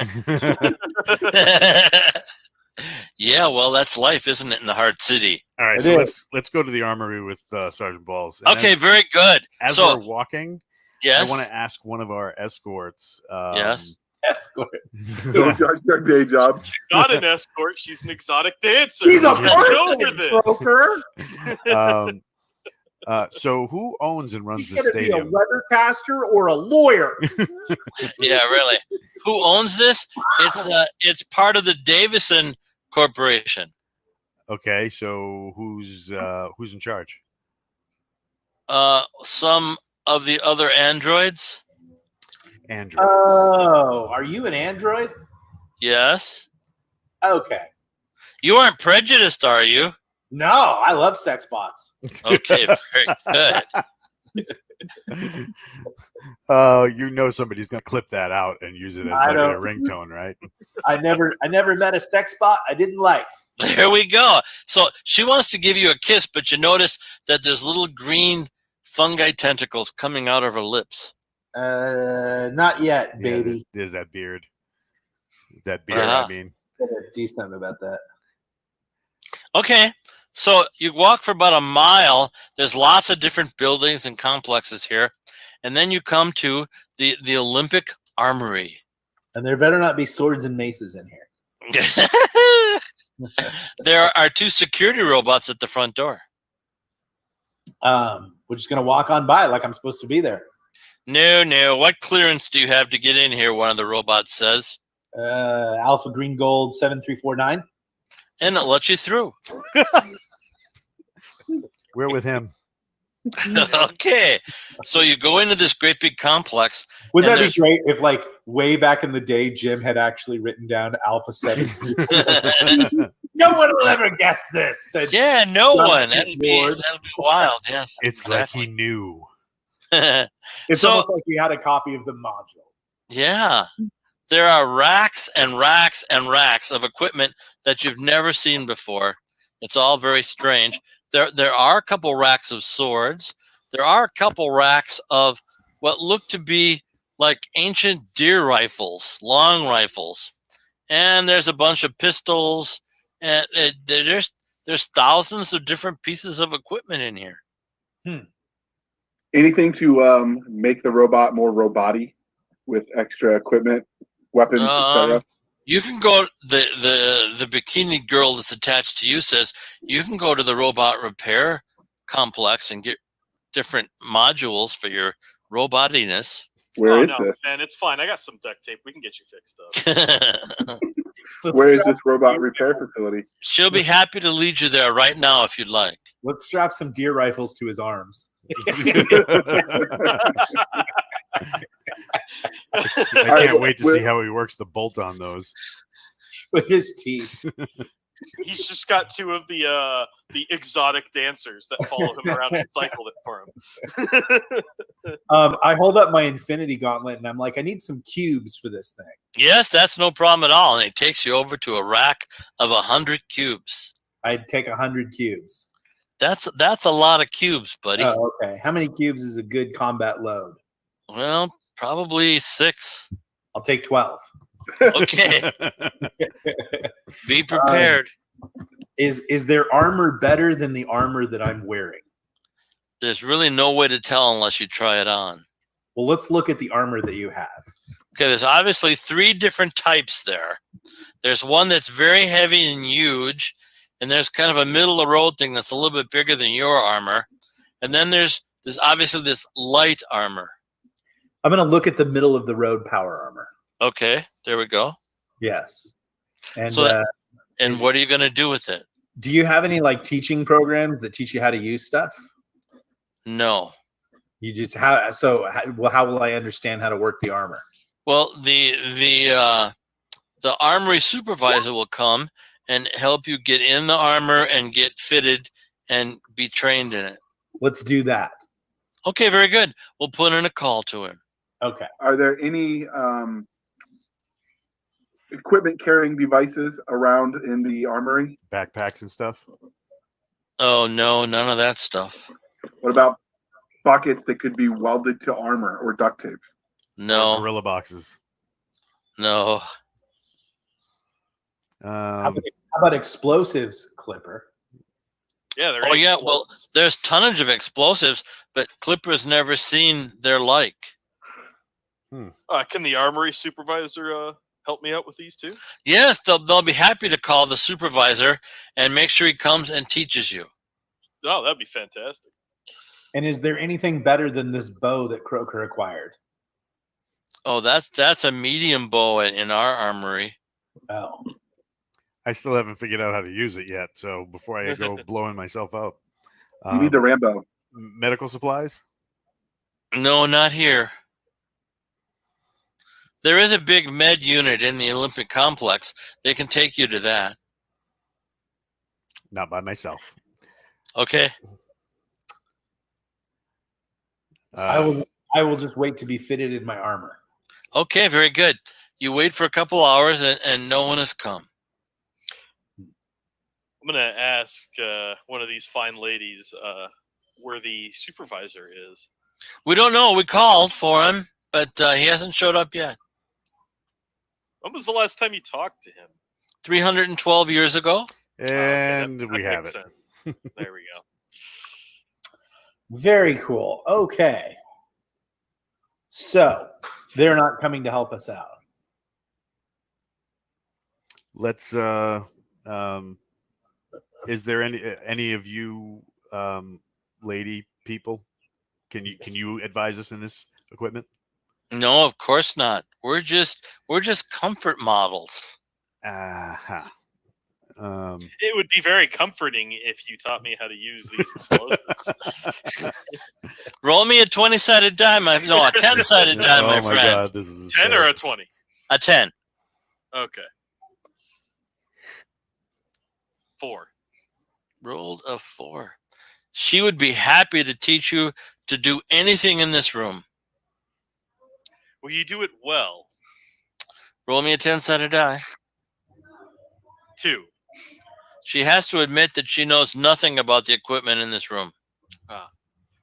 Speaker 1: Yeah, well, that's life, isn't it, in the Hard City?
Speaker 2: All right,
Speaker 3: It
Speaker 2: so
Speaker 3: is.
Speaker 2: let's go to the armory with Sergeant Balls. And
Speaker 1: Okay,
Speaker 2: then
Speaker 1: very good.
Speaker 2: As
Speaker 1: So,
Speaker 2: we're walking,
Speaker 1: yes.
Speaker 2: I want to ask one of our escorts.
Speaker 1: Yes.
Speaker 3: Escort.
Speaker 4: Don't judge their day job.
Speaker 5: She's not an escort. She's an exotic dancer.
Speaker 3: He's a
Speaker 5: Get over this.
Speaker 3: broker.
Speaker 2: So who owns and runs
Speaker 3: He's
Speaker 2: the
Speaker 3: going to be a
Speaker 2: stadium?
Speaker 3: weathercaster or a lawyer.
Speaker 1: Yeah, really. Who owns this? It's part of the Davison Corporation.
Speaker 2: Okay, so who's in charge?
Speaker 1: Some of the other androids.
Speaker 2: Androids.
Speaker 3: Oh, are you an android?
Speaker 1: Yes.
Speaker 3: Okay.
Speaker 1: You aren't prejudiced, are you?
Speaker 3: No, I love sex bots.
Speaker 1: Okay, very good.
Speaker 2: You know somebody's gonna clip that out and use it as
Speaker 3: I
Speaker 2: like a
Speaker 3: don't-
Speaker 2: ringtone, right?
Speaker 3: I never met a sex bot I didn't like.
Speaker 1: There we go. So she wants to give you a kiss, but you notice that there's little green fungi tentacles coming out of her lips.
Speaker 3: Not yet,
Speaker 2: Yeah,
Speaker 3: baby.
Speaker 2: there's that beard. That beard,
Speaker 1: Uh-huh.
Speaker 2: I mean.
Speaker 3: Gotta do something about that.
Speaker 1: Okay, so you walk for about a mile. There's lots of different buildings and complexes here. And then you come to the Olympic Armory.
Speaker 3: And there better not be swords and maces in here.
Speaker 1: There are 2 security robots at the front door.
Speaker 3: We're just gonna walk on by like I'm supposed to be there.
Speaker 1: No. What clearance do you have to get in here? One of the robots says.
Speaker 3: Alpha Green Gold 7349.
Speaker 1: And it lets you through.
Speaker 2: We're with him.
Speaker 1: Okay. So you go into this great big complex.
Speaker 3: Would
Speaker 1: And
Speaker 3: that be
Speaker 1: there's-
Speaker 3: great if, like, way back in the day, Jim had actually written down Alpha 7? No one will ever guess this. Said,
Speaker 1: Yeah, no
Speaker 3: John
Speaker 1: one. That'd be wild. Yes.
Speaker 2: It's like he knew.
Speaker 3: It's
Speaker 1: So-
Speaker 3: almost like we had a copy of the module.
Speaker 1: Yeah. There are racks and racks and racks of equipment that you've never seen before. It's all very strange. There are a couple racks of swords. There are a couple racks of what look to be like ancient deer rifles, long rifles. And there's a bunch of pistols. And there's thousands of different pieces of equipment in here.
Speaker 4: Anything to make the robot more robot-y with extra equipment, weapons, etc.?
Speaker 1: You can go. The bikini girl that's attached to you says you can go to the robot repair complex and get different modules for your robotiness.
Speaker 4: Where is this?
Speaker 5: Man, it's fine. I got some duct tape. We can get you fixed up.
Speaker 4: Where is this robot repair facility?
Speaker 1: She'll be happy to lead you there right now if you'd like.
Speaker 3: Let's strap some deer rifles to his arms.
Speaker 2: I can't wait to see how he works the bolt on those
Speaker 3: with his teeth.
Speaker 5: He's just got two of the exotic dancers that follow him around and cycle it for him.
Speaker 3: I hold up my infinity gauntlet and I'm like, I need some cubes for this thing.
Speaker 1: Yes, that's no problem at all. And it takes you over to a rack of 100 cubes.
Speaker 3: I'd take 100 cubes.
Speaker 1: That's a lot of cubes, buddy.
Speaker 3: Oh, okay. How many cubes is a good combat load?
Speaker 1: Well, probably 6.
Speaker 3: I'll take 12.
Speaker 1: Okay. Be prepared.
Speaker 3: Is their armor better than the armor that I'm wearing?
Speaker 1: There's really no way to tell unless you try it on.
Speaker 3: Well, let's look at the armor that you have.
Speaker 1: Okay, there's obviously 3 different types there. There's one that's very heavy and huge, and there's kind of a middle of the road thing that's a little bit bigger than your armor. And then there's obviously this light armor.
Speaker 3: I'm going to look at the middle of the road power armor.
Speaker 1: Okay, there we go.
Speaker 3: Yes. And
Speaker 1: so and what are you going to do with it?
Speaker 3: Do you have any like teaching programs that teach you how to use stuff?
Speaker 1: No.
Speaker 3: You just how will I understand how to work the armor?
Speaker 1: Well, the armory supervisor will come and help you get in the armor and get fitted and be trained in it.
Speaker 3: Let's do that.
Speaker 1: Okay, very good. We'll put in a call to him.
Speaker 3: Okay.
Speaker 4: Are there any equipment carrying devices around in the armory?
Speaker 2: Backpacks and stuff?
Speaker 1: Oh, no, none of that stuff.
Speaker 4: What about buckets that could be welded to armor or duct tape?
Speaker 1: No.
Speaker 2: Or gorilla boxes?
Speaker 1: No.
Speaker 3: How about explosives, Clipper?
Speaker 5: Yeah.
Speaker 1: Oh, yeah. Well, there's tonnage of explosives, but Clipper's never seen their like.
Speaker 5: Can the armory supervisor help me out with these too?
Speaker 1: Yes, they'll be happy to call the supervisor and make sure he comes and teaches you.
Speaker 5: Oh, that'd be fantastic.
Speaker 3: And is there anything better than this bow that Croker acquired?
Speaker 1: Oh, that's a medium bow in our armory.
Speaker 3: Oh.
Speaker 2: I still haven't figured out how to use it yet, so before I go blowing myself up.
Speaker 4: You need the Rambo.
Speaker 2: Medical supplies?
Speaker 1: No, not here. There is a big med unit in the Olympic complex. They can take you to that.
Speaker 2: Not by myself.
Speaker 1: Okay.
Speaker 3: I will just wait to be fitted in my armor.
Speaker 1: Okay, very good. You wait for a couple hours and no one has come.
Speaker 5: I'm going to ask one of these fine ladies where the supervisor is.
Speaker 1: We don't know. We called for him, but he hasn't showed up yet.
Speaker 5: When was the last time you talked to him?
Speaker 1: 312 years ago.
Speaker 2: And
Speaker 5: that
Speaker 2: we have it.
Speaker 5: There we go.
Speaker 3: Very cool. Okay. So they're not coming to help us out.
Speaker 2: Let's is there any of you lady people? Can you advise us in this equipment?
Speaker 1: No, of course not. We're just comfort models.
Speaker 2: Uh-huh.
Speaker 5: It would be very comforting if you taught me how to use these explosives.
Speaker 1: Roll me a 20-sided die, a 10-sided die, my friend.
Speaker 2: God, this is
Speaker 5: 10 or a 20?
Speaker 1: A 10.
Speaker 5: Okay. 4.
Speaker 1: Rolled a 4. She would be happy to teach you to do anything in this room.
Speaker 5: Will you do it well?
Speaker 1: Roll me a 10-sided die.
Speaker 5: 2.
Speaker 1: She has to admit that she knows nothing about the equipment in this room.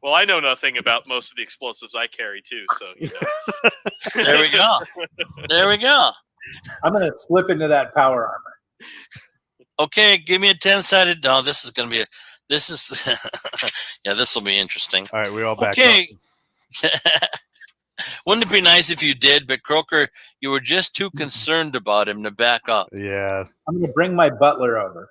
Speaker 5: Well, I know nothing about most of the explosives I carry too, so you know.
Speaker 1: There we go. There we go.
Speaker 3: I'm going to slip into that power armor.
Speaker 1: Okay, give me a 10-sided. No, this is going to be This is yeah. This will be interesting.
Speaker 2: All right, we all back
Speaker 1: Okay.
Speaker 2: up.
Speaker 1: Wouldn't it be nice if you did? But Croker, you were just too concerned about him to back up.
Speaker 2: Yeah.
Speaker 3: I'm going to bring my butler over.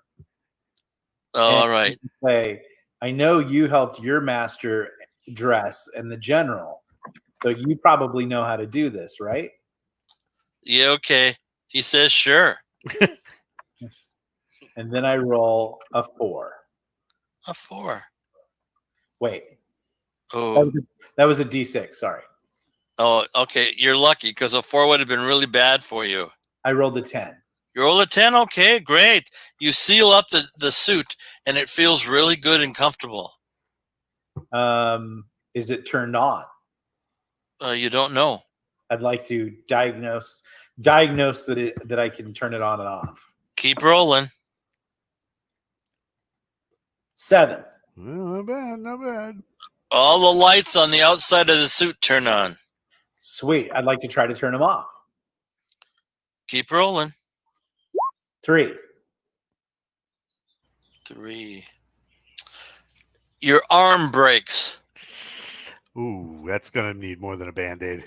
Speaker 1: Oh, all right.
Speaker 3: Say, I know you helped your master dress and the general, so you probably know how to do this, right?
Speaker 1: Yeah. Okay. He says sure.
Speaker 3: And then I roll a 4.
Speaker 1: A 4.
Speaker 3: Wait,
Speaker 1: Oh.
Speaker 3: that was a D6. Sorry,
Speaker 1: Oh. Okay. You're lucky because a 4 would have been really bad for you.
Speaker 3: I rolled a 10.
Speaker 1: You roll a 10. Okay. Great. You seal up the suit, and it feels really good and comfortable.
Speaker 3: Is it turned on?
Speaker 1: You don't know.
Speaker 3: I'd like to diagnose that I can turn it on and off.
Speaker 1: Keep rolling.
Speaker 3: 7.
Speaker 2: Not bad, not bad.
Speaker 1: All the lights on the outside of the suit turn on.
Speaker 3: Sweet. I'd like to try to turn them off.
Speaker 1: Keep rolling.
Speaker 3: 3.
Speaker 1: 3. Your arm breaks.
Speaker 2: Ooh, that's gonna need more than a band-aid.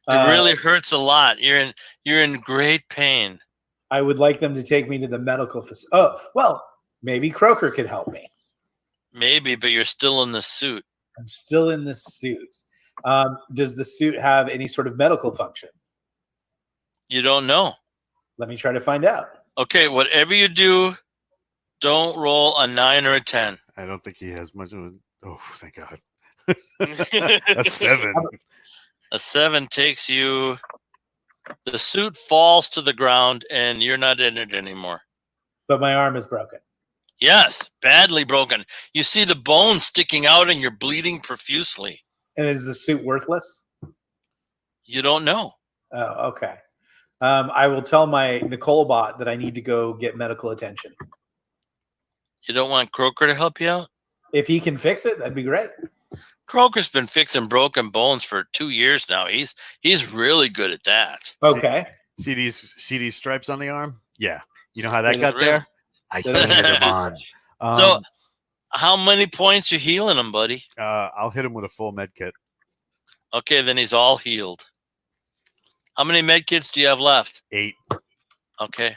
Speaker 1: It really hurts a lot. You're in great pain.
Speaker 3: I would like them to take me to the medical facility. Oh, well, maybe Croker could help me.
Speaker 1: Maybe, but you're still in the suit.
Speaker 3: I'm still in this suit. Does the suit have any sort of medical function?
Speaker 1: You don't know.
Speaker 3: Let me try to find out.
Speaker 1: Okay, whatever you do, don't roll a 9 or a 10.
Speaker 2: I don't think he has much of a. Oh, thank God. A 7.
Speaker 1: A 7 takes you. The suit falls to the ground, and you're not in it anymore.
Speaker 3: But my arm is broken.
Speaker 1: Yes, badly broken. You see the bone sticking out, and you're bleeding profusely.
Speaker 3: And is the suit worthless?
Speaker 1: You don't know.
Speaker 3: Oh, okay. I will tell my Nicole bot that I need to go get medical attention.
Speaker 1: You don't want Croker to help you out?
Speaker 3: If he can fix it, that'd be great.
Speaker 1: Croker's been fixing broken bones for 2 years now. He's really good at that.
Speaker 3: Okay.
Speaker 2: See these stripes on the arm? Yeah. You know how that
Speaker 1: Really?
Speaker 2: got there? I painted them on.
Speaker 1: So, how many points you healing him, buddy?
Speaker 2: I'll hit him with a full med kit.
Speaker 1: Okay, then he's all healed. How many med kits do you have left?
Speaker 2: 8.
Speaker 1: Okay.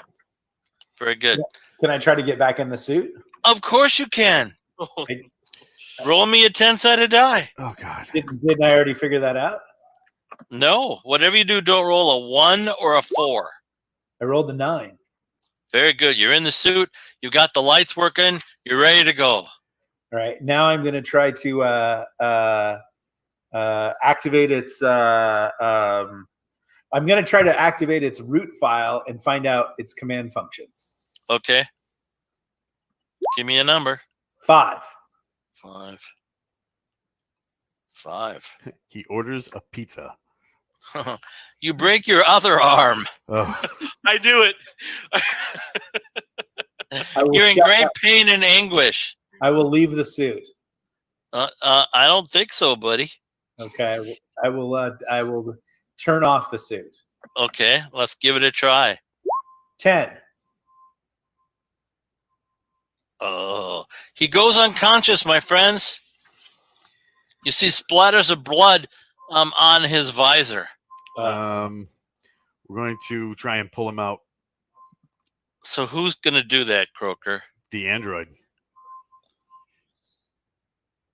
Speaker 1: Very good.
Speaker 3: Can I try to get back in the suit?
Speaker 1: Of course you can. Roll me a 10-sided die.
Speaker 2: Oh God.
Speaker 3: Didn't I already figure that out?
Speaker 1: No. Whatever you do, don't roll a 1 or a 4.
Speaker 3: I rolled the 9.
Speaker 1: Very good. You're in the suit. You got the lights working. You're ready to go.
Speaker 3: All right. Now I'm going to try to activate its. I'm going to try to activate its root file and find out its command functions.
Speaker 1: Okay. Give me a number.
Speaker 3: 5.
Speaker 1: 5. 5.
Speaker 2: He orders a pizza.
Speaker 1: You break your other arm.
Speaker 2: Oh.
Speaker 5: I do it.
Speaker 1: You're in great pain and anguish.
Speaker 3: I will leave the suit.
Speaker 1: I don't think so, buddy.
Speaker 3: Okay. I will turn off the suit.
Speaker 1: Okay, let's give it a try.
Speaker 3: 10.
Speaker 1: Oh, he goes unconscious, my friends. You see splatters of blood on his visor.
Speaker 2: We're going to try and pull him out.
Speaker 1: So who's going to do that, Croker?
Speaker 2: The android.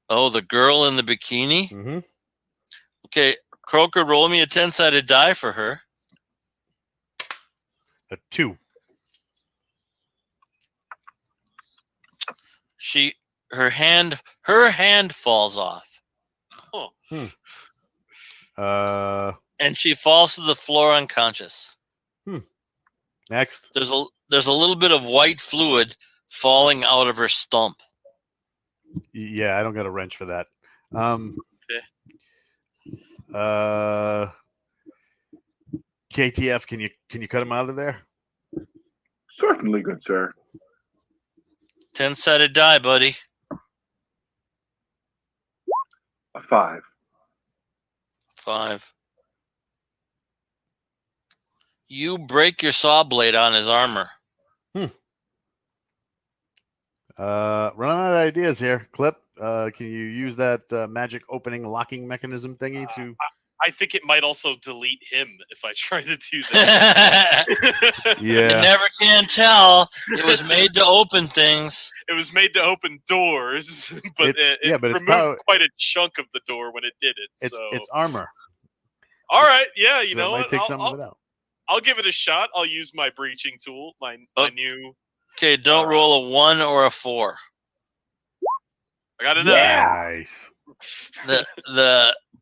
Speaker 1: Oh, the girl in the bikini?
Speaker 2: Mm-hmm.
Speaker 1: Okay, Croker, roll me a 10-sided die for her.
Speaker 2: A 2.
Speaker 1: Her hand falls off.
Speaker 5: Oh.
Speaker 1: And she falls to the floor unconscious.
Speaker 2: Next.
Speaker 1: There's a little bit of white fluid falling out of her stump.
Speaker 2: Yeah, I don't got a wrench for that. KTF, can you cut him out of there?
Speaker 4: Certainly, good sir.
Speaker 1: 10-sided die, buddy.
Speaker 4: A 5.
Speaker 1: 5. You break your saw blade on his armor.
Speaker 2: Running out of ideas here. Clip, can you use that magic opening locking mechanism thingy to?
Speaker 5: I think it might also delete him if I try to do that.
Speaker 1: You
Speaker 2: Yeah.
Speaker 1: never can tell. It was made to open things.
Speaker 5: It was made to open doors, but
Speaker 2: It's-
Speaker 5: it
Speaker 2: yeah, but it's
Speaker 5: removed quite a chunk of the door when it did it.
Speaker 2: It's armor.
Speaker 5: All right, yeah, you
Speaker 2: So
Speaker 5: know
Speaker 2: it might
Speaker 5: what?
Speaker 2: take some of it out.
Speaker 5: I'll give it a shot. I'll use my breaching tool, my new.
Speaker 1: Okay, don't roll a 1 or a 4.
Speaker 5: I got a
Speaker 2: Nice.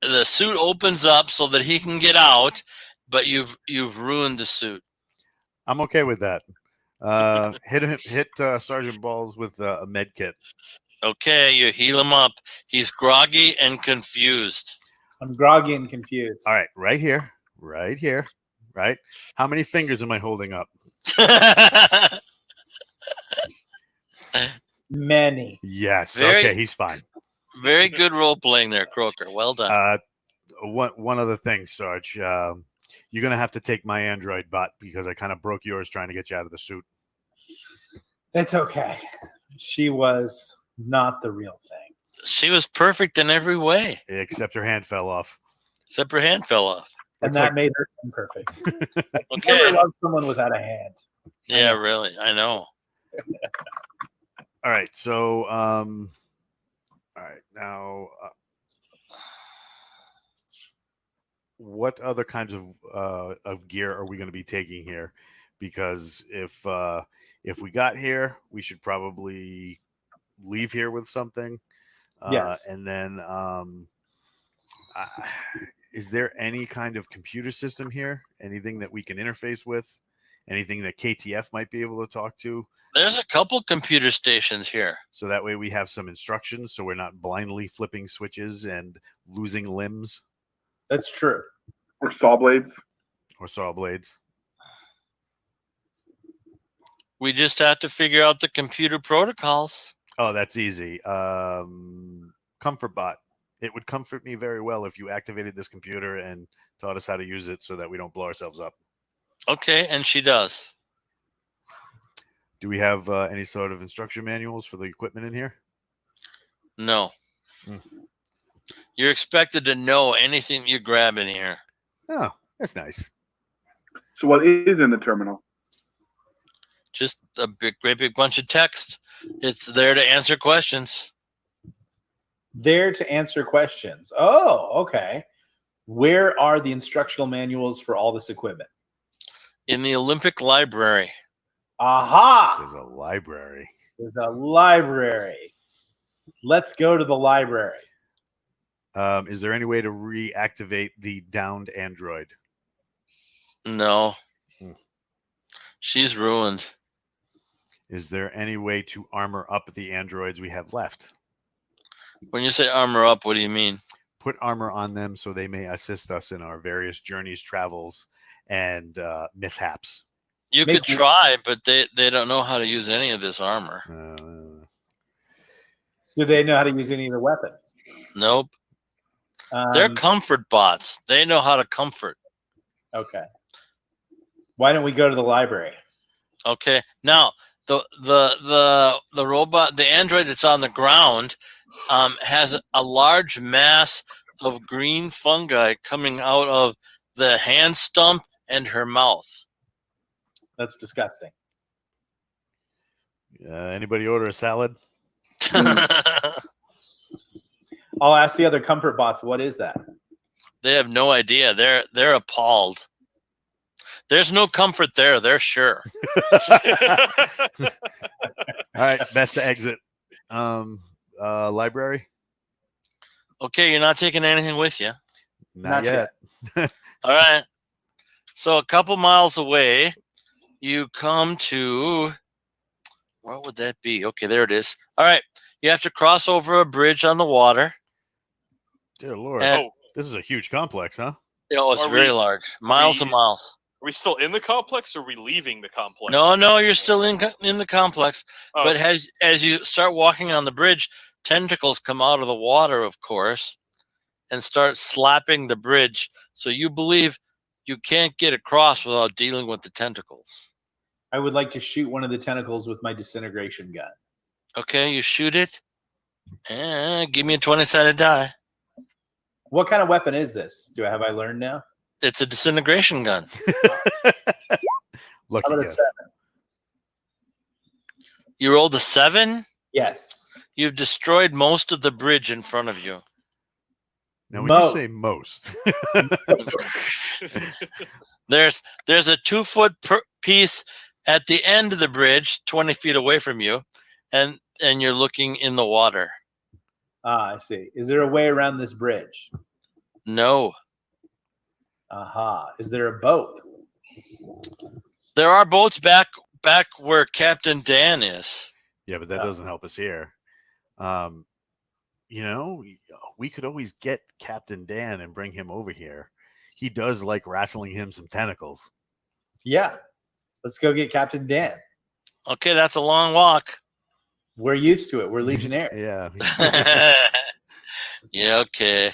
Speaker 1: The suit opens up so that he can get out, but you've ruined the suit.
Speaker 2: I'm okay with that. Hit Sergeant Balls with a med kit.
Speaker 1: Okay, you heal him up. He's groggy and confused.
Speaker 3: I'm groggy and confused.
Speaker 2: All right, right here. Right. How many fingers am I holding up?
Speaker 3: Many.
Speaker 2: Yes.
Speaker 1: Very-
Speaker 2: Okay, he's fine.
Speaker 1: Very good role playing there, Croker. Well done.
Speaker 2: One other thing, Sarge. You're gonna have to take my android bot because I kind of broke yours trying to get you out of the suit.
Speaker 3: It's okay. She was not the real thing.
Speaker 1: She was perfect in every way,
Speaker 2: Except her hand fell off.
Speaker 1: except her hand fell off.
Speaker 3: And
Speaker 2: Looks
Speaker 3: that
Speaker 2: like-
Speaker 3: made her imperfect.
Speaker 1: Okay.
Speaker 3: Never loved someone without a hand.
Speaker 1: Yeah, really. I know.
Speaker 2: All right. So, all right. Now, what other kinds of gear are we going to be taking here? Because if we got here, we should probably leave here with something.
Speaker 3: Yes.
Speaker 2: And then, is there any kind of computer system here? Anything that we can interface with? Anything that KTF might be able to talk to?
Speaker 1: There's a couple computer stations here.
Speaker 2: So that way we have some instructions, so we're not blindly flipping switches and losing limbs
Speaker 3: That's true.
Speaker 4: Or saw blades.
Speaker 2: or saw blades.
Speaker 1: We just have to figure out the computer protocols.
Speaker 2: Oh, that's easy. Comfort bot. It would comfort me very well if you activated this computer and taught us how to use it so that we don't blow ourselves up.
Speaker 1: Okay, and she does.
Speaker 2: Do we have any sort of instruction manuals for the equipment in here?
Speaker 1: No.
Speaker 2: Hmm.
Speaker 1: You're expected to know anything you grab in here.
Speaker 2: Oh, that's nice.
Speaker 4: So what is in the terminal?
Speaker 1: Just a great big bunch of text. It's there to answer questions.
Speaker 3: There to answer questions. Oh, okay. Where are the instructional manuals for all this equipment?
Speaker 1: In the Olympic Library.
Speaker 3: Aha!
Speaker 2: There's a library.
Speaker 3: There's a library. Let's go to the library.
Speaker 2: Is there any way to reactivate the downed android?
Speaker 1: No.
Speaker 2: Hmm.
Speaker 1: She's ruined.
Speaker 2: Is there any way to armor up the androids we have left?
Speaker 1: When you say armor up, what do you mean?
Speaker 2: Put armor on them so they may assist us in our various journeys, travels, and mishaps.
Speaker 1: You could try, but they don't know how to use any of this armor.
Speaker 3: Do they know how to use any of the weapons?
Speaker 1: Nope. They're comfort bots. They know how to comfort.
Speaker 3: Okay. Why don't we go to the library?
Speaker 1: Okay. Now the robot, the android that's on the ground, has a large mass of green fungi coming out of the hand stump and her mouth.
Speaker 3: That's disgusting.
Speaker 2: Anybody order a salad?
Speaker 3: I'll ask the other comfort bots, what is that?
Speaker 1: They have no idea. They're appalled. There's no comfort there. They're sure.
Speaker 2: All right, best to exit. Library?
Speaker 1: Okay, you're not taking anything with you.
Speaker 2: Not yet.
Speaker 1: All right. So a couple miles away, you come to, what would that be? Okay, there it is. All right. You have to cross over a bridge on the water.
Speaker 2: Dear Lord.
Speaker 1: And,
Speaker 2: This is a huge complex, huh?
Speaker 1: it's very large. Miles and miles.
Speaker 5: Are we still in the complex or are we leaving the complex?
Speaker 1: No, you're still in the complex.
Speaker 5: Oh,
Speaker 1: But as you start walking on the bridge, tentacles come out of the water, of course, and start slapping the bridge. So you believe you can't get across without dealing with the tentacles.
Speaker 3: I would like to shoot one of the tentacles with my disintegration gun.
Speaker 1: Okay, you shoot it. Give me a 20-sided die.
Speaker 3: What kind of weapon is this? Have I learned now?
Speaker 1: It's a disintegration gun.
Speaker 2: Lucky
Speaker 3: How about a
Speaker 2: guess.
Speaker 3: 7?
Speaker 1: You rolled a 7?
Speaker 3: Yes.
Speaker 1: You've destroyed most of the bridge in front of you.
Speaker 2: Now, when you say most,
Speaker 1: there's a 2-foot piece at the end of the bridge, 20 feet away from you, and you're looking in the water.
Speaker 3: I see. Is there a way around this bridge?
Speaker 1: No.
Speaker 3: Aha. Is there a boat?
Speaker 1: There are boats back where Captain Dan is.
Speaker 2: yeah, but that doesn't help us here. You know, we could always get Captain Dan and bring him over here. He does like wrestling him some tentacles.
Speaker 3: Yeah. Let's go get Captain Dan.
Speaker 1: Okay, that's a long walk.
Speaker 3: We're used to it. We're Legionnaires.
Speaker 2: Yeah.
Speaker 1: Yeah, okay.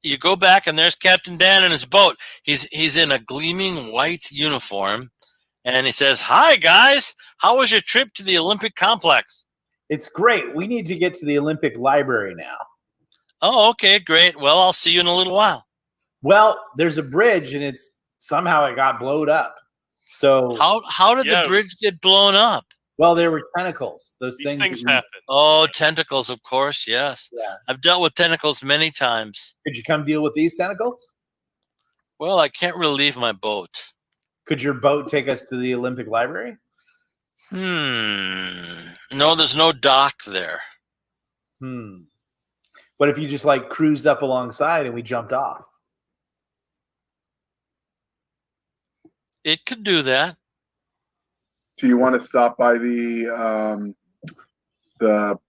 Speaker 1: You go back and there's Captain Dan in his boat. He's in a gleaming white uniform, and he says, "Hi guys, how was your trip to the Olympic complex?"
Speaker 3: It's great. We need to get to the Olympic library now.
Speaker 1: Oh, okay, great. Well, I'll see you in a little while.
Speaker 3: Well, there's a bridge, and it's somehow it got blown up. So
Speaker 1: how did the bridge get blown up?
Speaker 3: Well, there were tentacles.
Speaker 5: These things happen.
Speaker 1: Oh, tentacles, of course, yes.
Speaker 3: Yeah.
Speaker 1: I've dealt with tentacles many times.
Speaker 3: Could you come deal with these tentacles?
Speaker 1: Well, I can't really leave my boat.
Speaker 3: Could your boat take us to the Olympic library?
Speaker 1: No, there's no dock there.
Speaker 3: What if you just like cruised up alongside and we jumped off?
Speaker 1: It could do that.
Speaker 4: Do you want to stop by the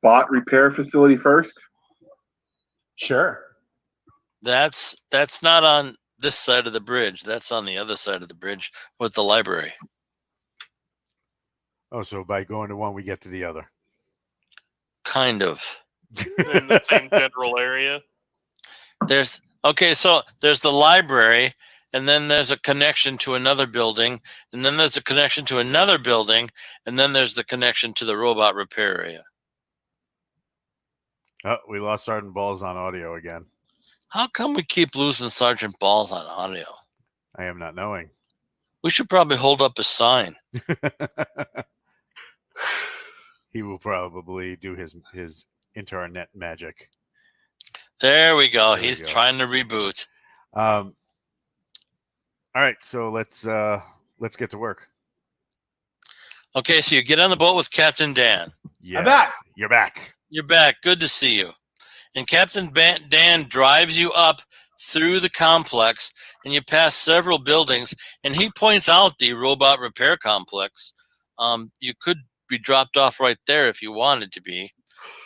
Speaker 4: bot repair facility first?
Speaker 3: Sure.
Speaker 1: That's not on this side of the bridge. That's on the other side of the bridge with the library.
Speaker 2: Oh, so by going to one, we get to the other.
Speaker 1: Kind of.
Speaker 5: In the same general area.
Speaker 1: So there's the library, and then there's a connection to another building, and then there's a connection to another building, and then there's the connection to the robot repair area.
Speaker 2: Oh, we lost Sergeant Balls on audio again.
Speaker 1: How come we keep losing Sergeant Balls on audio?
Speaker 2: I am not knowing.
Speaker 1: We should probably hold up a sign.
Speaker 2: He will probably do his internet magic.
Speaker 1: There we go. He's trying to reboot.
Speaker 2: All right, so let's get to work.
Speaker 1: Okay, so you get on the boat with Captain Dan.
Speaker 2: Yes,
Speaker 3: I'm back.
Speaker 2: You're back.
Speaker 1: You're back. Good to see you. And Captain Dan drives you up through the complex, and you pass several buildings, and he points out the robot repair complex. You could be dropped off right there if you wanted to be,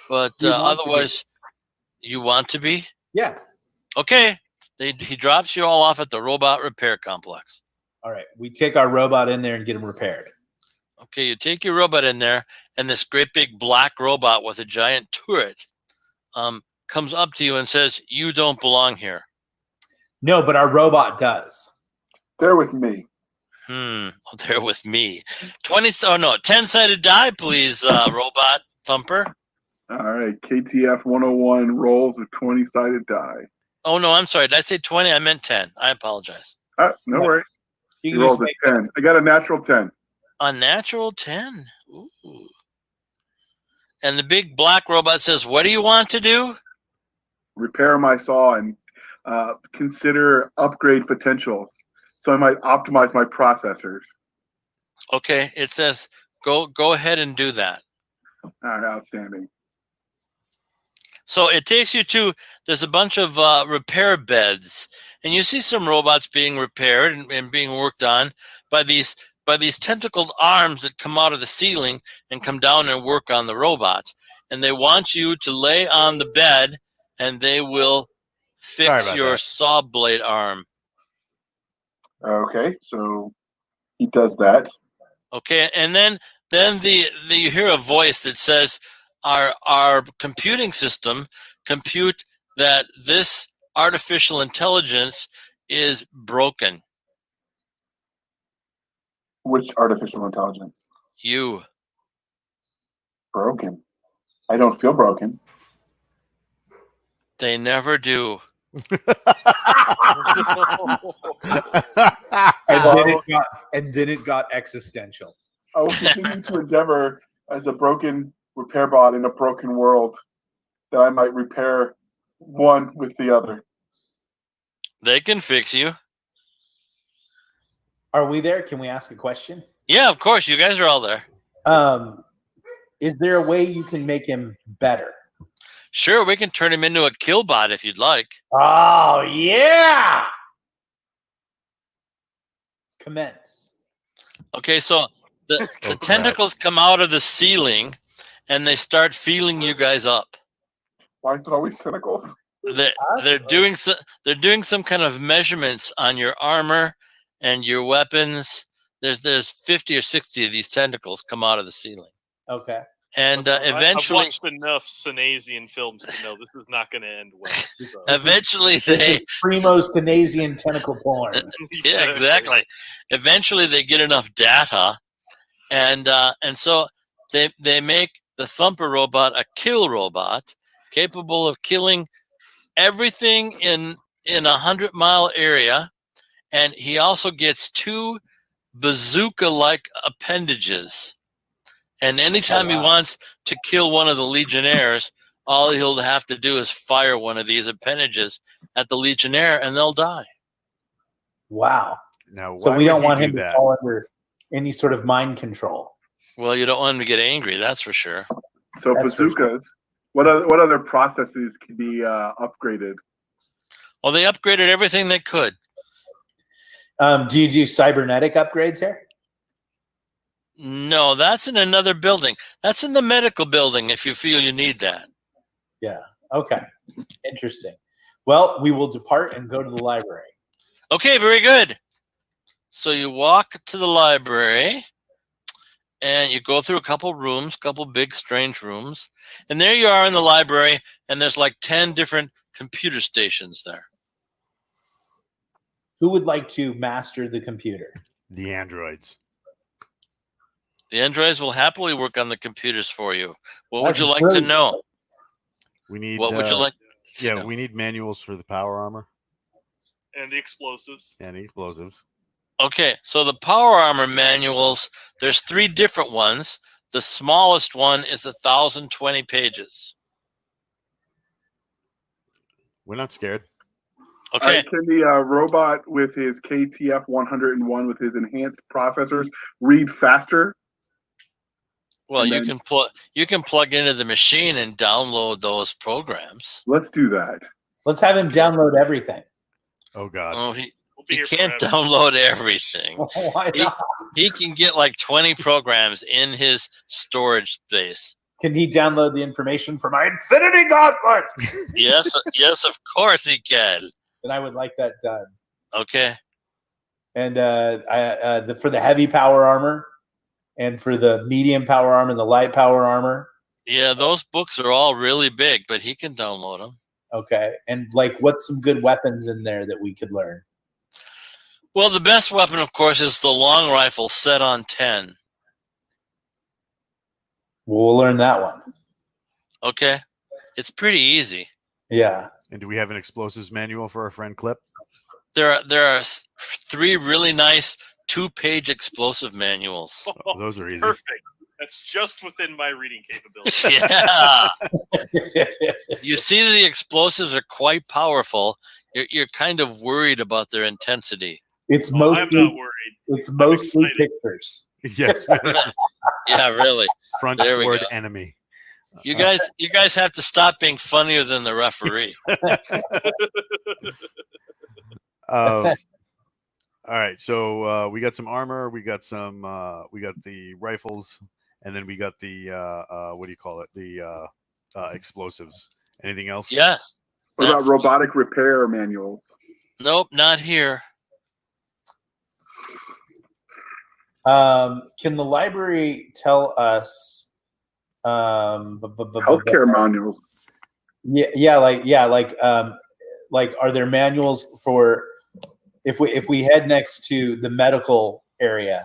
Speaker 1: but otherwise, you want to be?
Speaker 3: Yeah.
Speaker 1: Okay. He drops you all off at the robot repair complex.
Speaker 3: All right. We take our robot in there and get him repaired.
Speaker 1: Okay, you take your robot in there, and this great big black robot with a giant turret comes up to you and says, "You don't belong here."
Speaker 3: No, but our robot does.
Speaker 4: They're with me.
Speaker 1: They're with me. 10-sided die, please, robot thumper.
Speaker 4: All right, KTF 101 rolls a 20-sided die.
Speaker 1: Oh, no, I'm sorry. Did I say 20? I meant 10. I apologize.
Speaker 4: No worries.
Speaker 3: You
Speaker 4: He rolls a 10. I got a natural 10.
Speaker 1: A natural 10? Ooh. And the big black robot says, "What do you want to do?"
Speaker 4: Repair my saw and consider upgrade potentials. So I might optimize my processors.
Speaker 1: Okay, it says, go ahead and do that.
Speaker 4: All right, outstanding.
Speaker 1: So it takes you to, there's a bunch of repair beds, and you see some robots being repaired and being worked on by these tentacled arms that come out of the ceiling and come down and work on the robots. And they want you to lay on the bed, and they will fix your saw blade arm.
Speaker 4: Okay, so he does that.
Speaker 1: Okay, and then you hear a voice that says, our computing system compute that this artificial intelligence is broken.
Speaker 4: Which artificial intelligence?
Speaker 1: You.
Speaker 4: broken. I don't feel broken.
Speaker 1: They never do.
Speaker 3: And then it got existential.
Speaker 4: I was continuing to endeavor as a broken repair bot in a broken world that I might repair one with the other.
Speaker 1: They can fix you.
Speaker 3: Are we there? Can we ask a question?
Speaker 1: Yeah, of course. You guys are all there.
Speaker 3: Is there a way you can make him better?
Speaker 1: Sure, we can turn him into a kill bot if you'd like.
Speaker 3: Oh, yeah! Commence.
Speaker 1: Okay, so the tentacles come out of the ceiling, and they start feeling you guys up.
Speaker 4: Why is it always tentacles?
Speaker 1: They're doing some kind of measurements on your armor and your weapons. There's 50 or 60 of these tentacles come out of the ceiling.
Speaker 3: Okay.
Speaker 1: And
Speaker 5: Listen,
Speaker 1: eventually,
Speaker 5: I've watched enough Sanasian films to know this is not going to end well. So.
Speaker 1: eventually they
Speaker 3: Primo Stanasian tentacle porn.
Speaker 1: yeah, exactly. Eventually they get enough data, and so they make the Thumper robot a kill robot capable of killing everything in a 100-mile area, and he also gets 2 bazooka-like appendages. And anytime he wants to kill one of the Legionnaires, all he'll have to do is fire one of these appendages at the Legionnaire, and they'll die.
Speaker 3: Wow.
Speaker 2: Now,
Speaker 3: So
Speaker 2: why
Speaker 3: we don't
Speaker 2: would he
Speaker 3: want
Speaker 2: do
Speaker 3: him to
Speaker 2: that?
Speaker 3: fall under any sort of mind control.
Speaker 1: Well, you don't want him to get angry, that's for sure.
Speaker 4: So
Speaker 3: That's for
Speaker 4: bazookas. What other processes can be upgraded?
Speaker 1: Well, they upgraded everything they could.
Speaker 3: Do you do cybernetic upgrades here?
Speaker 1: No, that's in another building. That's in the medical building if you feel you need that.
Speaker 3: Yeah. Okay. Interesting. Well, we will depart and go to the library.
Speaker 1: Okay, very good. So you walk to the library, and you go through a couple rooms, couple big, strange rooms. And there you are in the library, and there's like 10 different computer stations there.
Speaker 3: Who would like to master the computer?
Speaker 2: The androids.
Speaker 1: The androids will happily work on the computers for you. What would
Speaker 3: That's
Speaker 1: you like to
Speaker 3: brilliant.
Speaker 1: know?
Speaker 2: We need.
Speaker 1: What would you like to
Speaker 2: Yeah,
Speaker 1: know?
Speaker 2: we need manuals for the power armor
Speaker 5: And the explosives.
Speaker 2: and explosives.
Speaker 1: Okay, so the power armor manuals, there's 3 different ones. The smallest one is 1,020 pages.
Speaker 2: We're not scared.
Speaker 1: Okay,
Speaker 4: Can the robot with his KTF 101 with his enhanced processors read faster?
Speaker 1: well,
Speaker 4: and
Speaker 1: you
Speaker 4: then-
Speaker 1: can plug into the machine and download those programs.
Speaker 4: Let's do that.
Speaker 3: Let's have him download everything.
Speaker 2: Oh God.
Speaker 1: Oh,
Speaker 5: We'll be
Speaker 1: he
Speaker 5: here
Speaker 1: can't
Speaker 5: forever.
Speaker 1: download everything.
Speaker 3: Why not?
Speaker 1: He can get like 20 programs in his storage space.
Speaker 3: Can he download the information for my Infinity Gauntlet?
Speaker 1: Yes, yes, of course he can.
Speaker 3: Then I would like that done.
Speaker 1: Okay.
Speaker 3: And for the heavy power armor, and for the medium power armor and the light power armor.
Speaker 1: Yeah, those books are all really big, but he can download them.
Speaker 3: Okay. And like, what's some good weapons in there that we could learn?
Speaker 1: Well, the best weapon, of course, is the long rifle set on 10.
Speaker 3: We'll learn that one.
Speaker 1: Okay. It's pretty easy.
Speaker 3: Yeah.
Speaker 2: And do we have an explosives manual for our friend Clip?
Speaker 1: There are 3 really nice 2-page explosive manuals.
Speaker 2: Oh, those are easy.
Speaker 5: Perfect. That's just within my reading capability.
Speaker 1: Yeah. You see the explosives are quite powerful. You're kind of worried about their intensity.
Speaker 3: It's
Speaker 5: I'm
Speaker 3: mostly
Speaker 5: not worried.
Speaker 3: it's mostly
Speaker 5: excited.
Speaker 3: pictures.
Speaker 2: Yes.
Speaker 1: Yeah, really.
Speaker 2: Front
Speaker 1: There we
Speaker 2: toward
Speaker 1: go.
Speaker 2: enemy.
Speaker 1: You guys have to stop being funnier than the referee.
Speaker 2: All right, so we got some armor, we got the rifles, and then we got the what do you call it? The explosives. Anything else?
Speaker 1: Yes.
Speaker 4: What about robotic repair manuals?
Speaker 1: Nope, not here.
Speaker 3: Can the library tell us
Speaker 4: Healthcare manuals.
Speaker 3: like are there manuals for if we head next to the medical area?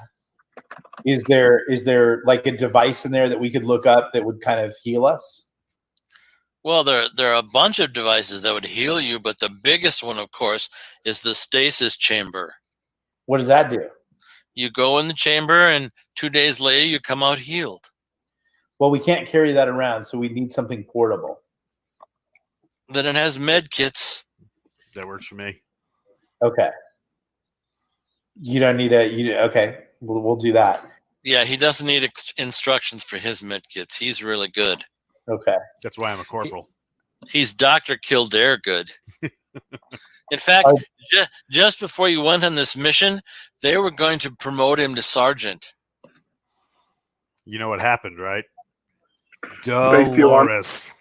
Speaker 3: Is there like a device in there that we could look up that would kind of heal us?
Speaker 1: Well, there are a bunch of devices that would heal you, but the biggest one, of course, is the stasis chamber.
Speaker 3: What does that do?
Speaker 1: You go in the chamber, and 2 days later, you come out healed.
Speaker 3: Well, we can't carry that around, so we need something portable.
Speaker 1: Then it has med kits.
Speaker 2: That works for me.
Speaker 3: Okay. You don't need okay. We'll do that.
Speaker 1: Yeah, he doesn't need instructions for his med kits. He's really good.
Speaker 3: Okay.
Speaker 2: That's why I'm a corporal.
Speaker 1: He's Dr. Kildare good. In fact, just before you went on this mission, they were going to promote him to sergeant.
Speaker 2: You know what happened, right? Dolores.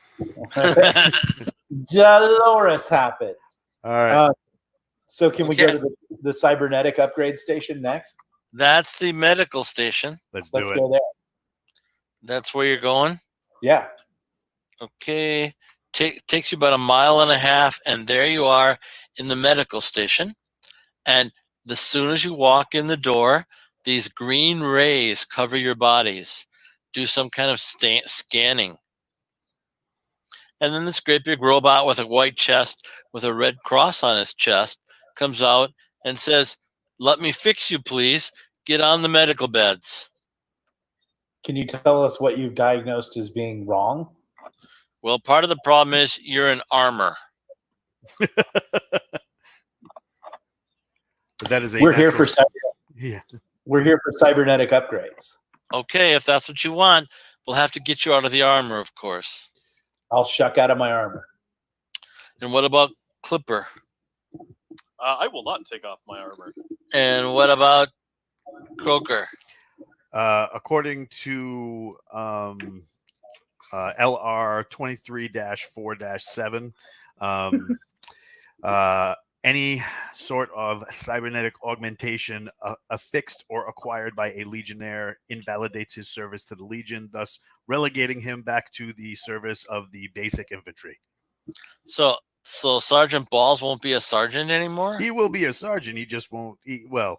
Speaker 3: Dolores happened.
Speaker 2: All right.
Speaker 3: So can we go to the cybernetic upgrade station next?
Speaker 1: That's the medical station.
Speaker 2: Let's
Speaker 3: go there.
Speaker 1: That's where you're going?
Speaker 3: Yeah.
Speaker 1: Okay. Takes you about 1.5 miles, and there you are in the medical station. And as soon as you walk in the door, these green rays cover your bodies, do some kind of scanning. And then this great big robot with a white chest with a red cross on his chest comes out and says, "Let me fix you, please. Get on the medical beds."
Speaker 3: Can you tell us what you've diagnosed as being wrong?
Speaker 1: Well, part of the problem is you're in armor.
Speaker 2: That is
Speaker 3: We're here for We're here for cybernetic upgrades.
Speaker 1: Okay, if that's what you want, we'll have to get you out of the armor, of course.
Speaker 3: I'll shuck out of my armor.
Speaker 1: And what about Clipper?
Speaker 5: I will not take off my armor.
Speaker 1: And what about Croker?
Speaker 2: According to LR 23-4-7, any sort of cybernetic augmentation affixed or acquired by a Legionnaire invalidates his service to the Legion, thus relegating him back to the service of the basic infantry.
Speaker 1: So Sergeant Balls won't be a sergeant anymore?
Speaker 2: He will be a sergeant. He just won't. Well,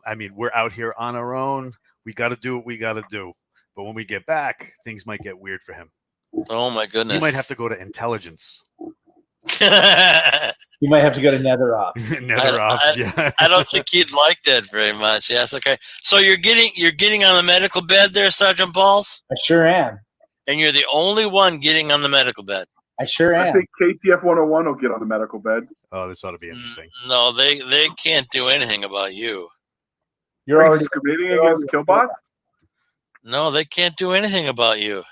Speaker 2: I mean, we're out here on our own. We got to do what we got to do. But when we get back, things might get weird for him.
Speaker 1: Oh, my goodness.
Speaker 2: He might have to go to intelligence.
Speaker 3: You might have to go to Nether Ops.
Speaker 2: Nether Ops, yeah.
Speaker 1: I don't think he'd like that very much. Yes, okay. So you're getting on the medical bed there, Sergeant Balls?
Speaker 3: I sure am.
Speaker 1: And you're the only one getting on the medical bed.
Speaker 3: I sure am.
Speaker 4: I think KTF 101 will get on the medical bed.
Speaker 2: Oh, this ought to be interesting.
Speaker 1: No, they can't do anything about you.
Speaker 3: You're already
Speaker 4: discriminating against killbots?
Speaker 1: No, they can't do anything about you.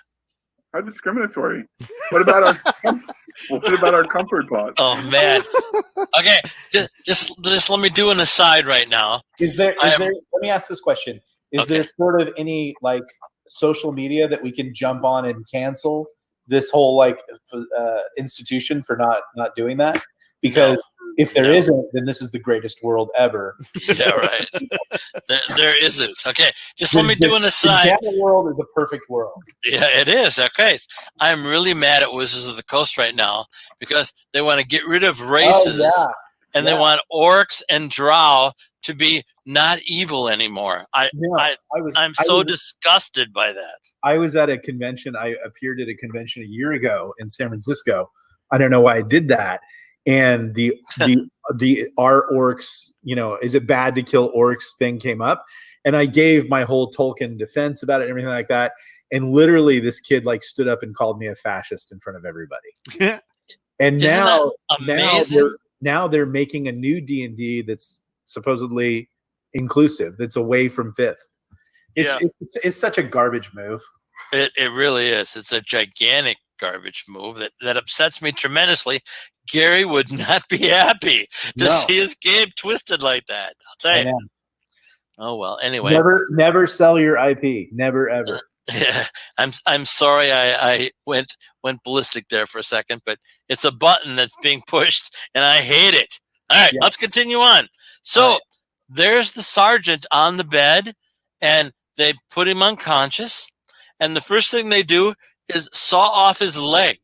Speaker 4: How discriminatory. What about our comfort bots?
Speaker 1: Oh man. Okay, just let me do an aside right now.
Speaker 3: Is there let me ask this question. Is there sort of any like social media that we can jump on and cancel this whole like institution for not doing that? Because if there isn't, then this is the greatest world ever.
Speaker 1: Yeah, right. there isn't. Okay, just let me do an aside.
Speaker 3: The world is a perfect world.
Speaker 1: Yeah, it is. Okay, I'm really mad at Wizards of the Coast right now because they want to get rid of races, and they want orcs and drow to be not evil anymore. I'm so disgusted by that.
Speaker 3: I was at a convention. I appeared at a convention a year ago in San Francisco. I don't know why I did that. And the our orcs, is it bad to kill orcs thing came up, and I gave my whole Tolkien defense about it and everything like that. And literally, this kid like stood up and called me a fascist in front of everybody. And now they're making a new D&D that's supposedly inclusive. That's away from fifth. It's such a garbage move.
Speaker 1: It really is. It's a gigantic garbage move that upsets me tremendously. Gary would not be happy to see his game twisted like that. I'll tell you. Oh well. Anyway,
Speaker 3: never sell your IP. Never ever.
Speaker 1: Yeah, I'm sorry. I went ballistic there for a second, but it's a button that's being pushed, and I hate it. All right, let's continue on. So there's the sergeant on the bed, and they put him unconscious, and the first thing they do is saw off his leg.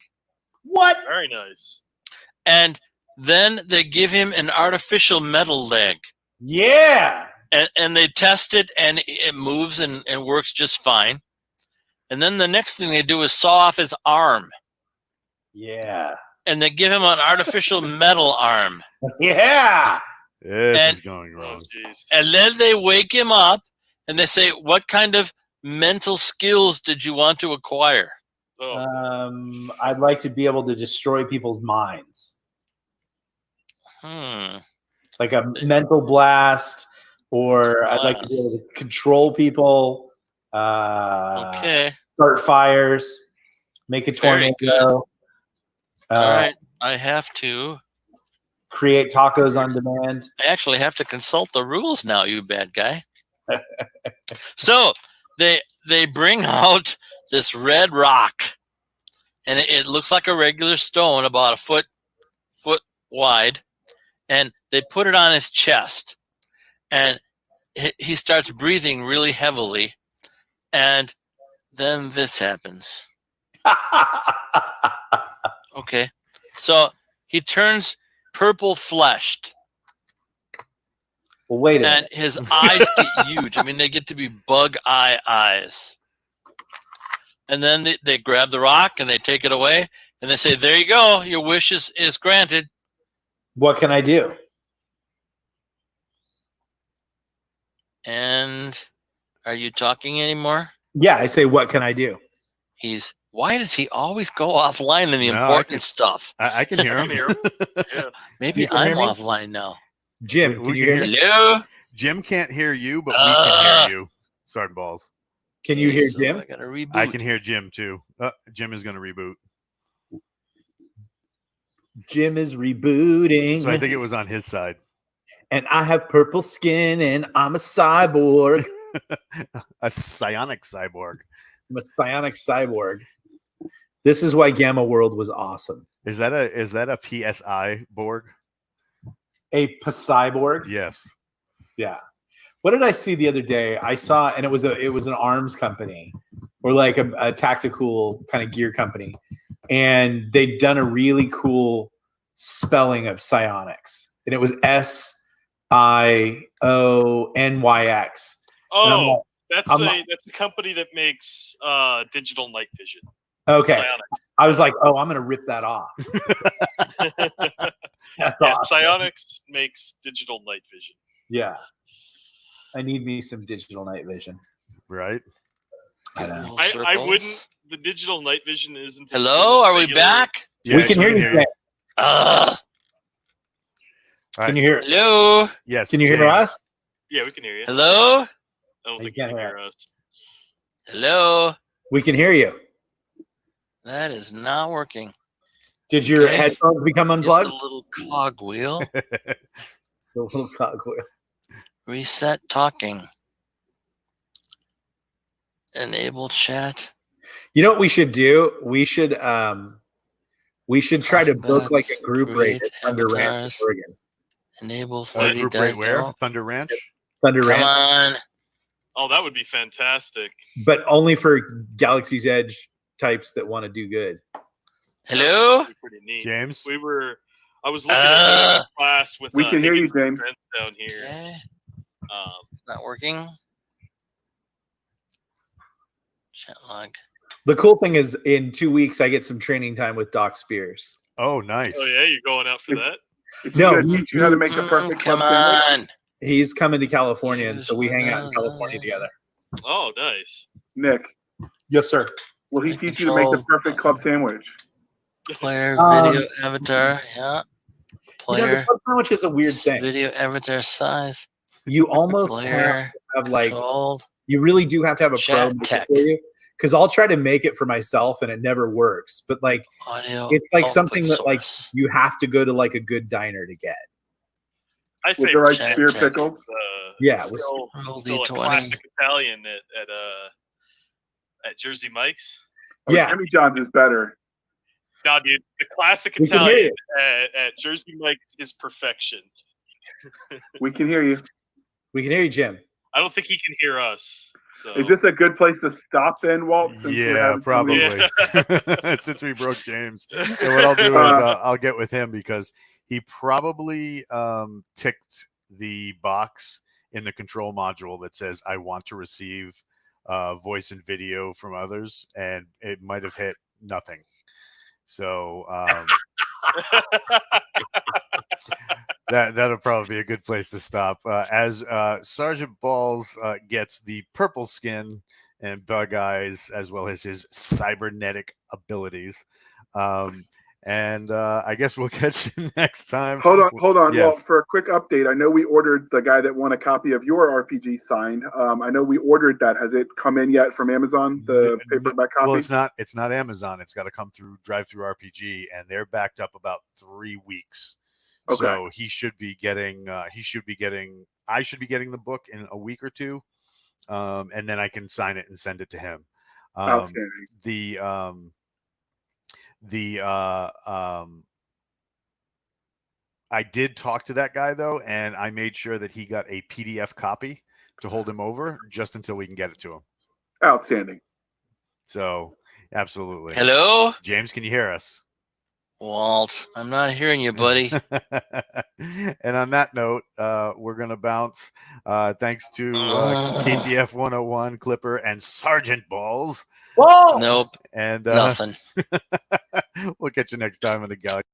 Speaker 3: What?
Speaker 5: Very nice.
Speaker 1: And then they give him an artificial metal leg.
Speaker 3: Yeah.
Speaker 1: and they test it, and it moves and works just fine. And then the next thing they do is saw off his arm,
Speaker 3: Yeah.
Speaker 1: and they give him an artificial metal arm.
Speaker 3: Yeah.
Speaker 2: This is going wrong.
Speaker 5: jeez.
Speaker 1: And then they wake him up, and they say, "What kind of mental skills did you want to acquire?"
Speaker 5: Oh.
Speaker 3: I'd like to be able to destroy people's minds, like a mental blast, or I'd like to be able to control people.
Speaker 1: Okay.
Speaker 3: Start fires, make a
Speaker 1: Very
Speaker 3: tornado.
Speaker 1: All right. I have to.
Speaker 3: Create tacos on demand.
Speaker 1: I actually have to consult the rules now, you bad guy. So they bring out this red rock, and it looks like a regular stone, about a foot wide, and they put it on his chest, and he starts breathing really heavily, and then this happens. Okay, so he turns purple fleshed.
Speaker 3: Well, wait a
Speaker 1: And
Speaker 3: minute.
Speaker 1: his eyes get huge. I mean, they get to be bug eye eyes. And then they grab the rock and they take it away, and they say, "There you go. Your wish is granted."
Speaker 3: What can I do?
Speaker 1: And are you talking anymore?
Speaker 3: Yeah, I say, what can I do?
Speaker 1: Why does he always go offline in the
Speaker 2: No, I
Speaker 1: important
Speaker 2: can-
Speaker 1: stuff?
Speaker 2: I can hear him.
Speaker 5: Yeah.
Speaker 1: Maybe
Speaker 3: You can
Speaker 1: I'm
Speaker 3: hear me?
Speaker 1: offline now.
Speaker 3: Jim,
Speaker 2: We
Speaker 3: can you
Speaker 2: can
Speaker 3: hear me?
Speaker 1: Hello?
Speaker 2: Jim can't hear you, but we can hear you. Sorry, balls.
Speaker 3: Can you hear
Speaker 1: So
Speaker 3: Jim?
Speaker 1: I gotta reboot.
Speaker 2: I can hear Jim too. Jim is going to reboot.
Speaker 3: Jim is rebooting.
Speaker 2: So I think it was on his side.
Speaker 3: And I have purple skin and I'm a cyborg.
Speaker 2: A psionic cyborg.
Speaker 3: I'm a psionic cyborg. This is why Gamma World was awesome.
Speaker 2: Is that a PSI Borg?
Speaker 3: A cyborg?
Speaker 2: Yes.
Speaker 3: Yeah. What did I see the other day? I saw, and it was an arms company, or like a tactical kind of gear company, and they'd done a really cool spelling of psionics, and it was SIONYX.
Speaker 5: Oh, that's
Speaker 3: I'm
Speaker 5: a company that makes digital night vision.
Speaker 3: Okay,
Speaker 5: Psionics.
Speaker 3: I was like, oh, I'm gonna rip that off. That's
Speaker 5: Yeah,
Speaker 3: awesome.
Speaker 5: Psionics makes digital night vision.
Speaker 3: Yeah, I need me some digital night vision.
Speaker 2: Right.
Speaker 3: I know.
Speaker 1: Little
Speaker 5: I
Speaker 1: circles.
Speaker 5: wouldn't. The digital night vision isn't. as
Speaker 1: Hello,
Speaker 5: good as
Speaker 1: are we
Speaker 5: regular-
Speaker 1: back?
Speaker 2: Yeah,
Speaker 3: We can hear you. Jay.
Speaker 1: Uh,
Speaker 2: All
Speaker 3: Can
Speaker 2: right.
Speaker 3: you hear?
Speaker 1: hello?
Speaker 2: Yes.
Speaker 3: Can you hear
Speaker 2: James.
Speaker 3: us?
Speaker 5: Yeah, we can hear you.
Speaker 1: Hello?
Speaker 5: I don't
Speaker 3: You
Speaker 5: think you
Speaker 3: can't
Speaker 5: can
Speaker 3: hear
Speaker 5: hear us.
Speaker 1: Hello?
Speaker 3: We can hear you.
Speaker 1: That is not working.
Speaker 3: Did your
Speaker 1: Okay.
Speaker 3: headphones become
Speaker 1: Get
Speaker 3: unplugged?
Speaker 1: the little cogwheel.
Speaker 3: The little cogwheel.
Speaker 1: Reset talking. Enable chat.
Speaker 3: You know what we should do? We should try to book like a group rate
Speaker 1: Create
Speaker 3: at Thunder Ranch,
Speaker 1: avatars.
Speaker 3: Oregon.
Speaker 1: Enable 30
Speaker 2: Group rate where?
Speaker 1: dice.
Speaker 2: Thunder Ranch.
Speaker 3: Thunder
Speaker 1: Come
Speaker 3: Ranch,
Speaker 1: on.
Speaker 5: Oh, that would be fantastic.
Speaker 3: but only for Galaxy's Edge types that want to do good.
Speaker 1: Hello?
Speaker 5: That'd be pretty neat.
Speaker 2: James.
Speaker 5: I was looking at a class with.
Speaker 4: We can hear you,
Speaker 5: Higgins and
Speaker 4: James.
Speaker 5: Brent down here.
Speaker 1: Okay. It's not working. Chat log.
Speaker 3: The cool thing is, in 2 weeks, I get some training time with Doc Spears.
Speaker 2: Oh, nice.
Speaker 5: Oh yeah, you're going out for that?
Speaker 4: Is
Speaker 3: No,
Speaker 4: he gonna teach you how to make the perfect
Speaker 1: Come
Speaker 4: club sandwich?
Speaker 1: on.
Speaker 3: He's coming to California, and so we hang out in California together.
Speaker 5: Oh, nice.
Speaker 4: Nick,
Speaker 3: Yes, sir.
Speaker 4: will he
Speaker 1: Take
Speaker 4: teach you to make the
Speaker 1: control.
Speaker 4: perfect club sandwich?
Speaker 1: Player
Speaker 3: Um,
Speaker 1: video avatar. Yeah.
Speaker 3: You know, the
Speaker 1: Player
Speaker 3: club sandwich is a weird thing.
Speaker 1: video avatar size.
Speaker 3: You almost have
Speaker 1: Player
Speaker 3: to have like,
Speaker 1: controlled.
Speaker 3: you really do have to have a pro
Speaker 1: Chat
Speaker 3: make it
Speaker 1: tech.
Speaker 3: for you. Because I'll try to make it for myself, and it never works. But like,
Speaker 1: Audio.
Speaker 3: it's like
Speaker 1: output
Speaker 3: something that like
Speaker 1: source.
Speaker 3: you have to go to like a good diner to get.
Speaker 5: I
Speaker 4: With the
Speaker 5: favor
Speaker 4: right
Speaker 1: Chat
Speaker 4: spear
Speaker 1: tech.
Speaker 4: pickles?
Speaker 3: Yeah,
Speaker 5: still,
Speaker 1: Roll
Speaker 5: still a
Speaker 1: D20.
Speaker 5: classic Italian at Jersey Mike's.
Speaker 4: Oh,
Speaker 3: Yeah.
Speaker 4: Jimmy John's is better.
Speaker 5: No, dude, the classic
Speaker 3: We can hear
Speaker 5: Italian at Jersey Mike's is perfection.
Speaker 4: We can hear you.
Speaker 3: We can hear you, Jim.
Speaker 5: I don't think he can hear us. So
Speaker 4: Is this a good place to stop then, Walt? since we're
Speaker 2: Yeah,
Speaker 4: having so many-
Speaker 2: probably. Since we broke James. And what I'll do is I'll get with him because he probably ticked the box in the control module that says I want to receive voice and video from others, and it might have hit nothing. So that'll probably be a good place to stop. As Sergeant Balls gets the purple skin and bug eyes, as well as his cybernetic abilities. And I guess we'll catch you next time.
Speaker 4: Hold on.
Speaker 2: Yes.
Speaker 4: Well, for a quick update, I know we ordered the guy that won a copy of your RPG signed. I know we ordered that. Has it come in yet from Amazon? The paperback copy?
Speaker 2: Well, it's not Amazon. It's got to come through Drive-Thru RPG, and they're backed up about 3 weeks. Okay. So he should be getting. I should be getting the book in a week or two, and then I can sign it and send it to him.
Speaker 4: Outstanding.
Speaker 2: I did talk to that guy though, and I made sure that he got a PDF copy to hold him over just until we can get it to him.
Speaker 4: Outstanding.
Speaker 2: So, absolutely.
Speaker 1: Hello?
Speaker 2: James, can you hear us?
Speaker 1: Walt, I'm not hearing you, buddy.
Speaker 2: And on that note, we're going to bounce. Thanks to KTF 101, Clipper, and Sergeant Balls.
Speaker 3: Whoa!
Speaker 1: Nope.
Speaker 2: And
Speaker 1: nothing.
Speaker 2: We'll catch you next time on the Galactic.